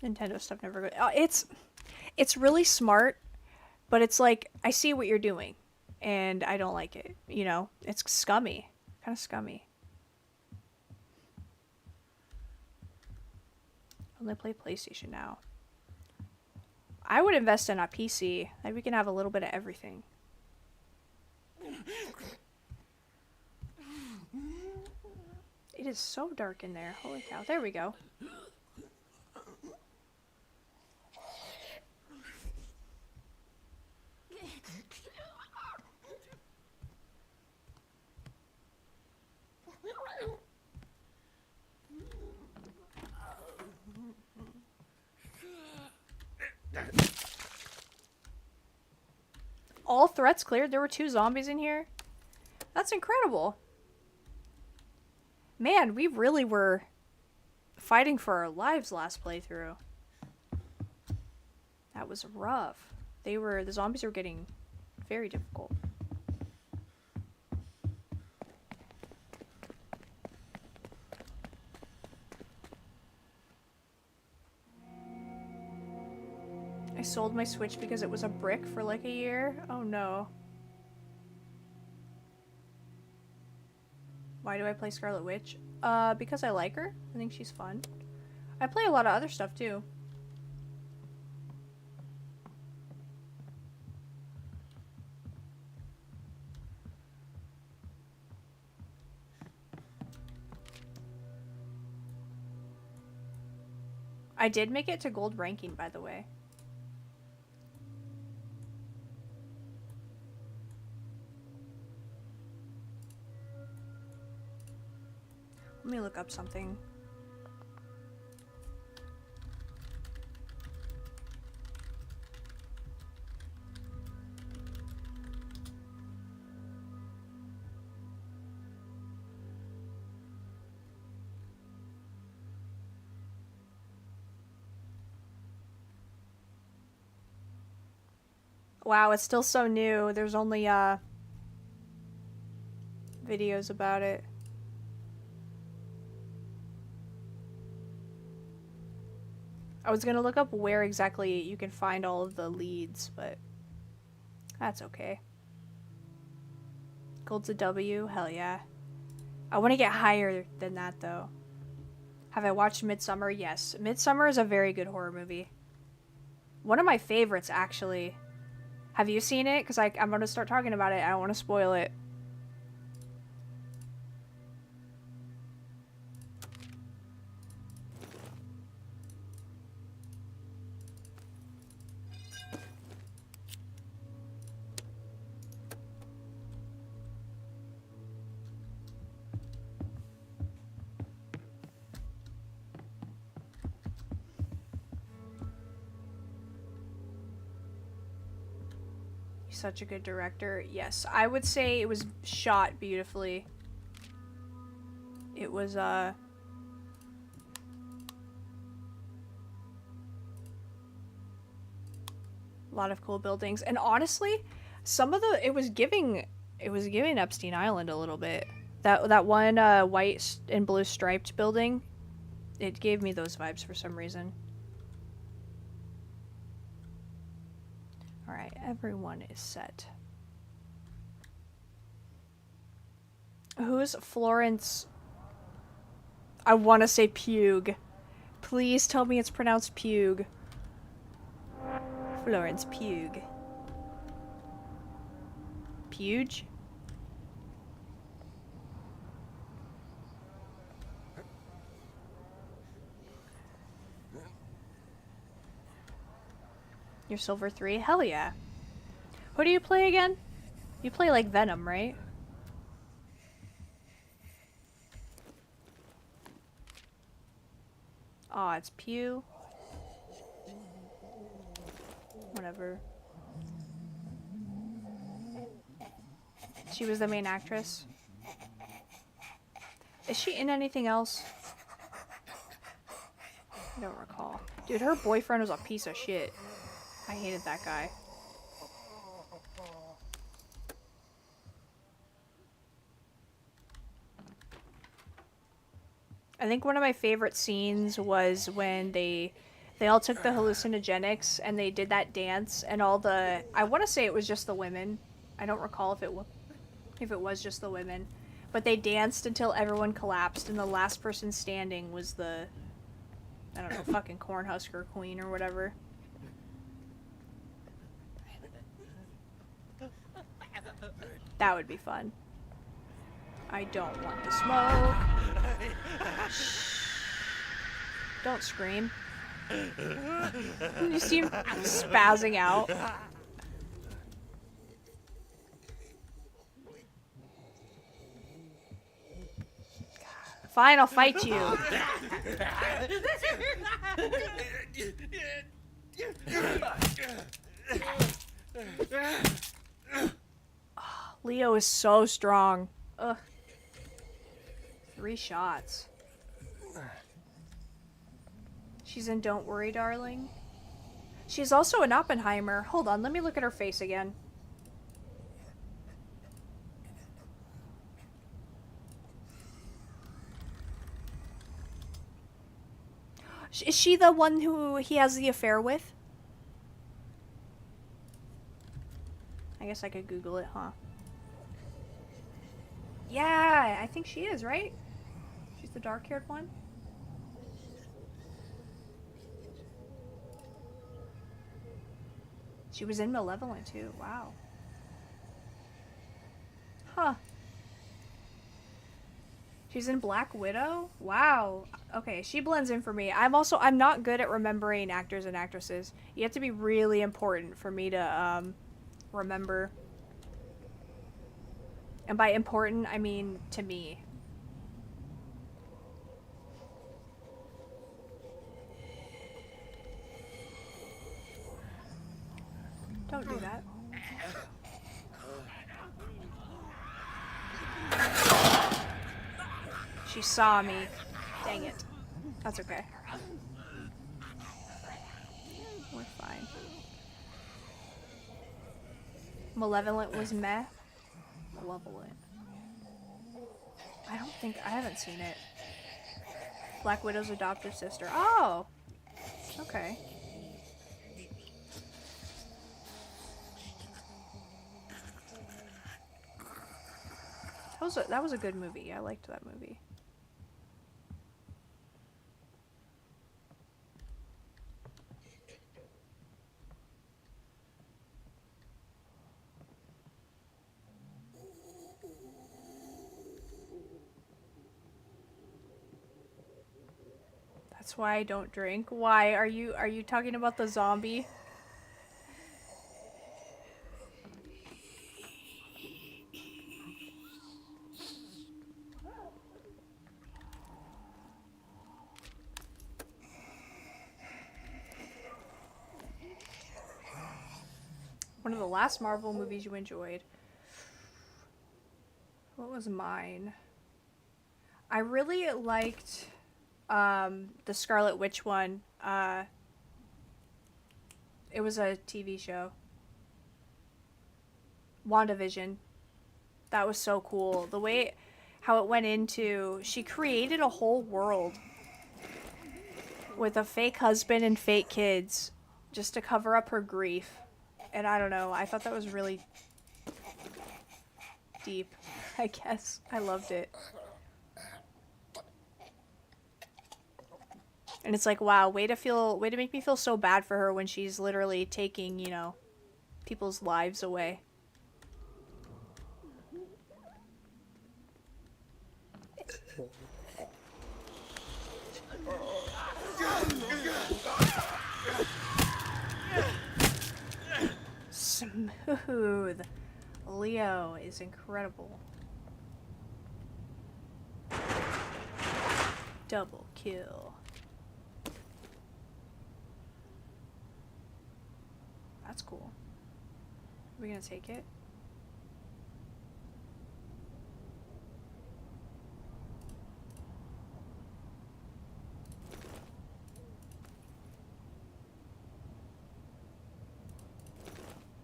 Nintendo stuff never good. It's really smart, but it's like I see what you're doing, and I don't like it. You know, it's scummy, kind of scummy. Only play PlayStation now. I would invest in a PC. Like we can have a little bit of everything. It is so dark in there. Holy cow. There we go. All threats cleared? There were 2 zombies in here? That's incredible. Man, we really were fighting for our lives last playthrough. That was rough. The zombies were getting very difficult. I sold my Switch because it was a brick for like a year. Oh no. Why do I play Scarlet Witch? Because I like her. I think she's fun. I play a lot of other stuff too. I did make it to gold ranking, by the way. Let me look up something. Wow, it's still so new. There's only videos about it. I was gonna look up where exactly you can find all of the leads, but that's okay. Gold's a W? Hell yeah. I want to get higher than that, though. Have I watched Midsummer? Yes. Midsummer is a very good horror movie. One of my favorites, actually. Have you seen it? Because I'm going to start talking about it. I don't want to spoil it. Such a good director. Yes, I would say it was shot beautifully. It was a lot of cool buildings, and honestly, some of it was giving Epstein Island a little bit. That one white and blue striped building, it gave me those vibes for some reason. Alright, everyone is set. Who's Florence? I want to say Pugh. Please tell me it's pronounced Pugh. Florence Pugh. Pugh? You're Silver 3? Hell yeah. Who do you play again? You play like Venom, right? Aw, it's Pew. Whatever. She was the main actress. Is she in anything else? I don't recall. Dude, her boyfriend was a piece of shit. I hated that guy. I think one of my favorite scenes was when they all took the hallucinogenics and they did that dance and all the, I want to say it was just the women. I don't recall if it was just the women, but they danced until everyone collapsed and the last person standing was the, I don't know, fucking Cornhusker Queen or whatever. That would be fun. I don't want to smoke. Don't scream. You see him spazzing out. Fine, I'll fight you. Leo is so strong. Ugh. 3 shots. She's in Don't Worry, Darling. She's also in Oppenheimer. Hold on, let me look at her face again. Is she the one who he has the affair with? I guess I could Google it, huh? Yeah, I think she is, right? She's the dark-haired one? She was in Malevolent, too. Wow. Huh. She's in Black Widow? Wow. Okay, she blends in for me. I'm not good at remembering actors and actresses. You have to be really important for me to, remember. And by important, I mean to me. Don't do that. She saw me. Dang it. That's okay. We're fine. Malevolent was meh. Malevolent. I haven't seen it. Black Widow's adopted sister. Oh! Okay. That was a good movie. I liked that movie. That's why I don't drink. Why? Are you talking about the zombie? One of the last Marvel movies you enjoyed. What was mine? I really liked the Scarlet Witch one. It was a TV show. WandaVision. That was so cool. The way how it went into, she created a whole world with a fake husband and fake kids just to cover up her grief. And I don't know, I thought that was really deep, I guess. I loved it. And it's like, wow, way to make me feel so bad for her when she's literally taking, you know, people's lives away. Smooth. Leo is incredible. Double kill. That's cool. Are we gonna take it?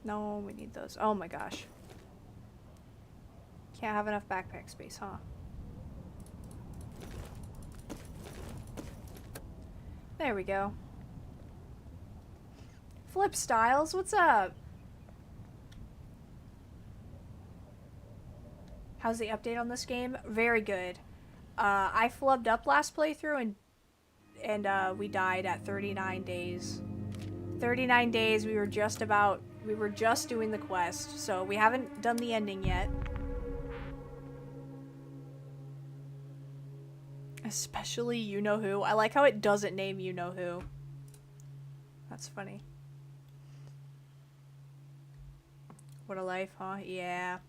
No, we need those. Oh my gosh. Can't have enough backpack space, huh? There we go. Flip Styles, what's up? How's the update on this game? Very good. I flubbed up last playthrough and we died at 39 days. 39 days, we were just doing the quest, so we haven't done the ending yet. Especially You Know Who. I like how it doesn't name You Know Who. That's funny. What a life, huh? Yeah.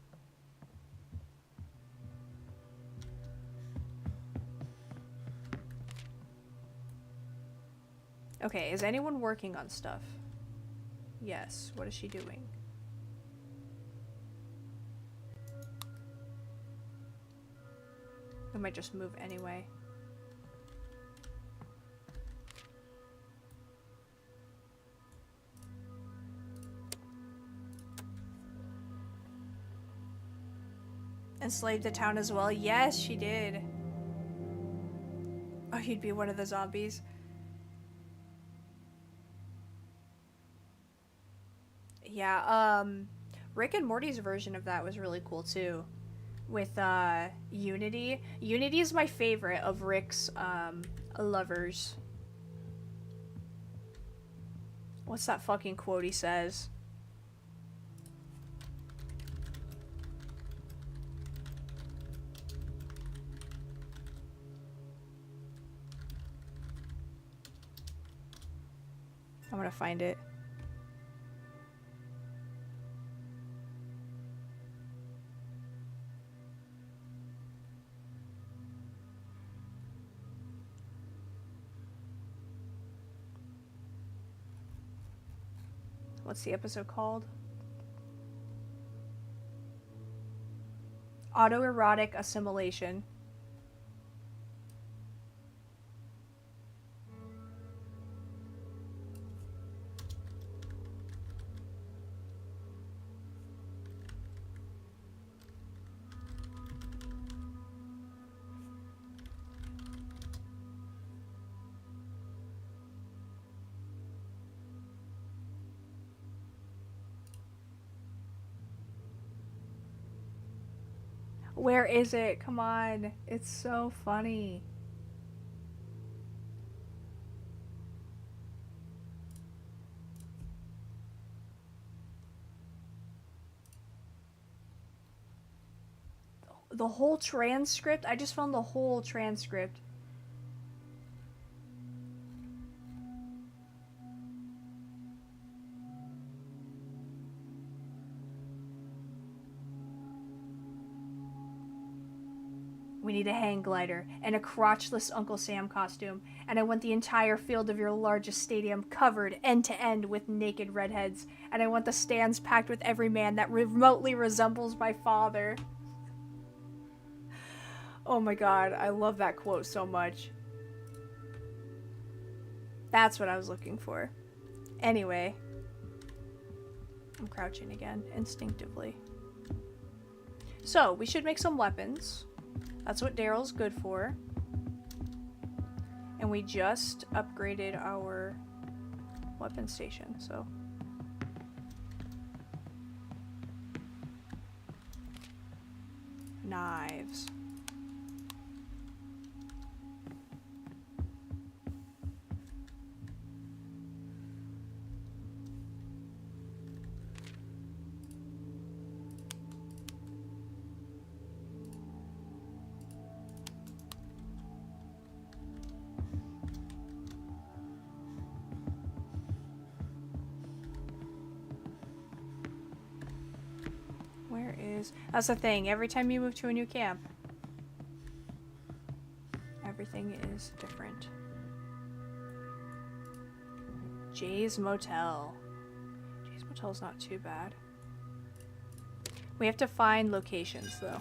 Okay, is anyone working on stuff? Yes. What is she doing? I might just move anyway. Enslaved the town as well? Yes, she did. Oh, you'd be one of the zombies. Yeah, Rick and Morty's version of that was really cool too. With, Unity. Unity is my favorite of Rick's, lovers. What's that fucking quote he says? I'm gonna find it. What's the episode called? Autoerotic assimilation. Where is it? Come on. It's so funny. The whole transcript? I just found the whole transcript. We need a hang glider and a crotchless Uncle Sam costume, and I want the entire field of your largest stadium covered end to end with naked redheads, and I want the stands packed with every man that remotely resembles my father. Oh my god, I love that quote so much. That's what I was looking for. Anyway. I'm crouching again, instinctively. So, we should make some weapons. That's what Daryl's good for. And we just upgraded our weapon station, so. Knives. That's the thing, every time you move to a new camp, everything is different. Jay's Motel. Jay's Motel's not too bad. We have to find locations, though.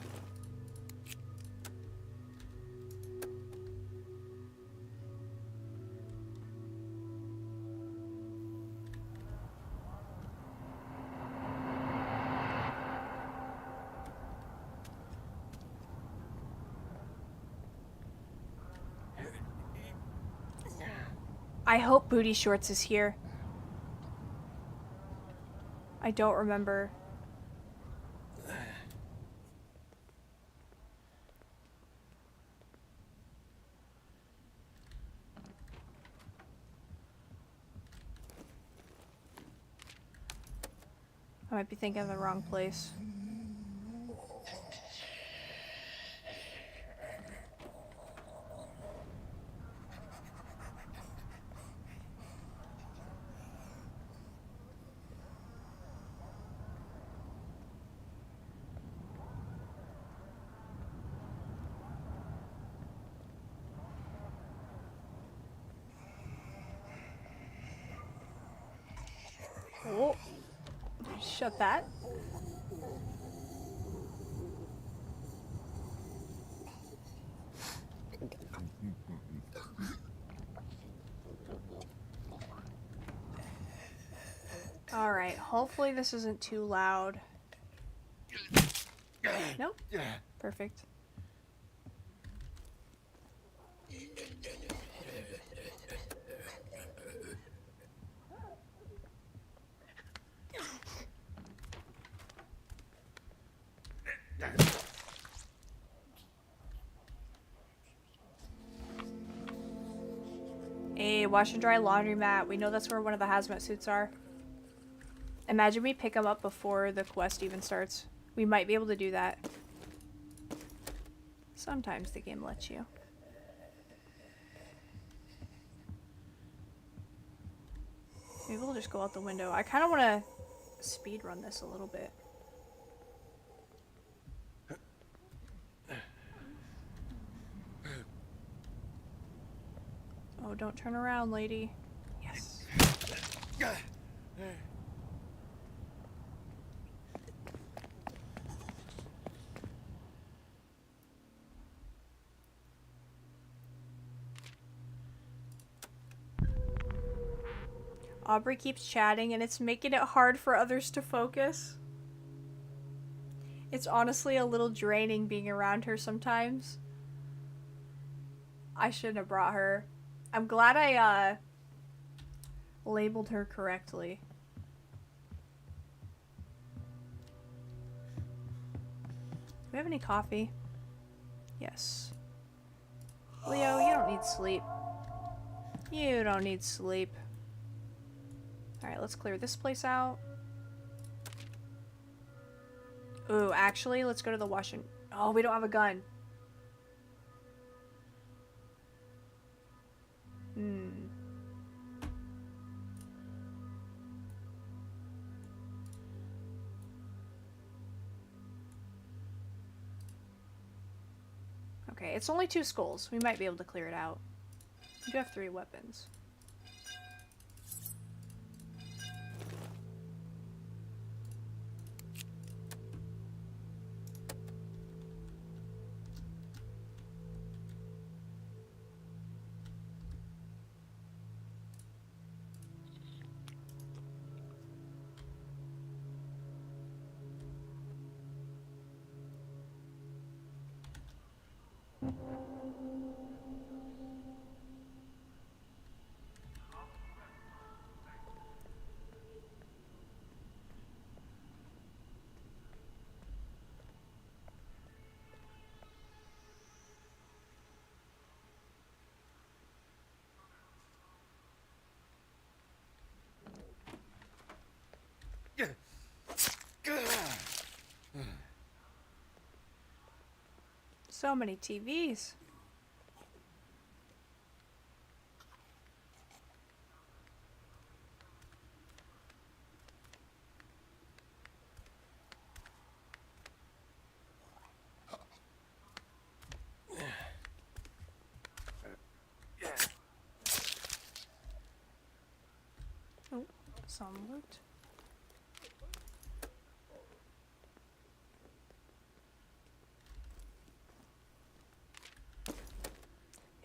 I hope Booty Shorts is here. I don't remember. I might be thinking of the wrong place. Oh, shut that. Alright, hopefully this isn't too loud. Nope. Perfect. A wash and dry laundromat. We know that's where one of the hazmat suits are. Imagine we pick them up before the quest even starts. We might be able to do that. Sometimes the game lets you. Maybe we'll just go out the window. I kind of want to speed run this a little bit. Oh, don't turn around, lady. Yes. Aubrey keeps chatting and it's making it hard for others to focus. It's honestly a little draining being around her sometimes. I shouldn't have brought her. I'm glad I labeled her correctly. Do we have any coffee? Yes. Leo, you don't need sleep. You don't need sleep. Alright, let's clear this place out. Ooh, actually, let's go to the washing. Oh, we don't have a gun. Okay, it's only 2 skulls. We might be able to clear it out. We do have 3 weapons. So many TVs. Oh, some loot.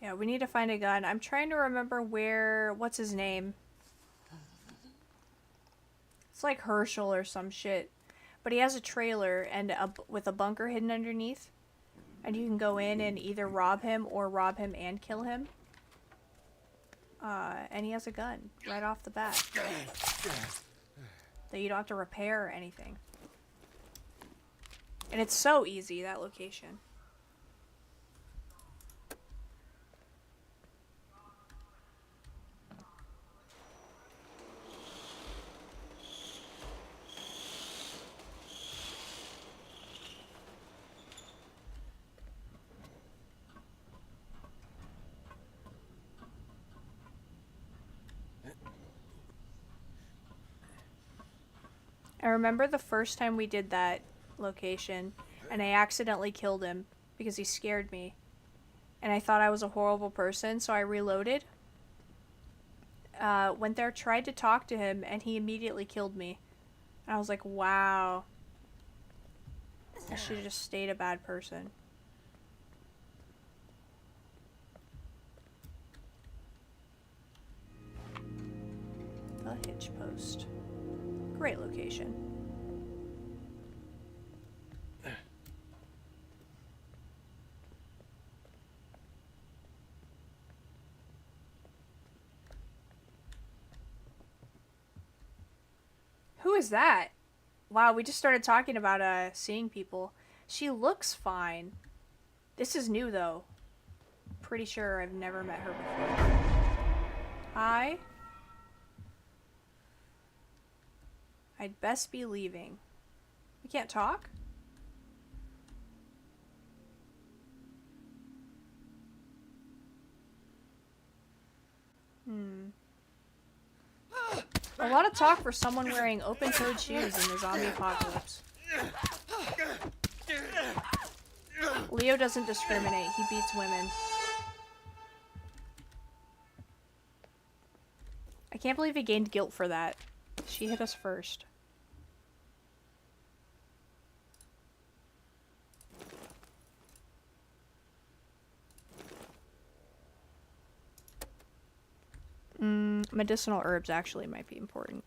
Yeah, we need to find a gun. I'm trying to remember where... What's his name? It's like Herschel or some shit. But he has a trailer and with a bunker hidden underneath. And you can go in and either rob him or rob him and kill him. And he has a gun right off the bat that you don't have to repair or anything. And it's so easy, that location. I remember the first time we did that location, and I accidentally killed him because he scared me. And I thought I was a horrible person, so I reloaded. Went there, tried to talk to him, and he immediately killed me. And I was like, wow. I should have just stayed a bad person. The hitch post. Great location. Who is that? Wow, we just started talking about seeing people. She looks fine. This is new though. Pretty sure I've never met her before. Hi? I'd best be leaving. We can't talk? A lot of talk for someone wearing open-toed shoes in the zombie apocalypse. Leo doesn't discriminate. He beats women. I can't believe he gained guilt for that. She hit us first. Medicinal herbs actually might be important.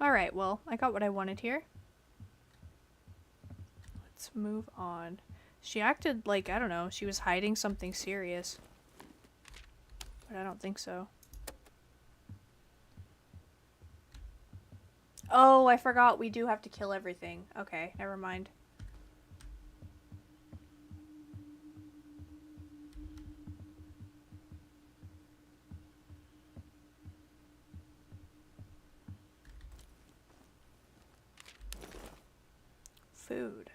Alright, well, I got what I wanted here. Let's move on. She acted like, I don't know, she was hiding something serious. But I don't think so. Oh, I forgot we do have to kill everything. Okay, never mind. Food.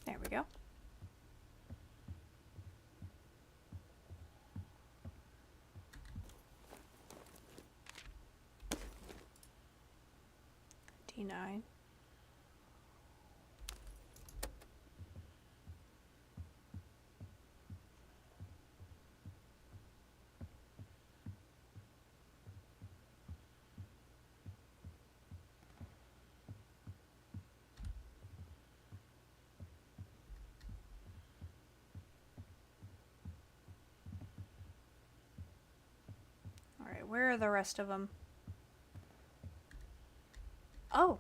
There we go. D9. Alright, where are the rest of them? Oh!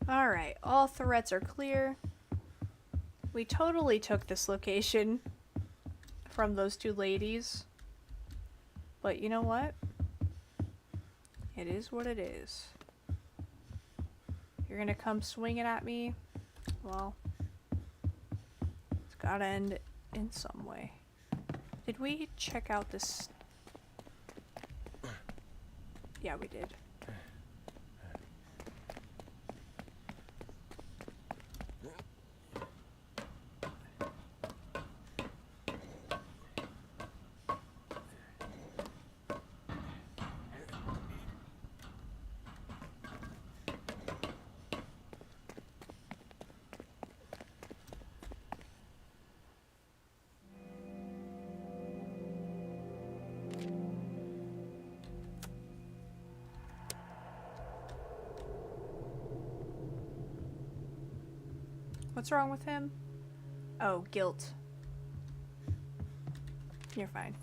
Alright, all threats are clear. We totally took this location from those two ladies. But you know what? It is what it is. You're gonna come swinging at me? Well, it's gotta end in some way. Did we check out this? Yeah, we did. What's wrong with him? Oh, guilt. You're fine.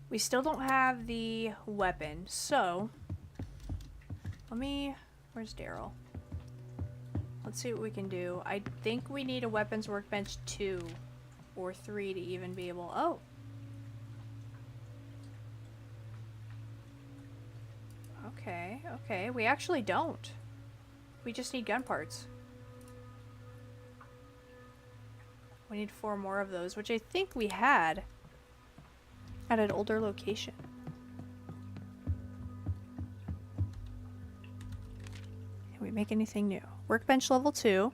We still don't have the weapon, so let me... Where's Daryl? Let's see what we can do. I think we need a weapons workbench 2 or 3 to even be able... Oh! Okay, okay. We actually don't. We just need gun parts. We need 4 more of those, which I think we had at an older location. Can we make anything new? Workbench level 2.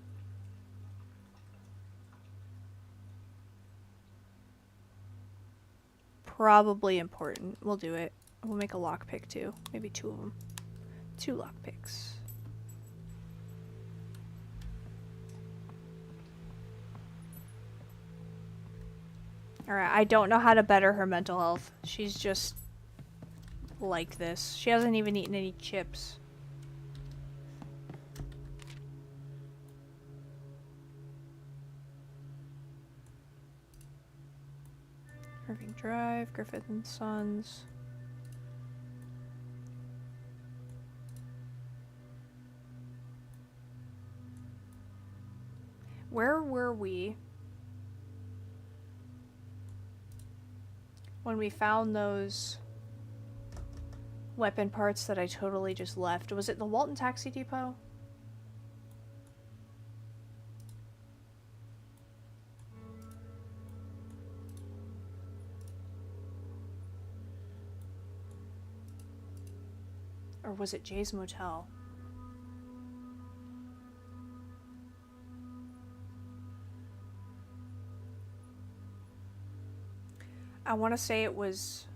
Probably important. We'll do it. We'll make a lockpick too. Maybe 2 of them. 2 lockpicks. Alright, I don't know how to better her mental health. She's just like this. She hasn't even eaten any chips. Irving Drive, Griffith and Sons. Where were we when we found those weapon parts that I totally just left? Was it the Walton Taxi Depot? Or was it Jay's Motel? I want to say it was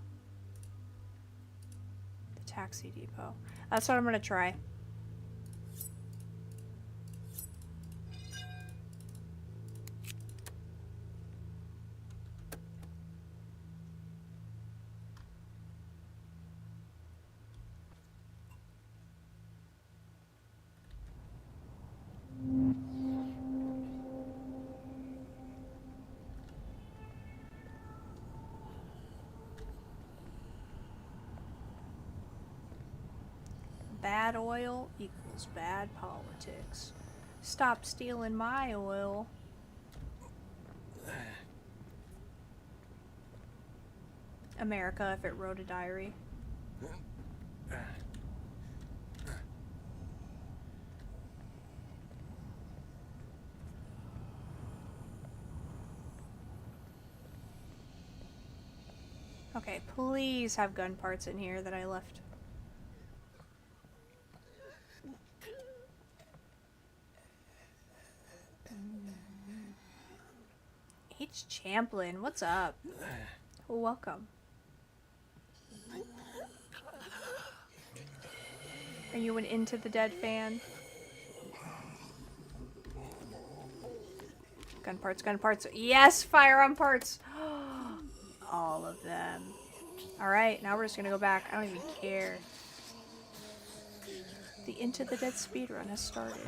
the Taxi Depot. That's what I'm going to try. Bad oil equals bad politics. Stop stealing my oil. America, if it wrote a diary. Okay, please have gun parts in here that I left. H. Champlin, what's up? Welcome. Are you an Into the Dead fan? Gun parts, gun parts. Yes, firearm parts. All of them. Alright, now we're just gonna go back. I don't even care. The Into the Dead speedrun has started.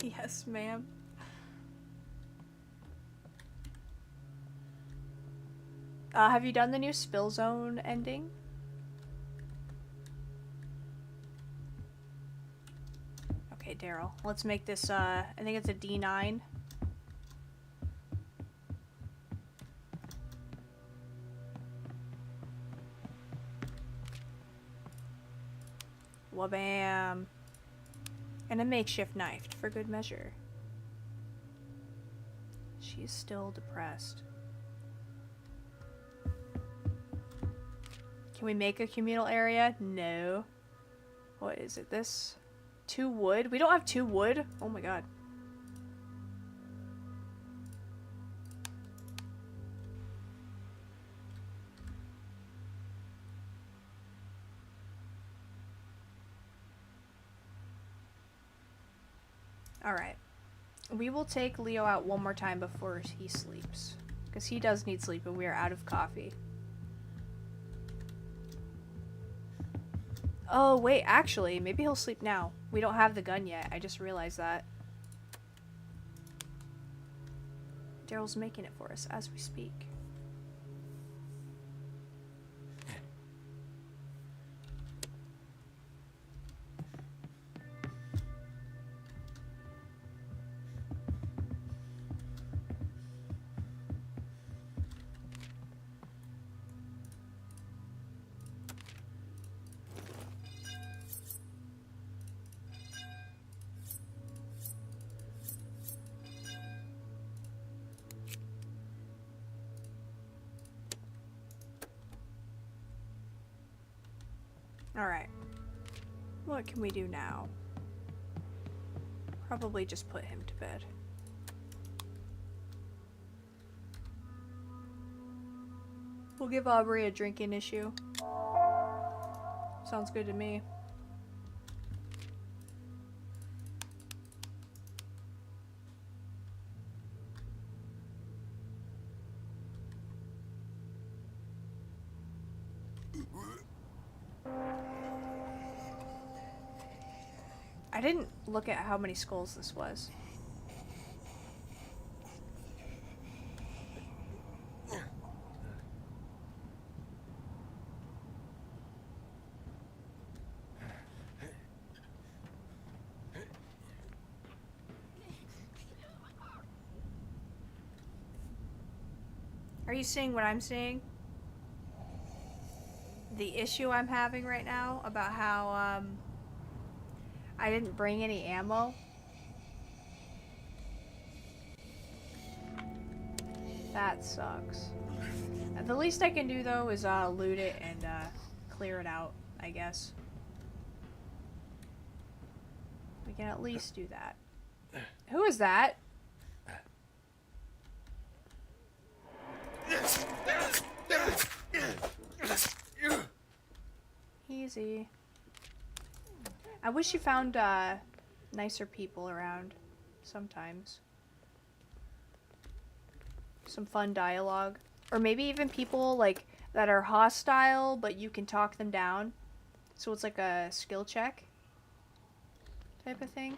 Yes, ma'am. Have you done the new Spill Zone ending? Okay, Daryl. Let's make this, I think it's a D9. Wabam. And a makeshift knife for good measure. She's still depressed. Can we make a communal area? No. What is it? This? 2 wood? We don't have 2 wood? Oh my god. Alright. We will take Leo out one more time before he sleeps. Because he does need sleep and we are out of coffee. Oh, wait, actually, maybe he'll sleep now. We don't have the gun yet. I just realized that. Daryl's making it for us as we speak. Alright. What can we do now? Probably just put him to bed. We'll give Aubrey a drinking issue. Sounds good to me. I didn't look at how many skulls this was. Are you seeing what I'm seeing? The issue I'm having right now about how, I didn't bring any ammo. That sucks. The least I can do though is loot it and clear it out, I guess. We can at least do that. Who is that? Easy. I wish you found nicer people around sometimes. Some fun dialogue. Or maybe even people like that are hostile but you can talk them down. So it's like a skill check type of thing.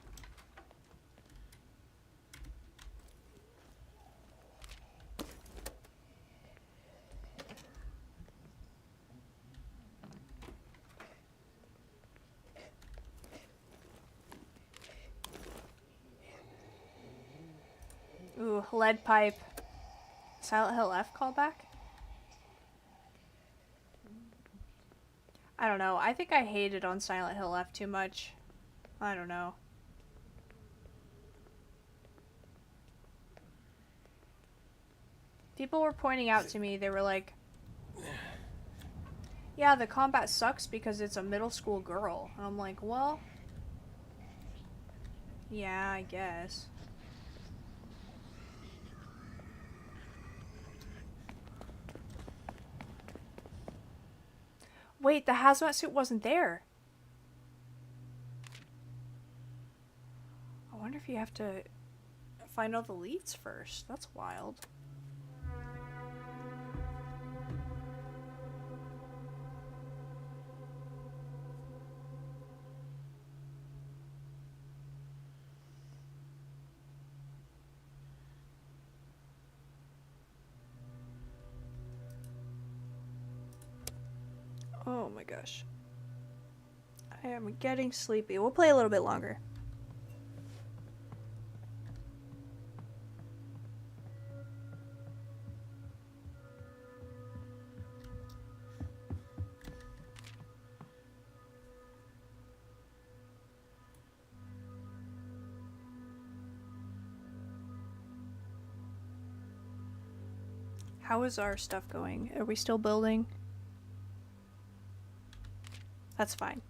Ooh, lead pipe. Silent Hill F callback? I don't know. I think I hated on Silent Hill F too much. I don't know. People were pointing out to me, they were like, yeah, the combat sucks because it's a middle school girl. And I'm like, well, yeah, I guess. Wait, the hazmat suit wasn't there. I wonder if you have to find all the leads first. That's wild. Oh my gosh. I am getting sleepy. We'll play a little bit longer. How is our stuff going? Are we still building? That's fine.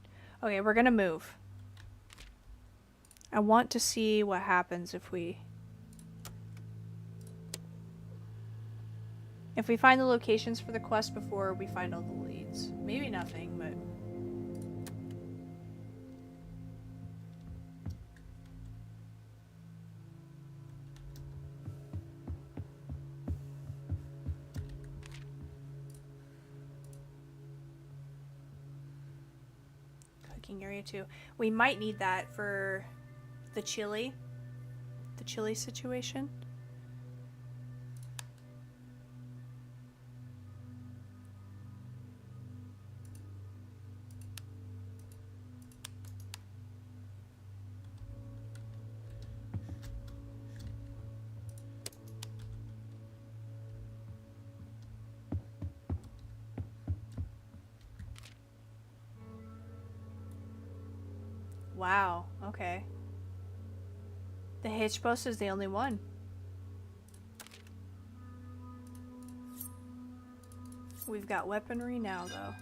Okay, we're gonna move. I want to see what happens if we find the locations for the quest before we find all the leads. Maybe nothing, but cooking area too. We might need that for the chili situation. Wow, okay. The hitch post is the only one. We've got weaponry now, though.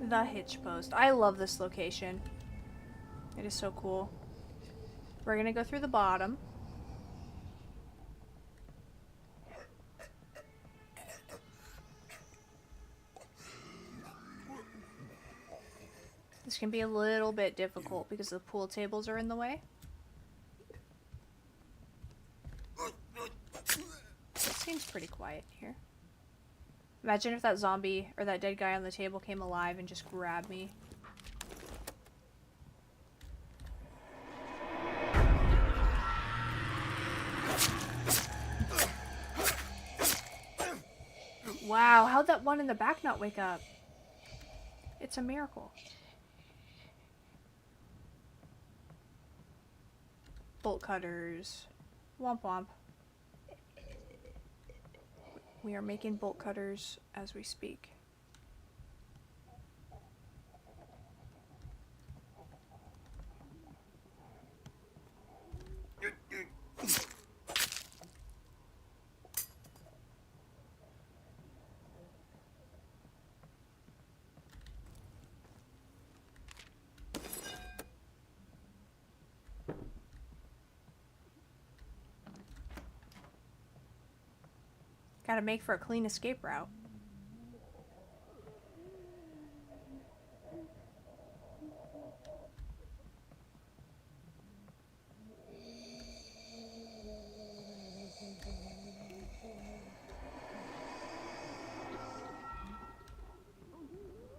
The hitch post. I love this location. It is so cool. We're gonna go through the bottom. This can be a little bit difficult because the pool tables are in the way. It seems pretty quiet here. Imagine if that zombie or that dead guy on the table came alive and just grabbed me. Wow, how'd that one in the back not wake up? It's a miracle. Bolt cutters. Womp womp. We are making bolt cutters as we speak. Gotta make for a clean escape route.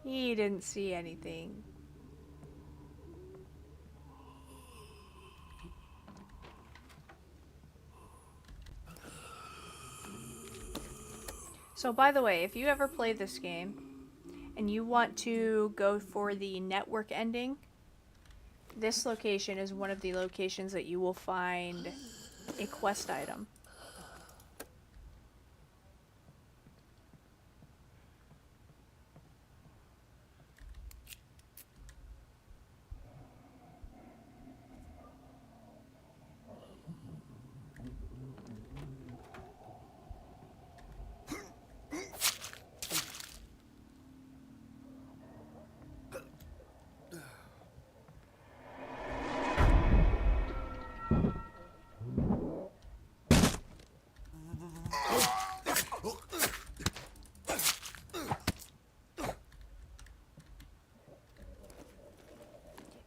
He didn't see anything. So by the way, if you ever play this game and you want to go for the network ending, this location is one of the locations that you will find a quest item.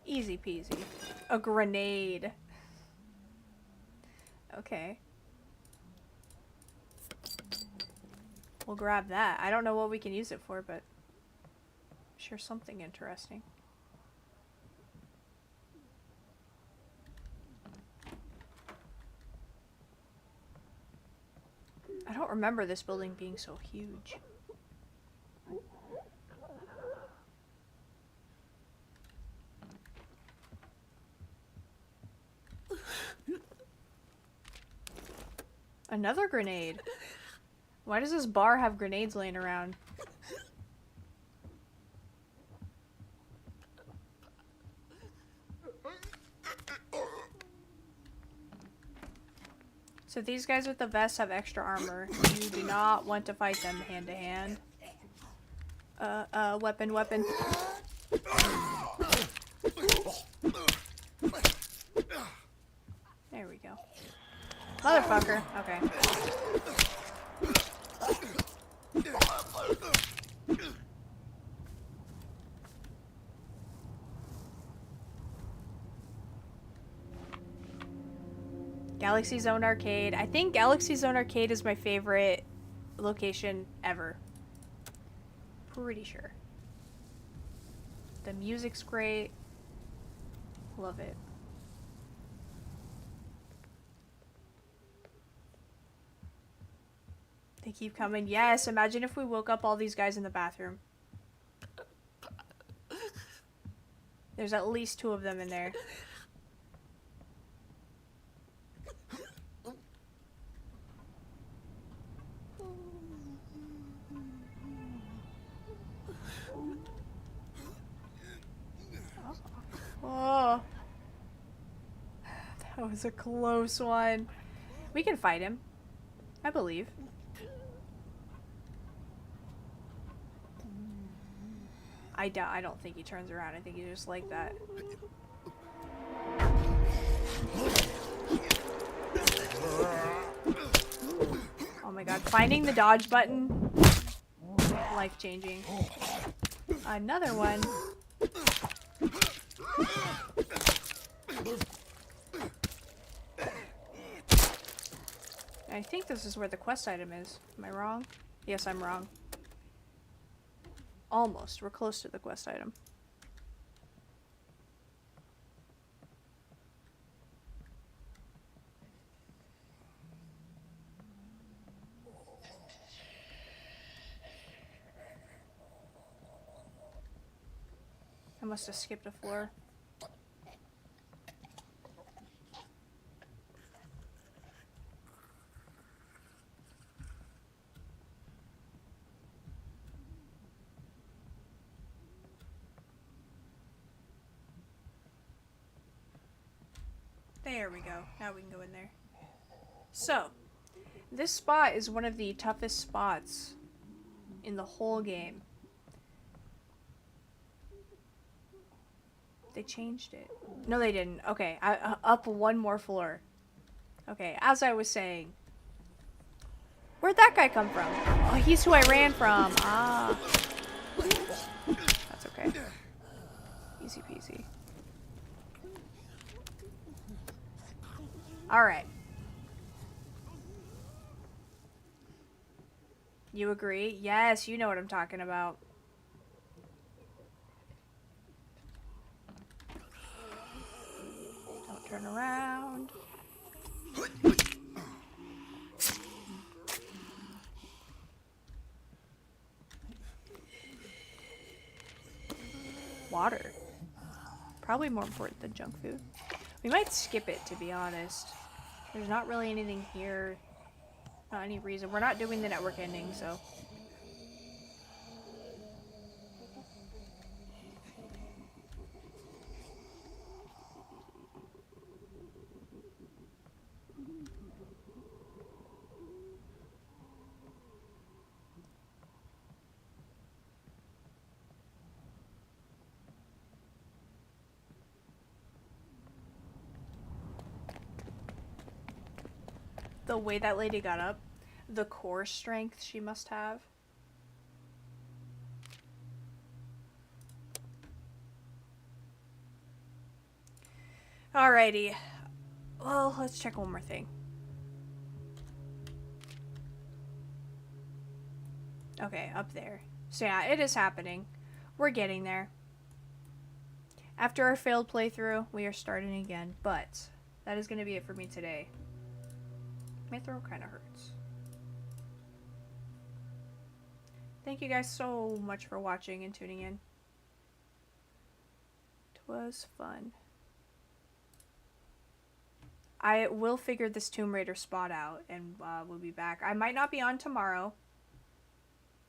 Easy peasy. A grenade. Okay. We'll grab that. I don't know what we can use it for, but I'm sure something interesting. I don't remember this building being so huge. Another grenade. Why does this bar have grenades laying around? So these guys with the vests have extra armor. You do not want to fight them hand to hand. Weapon. There we go. Motherfucker. Okay. Galaxy Zone Arcade. I think Galaxy Zone Arcade is my favorite location ever. Pretty sure. The music's great. Love it. They keep coming. Yes, imagine if we woke up all these guys in the bathroom. There's at least 2 of them in there. Oh. That was a close one. We can fight him. I believe. I don't think he turns around. I think he's just like that. Oh my god. Finding the dodge button. Life-changing. Another one. I think this is where the quest item is. Am I wrong? Yes, I'm wrong. Almost. We're close to the quest item. I must have skipped a floor. There we go. Now we can go in there. So, this spot is one of the toughest spots in the whole game. They changed it. No, they didn't. Okay, up one more floor. Okay, as I was saying. Where'd that guy come from? Oh, he's who I ran from. Ah. That's okay. Easy peasy. Alright. You agree? Yes, you know what I'm talking about. Don't turn around. Water. Probably more important than junk food. We might skip it, to be honest. There's not really anything here. Not any reason. We're not doing the network ending, so. The way that lady got up, the core strength she must have. Alrighty. Well, let's check one more thing. Okay, up there. So yeah, it is happening. We're getting there. After our failed playthrough, we are starting again, but that is going to be it for me today. My throat kind of hurts. Thank you guys so much for watching and tuning in. It was fun. I will figure this Tomb Raider spot out, and we'll be back. I might not be on tomorrow.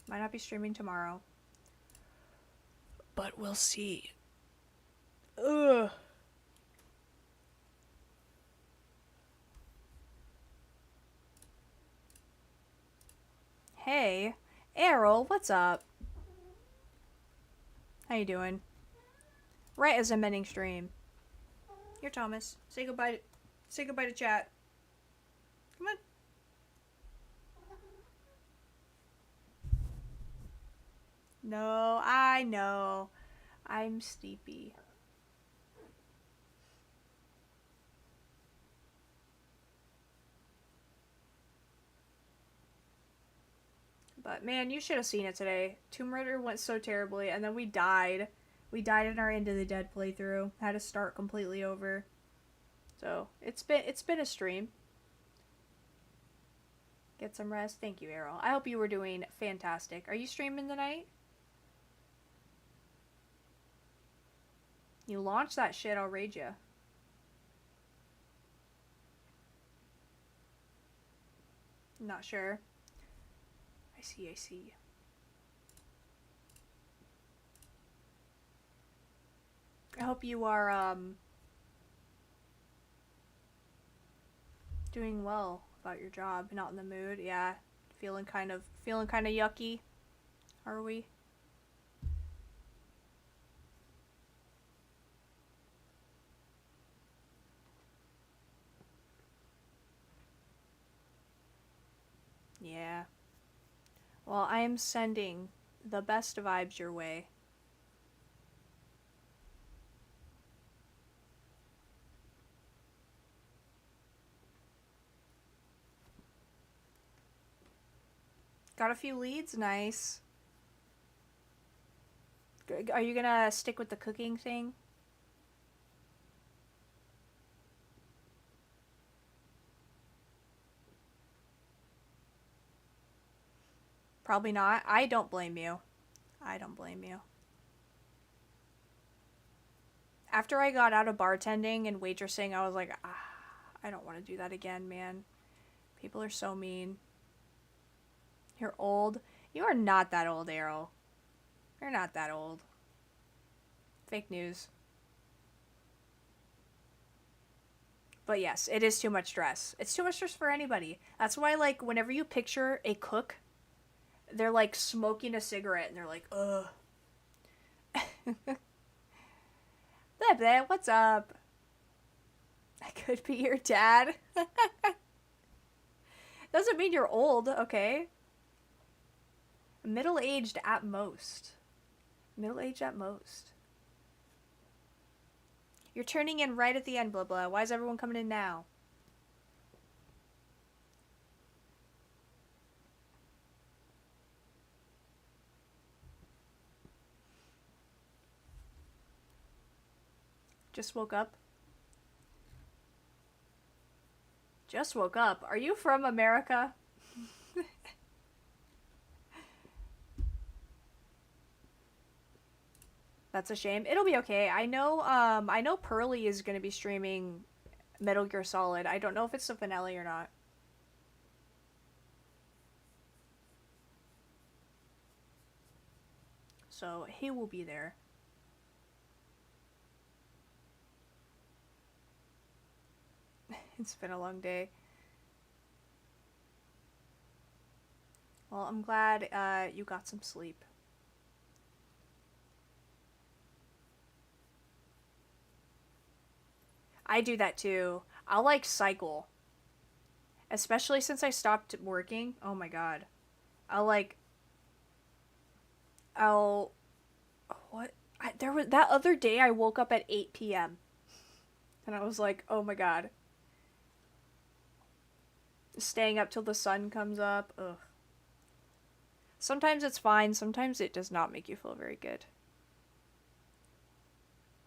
Might not be streaming tomorrow. But we'll see. Ugh. Hey, Errol, what's up? How you doing? Right as I'm ending stream. Here, Thomas. Say goodbye to, say goodbye to chat. Come on. No, I know. I'm sleepy. But man, you should have seen it today. Tomb Raider went so terribly, and then we died. We died in our Into the Dead playthrough. Had to start completely over. So it's been a stream. Get some rest. Thank you, Errol. I hope you were doing fantastic. Are you streaming tonight? You launched that shit, I'll raid you. Not sure. I see, I see. I hope you are, doing well about your job. Not in the mood. Yeah. Feeling kind of yucky. Are we? Yeah. Well, I am sending the best vibes your way. Got a few leads, nice. Are you gonna stick with the cooking thing? Probably not. I don't blame you. I don't blame you. After I got out of bartending and waitressing, I was like, I don't want to do that again, man. People are so mean. You're old. You are not that old, Errol. You're not that old. Fake news. But yes, it is too much stress. It's too much stress for anybody. That's why, like, whenever you picture a cook, they're, like, smoking a cigarette, and they're like, ugh. Blah, blah, what's up? I could be your dad. Doesn't mean you're old, okay? Middle-aged at most. Middle-aged at most. You're turning in right at the end, blah blah. Why is everyone coming in now? Just woke up. Just woke up. Are you from America? That's a shame. It'll be okay. I know Pearly is gonna be streaming Metal Gear Solid. I don't know if it's the finale or not. So he will be there. It's been a long day. Well, I'm glad you got some sleep. I do that too. I'll like cycle. Especially since I stopped working. Oh my god. I'll what? There was that other day I woke up at 8 p.m. and I was like, "Oh my god." Staying up till the sun comes up. Ugh. Sometimes it's fine, sometimes it does not make you feel very good.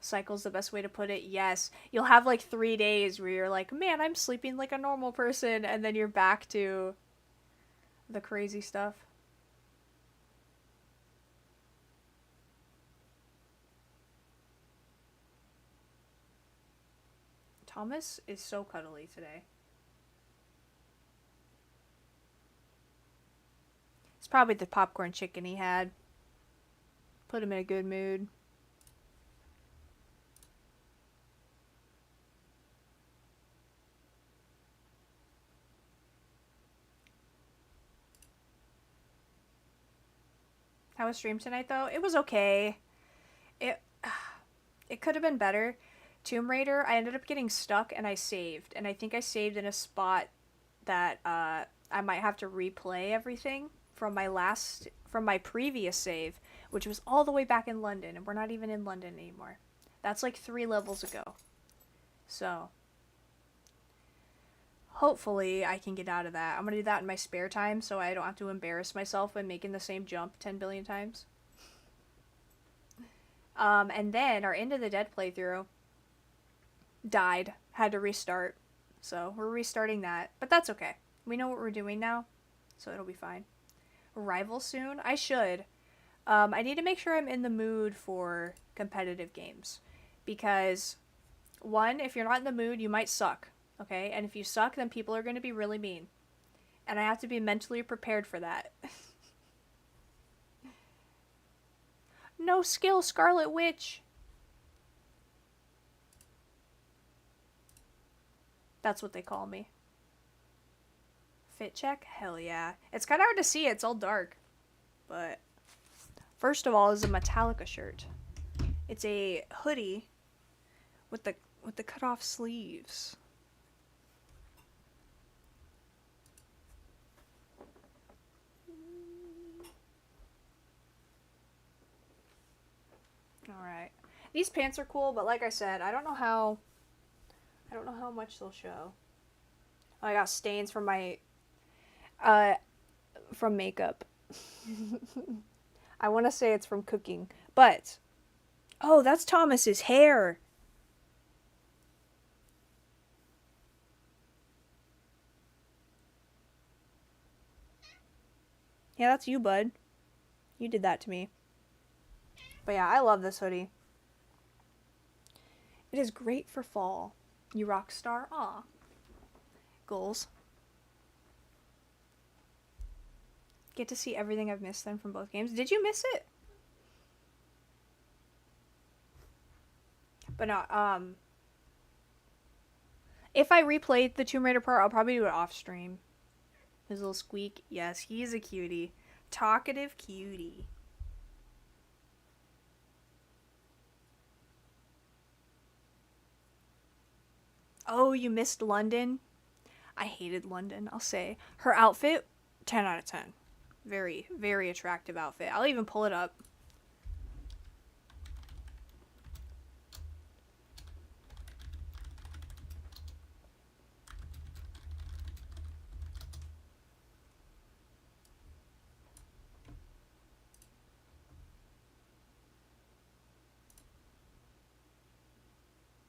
Cycle's the best way to put it. Yes. You'll have like 3 days where you're like, man, I'm sleeping like a normal person. And then you're back to the crazy stuff. Thomas is so cuddly today. It's probably the popcorn chicken he had. Put him in a good mood. How was stream tonight, though? It was okay. It could have been better. Tomb Raider, I ended up getting stuck and I saved. And I think I saved in a spot that I might have to replay everything from my previous save, which was all the way back in London, and we're not even in London anymore. That's like 3 levels ago. So, hopefully I can get out of that. I'm going to do that in my spare time so I don't have to embarrass myself by making the same jump 10 billion times. And then our Into the Dead playthrough died. Had to restart. So we're restarting that. But that's okay. We know what we're doing now. So it'll be fine. Rival soon? I should. I need to make sure I'm in the mood for competitive games. Because, one, if you're not in the mood, you might suck. Okay? And if you suck, then people are going to be really mean. And I have to be mentally prepared for that. No skill, Scarlet Witch! That's what they call me. Fit check? Hell yeah. It's kind of hard to see, it's all dark. But, first of all is a Metallica shirt. It's a hoodie with the cut off sleeves. Alright. These pants are cool, but like I said, I don't know how much they'll show. Oh, I got stains from my from makeup. I want to say it's from cooking, but oh, that's Thomas's hair. Yeah, that's you, bud. You did that to me. But yeah, I love this hoodie. It is great for fall. You rock star. Aw. Goals. Get to see everything I've missed then from both games. Did you miss it? But no, if I replayed the Tomb Raider part, I'll probably do it off stream. His little squeak. Yes, he's a cutie. Talkative cutie. Oh, you missed London? I hated London, I'll say. Her outfit, 10 out of 10. Very, very attractive outfit. I'll even pull it up.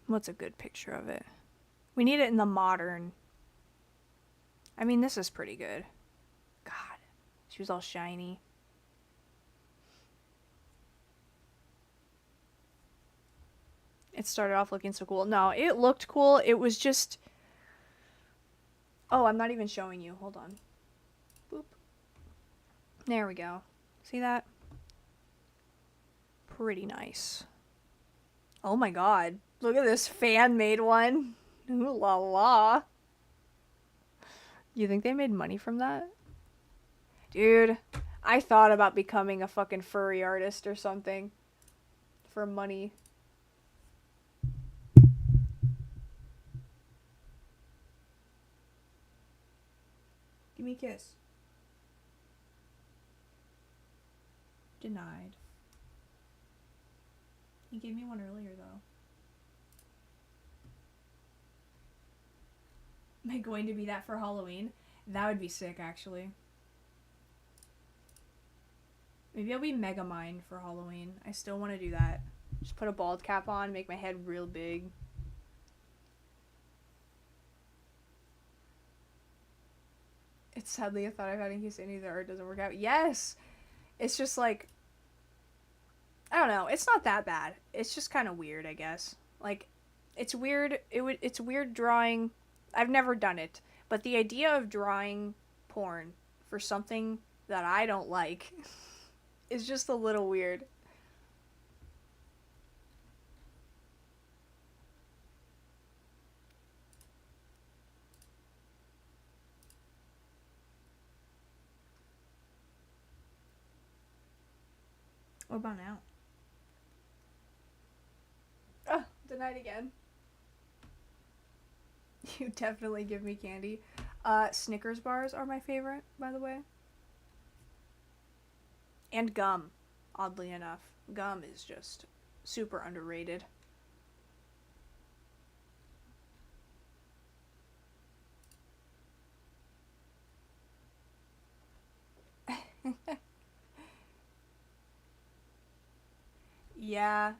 What's a good picture of it? We need it in the modern. I mean, this is pretty good. God, she was all shiny. It started off looking so cool. No, it looked cool. It was just... Oh, I'm not even showing you. Hold on. Boop. There we go. See that? Pretty nice. Oh my god. Look at this fan-made one. Ooh la la. You think they made money from that? Dude, I thought about becoming a fucking furry artist or something. For money. Give me a kiss. Denied. He gave me one earlier, though. Am I going to be that for Halloween? That would be sick, actually. Maybe I'll be Megamind for Halloween. I still want to do that. Just put a bald cap on, make my head real big. It's sadly a thought I've had in case any of the art doesn't work out. Yes! It's just like... I don't know. It's not that bad. It's just kind of weird, I guess. Like, it's weird. It's weird drawing... I've never done it, but the idea of drawing porn for something that I don't like is just a little weird. What about now? night again. You definitely give me candy. Snickers bars are my favorite, by the way. And gum, oddly enough. Gum is just super underrated. Yeah,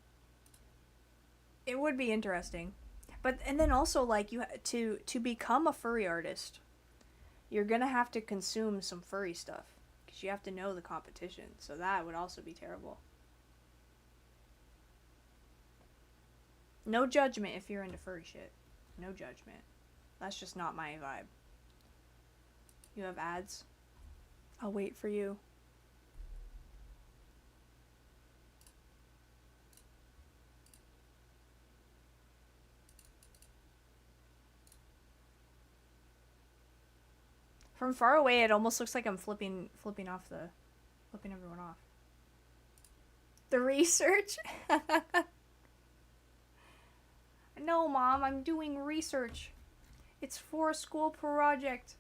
it would be interesting. But and then also like to become a furry artist, you're going to have to consume some furry stuff cuz you have to know the competition. So that would also be terrible. No judgment if you're into furry shit. No judgment. That's just not my vibe. You have ads? I'll wait for you. From far away, it almost looks like I'm flipping everyone off. The research? No, Mom, I'm doing research. It's for a school project.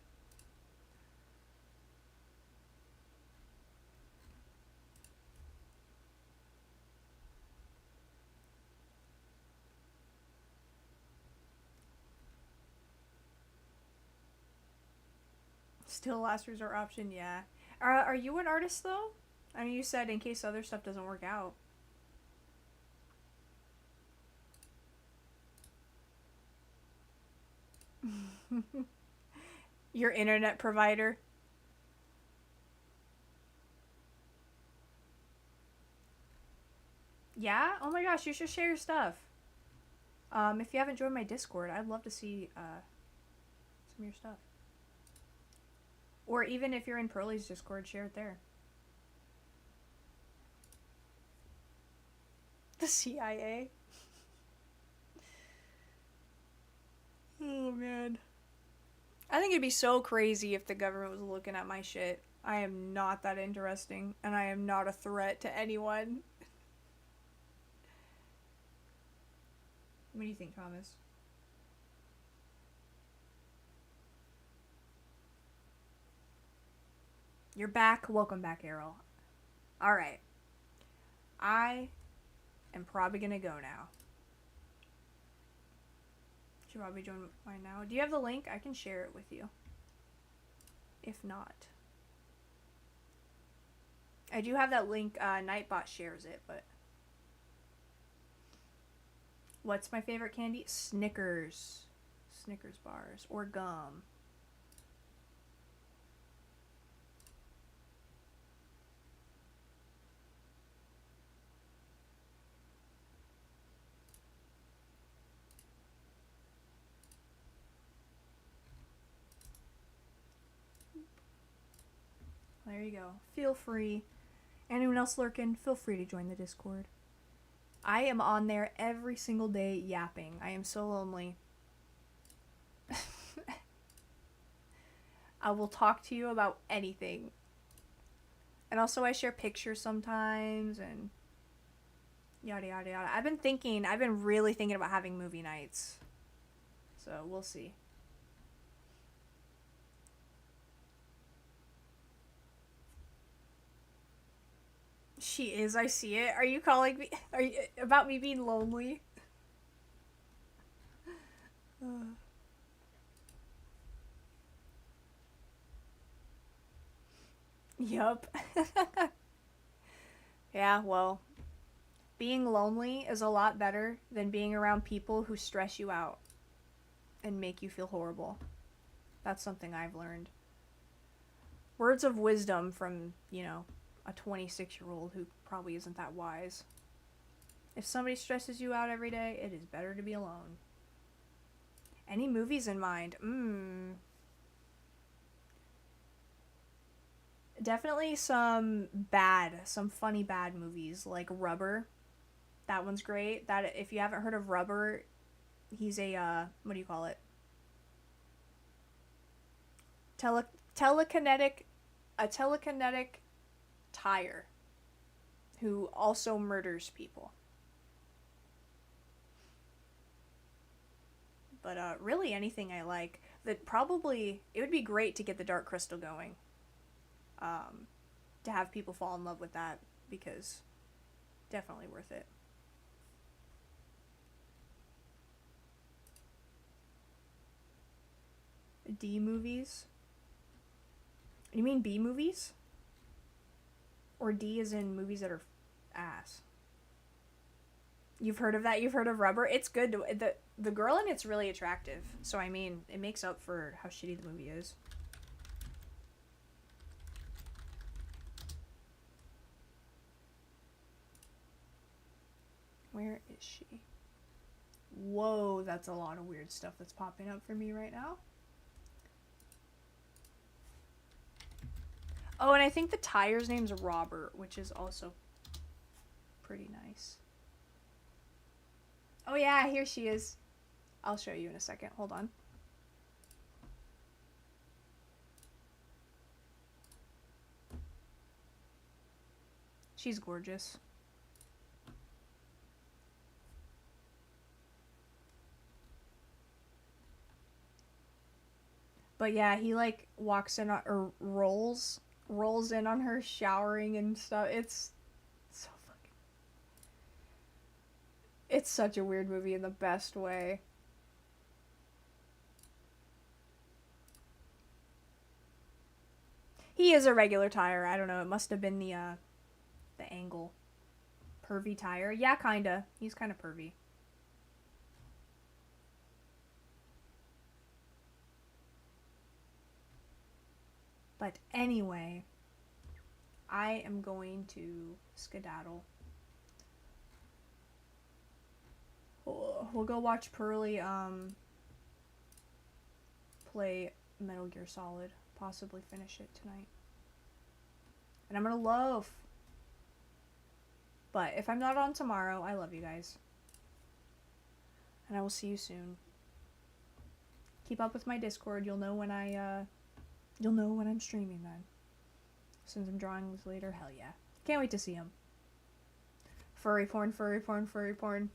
Still last resort option, yeah. Are you an artist, though? I mean, you said in case other stuff doesn't work out. Your internet provider. Yeah? Oh my gosh, you should share your stuff. If you haven't joined my Discord, I'd love to see some of your stuff. Or even if you're in Pearly's Discord, share it there. The CIA? Oh man. I think it'd be so crazy if the government was looking at my shit. I am not that interesting, and I am not a threat to anyone. What do you think, Thomas? You're back. Welcome back, Errol. Alright. I am probably gonna go now. Should probably join mine now. Do you have the link? I can share it with you. If not. I do have that link. Nightbot shares it, but... What's my favorite candy? Snickers. Snickers bars. Or gum. There you go. Feel free. Anyone else lurking, feel free to join the Discord. I am on there every single day yapping. I am so lonely. I will talk to you about anything. And also I share pictures sometimes and yada yada yada. I've been really thinking about having movie nights. So we'll see. She is, I see it. Are you calling me are you about me being lonely? Yup. Yeah, well, being lonely is a lot better than being around people who stress you out and make you feel horrible. That's something I've learned. Words of wisdom from, a 26-year-old who probably isn't that wise. If somebody stresses you out every day, it is better to be alone. Any movies in mind? Definitely some funny bad movies like Rubber. That one's great. That if you haven't heard of Rubber, he's a what do you call it? Telekinetic tire who also murders people. But really anything I like. That probably, it would be great to get the Dark Crystal going. To have people fall in love with that, because definitely worth it. D movies? You mean B movies? Or D is in movies that are ass? You've heard of that? You've heard of Rubber? It's good. The girl in it's really attractive. So, I mean, it makes up for how shitty the movie is. Where is she? Whoa, that's a lot of weird stuff that's popping up for me right now. Oh, and I think the tire's name's Robert, which is also pretty nice. Oh yeah, here she is. I'll show you in a second. Hold on. She's gorgeous. But yeah, he like walks in on, or rolls in on her showering and stuff. It's so fucking. It's such a weird movie in the best way. He is a regular tire. I don't know. It must have been the angle. Pervy tire. Yeah, kinda. He's kind of pervy. But anyway, I am going to skedaddle. We'll go watch Pearly play Metal Gear Solid. Possibly finish it tonight. And I'm gonna loaf. But if I'm not on tomorrow, I love you guys. And I will see you soon. Keep up with my Discord. You'll know when you'll know when I'm streaming then. Since I'm drawing this later, hell yeah. Can't wait to see him. Furry porn, furry porn, furry porn.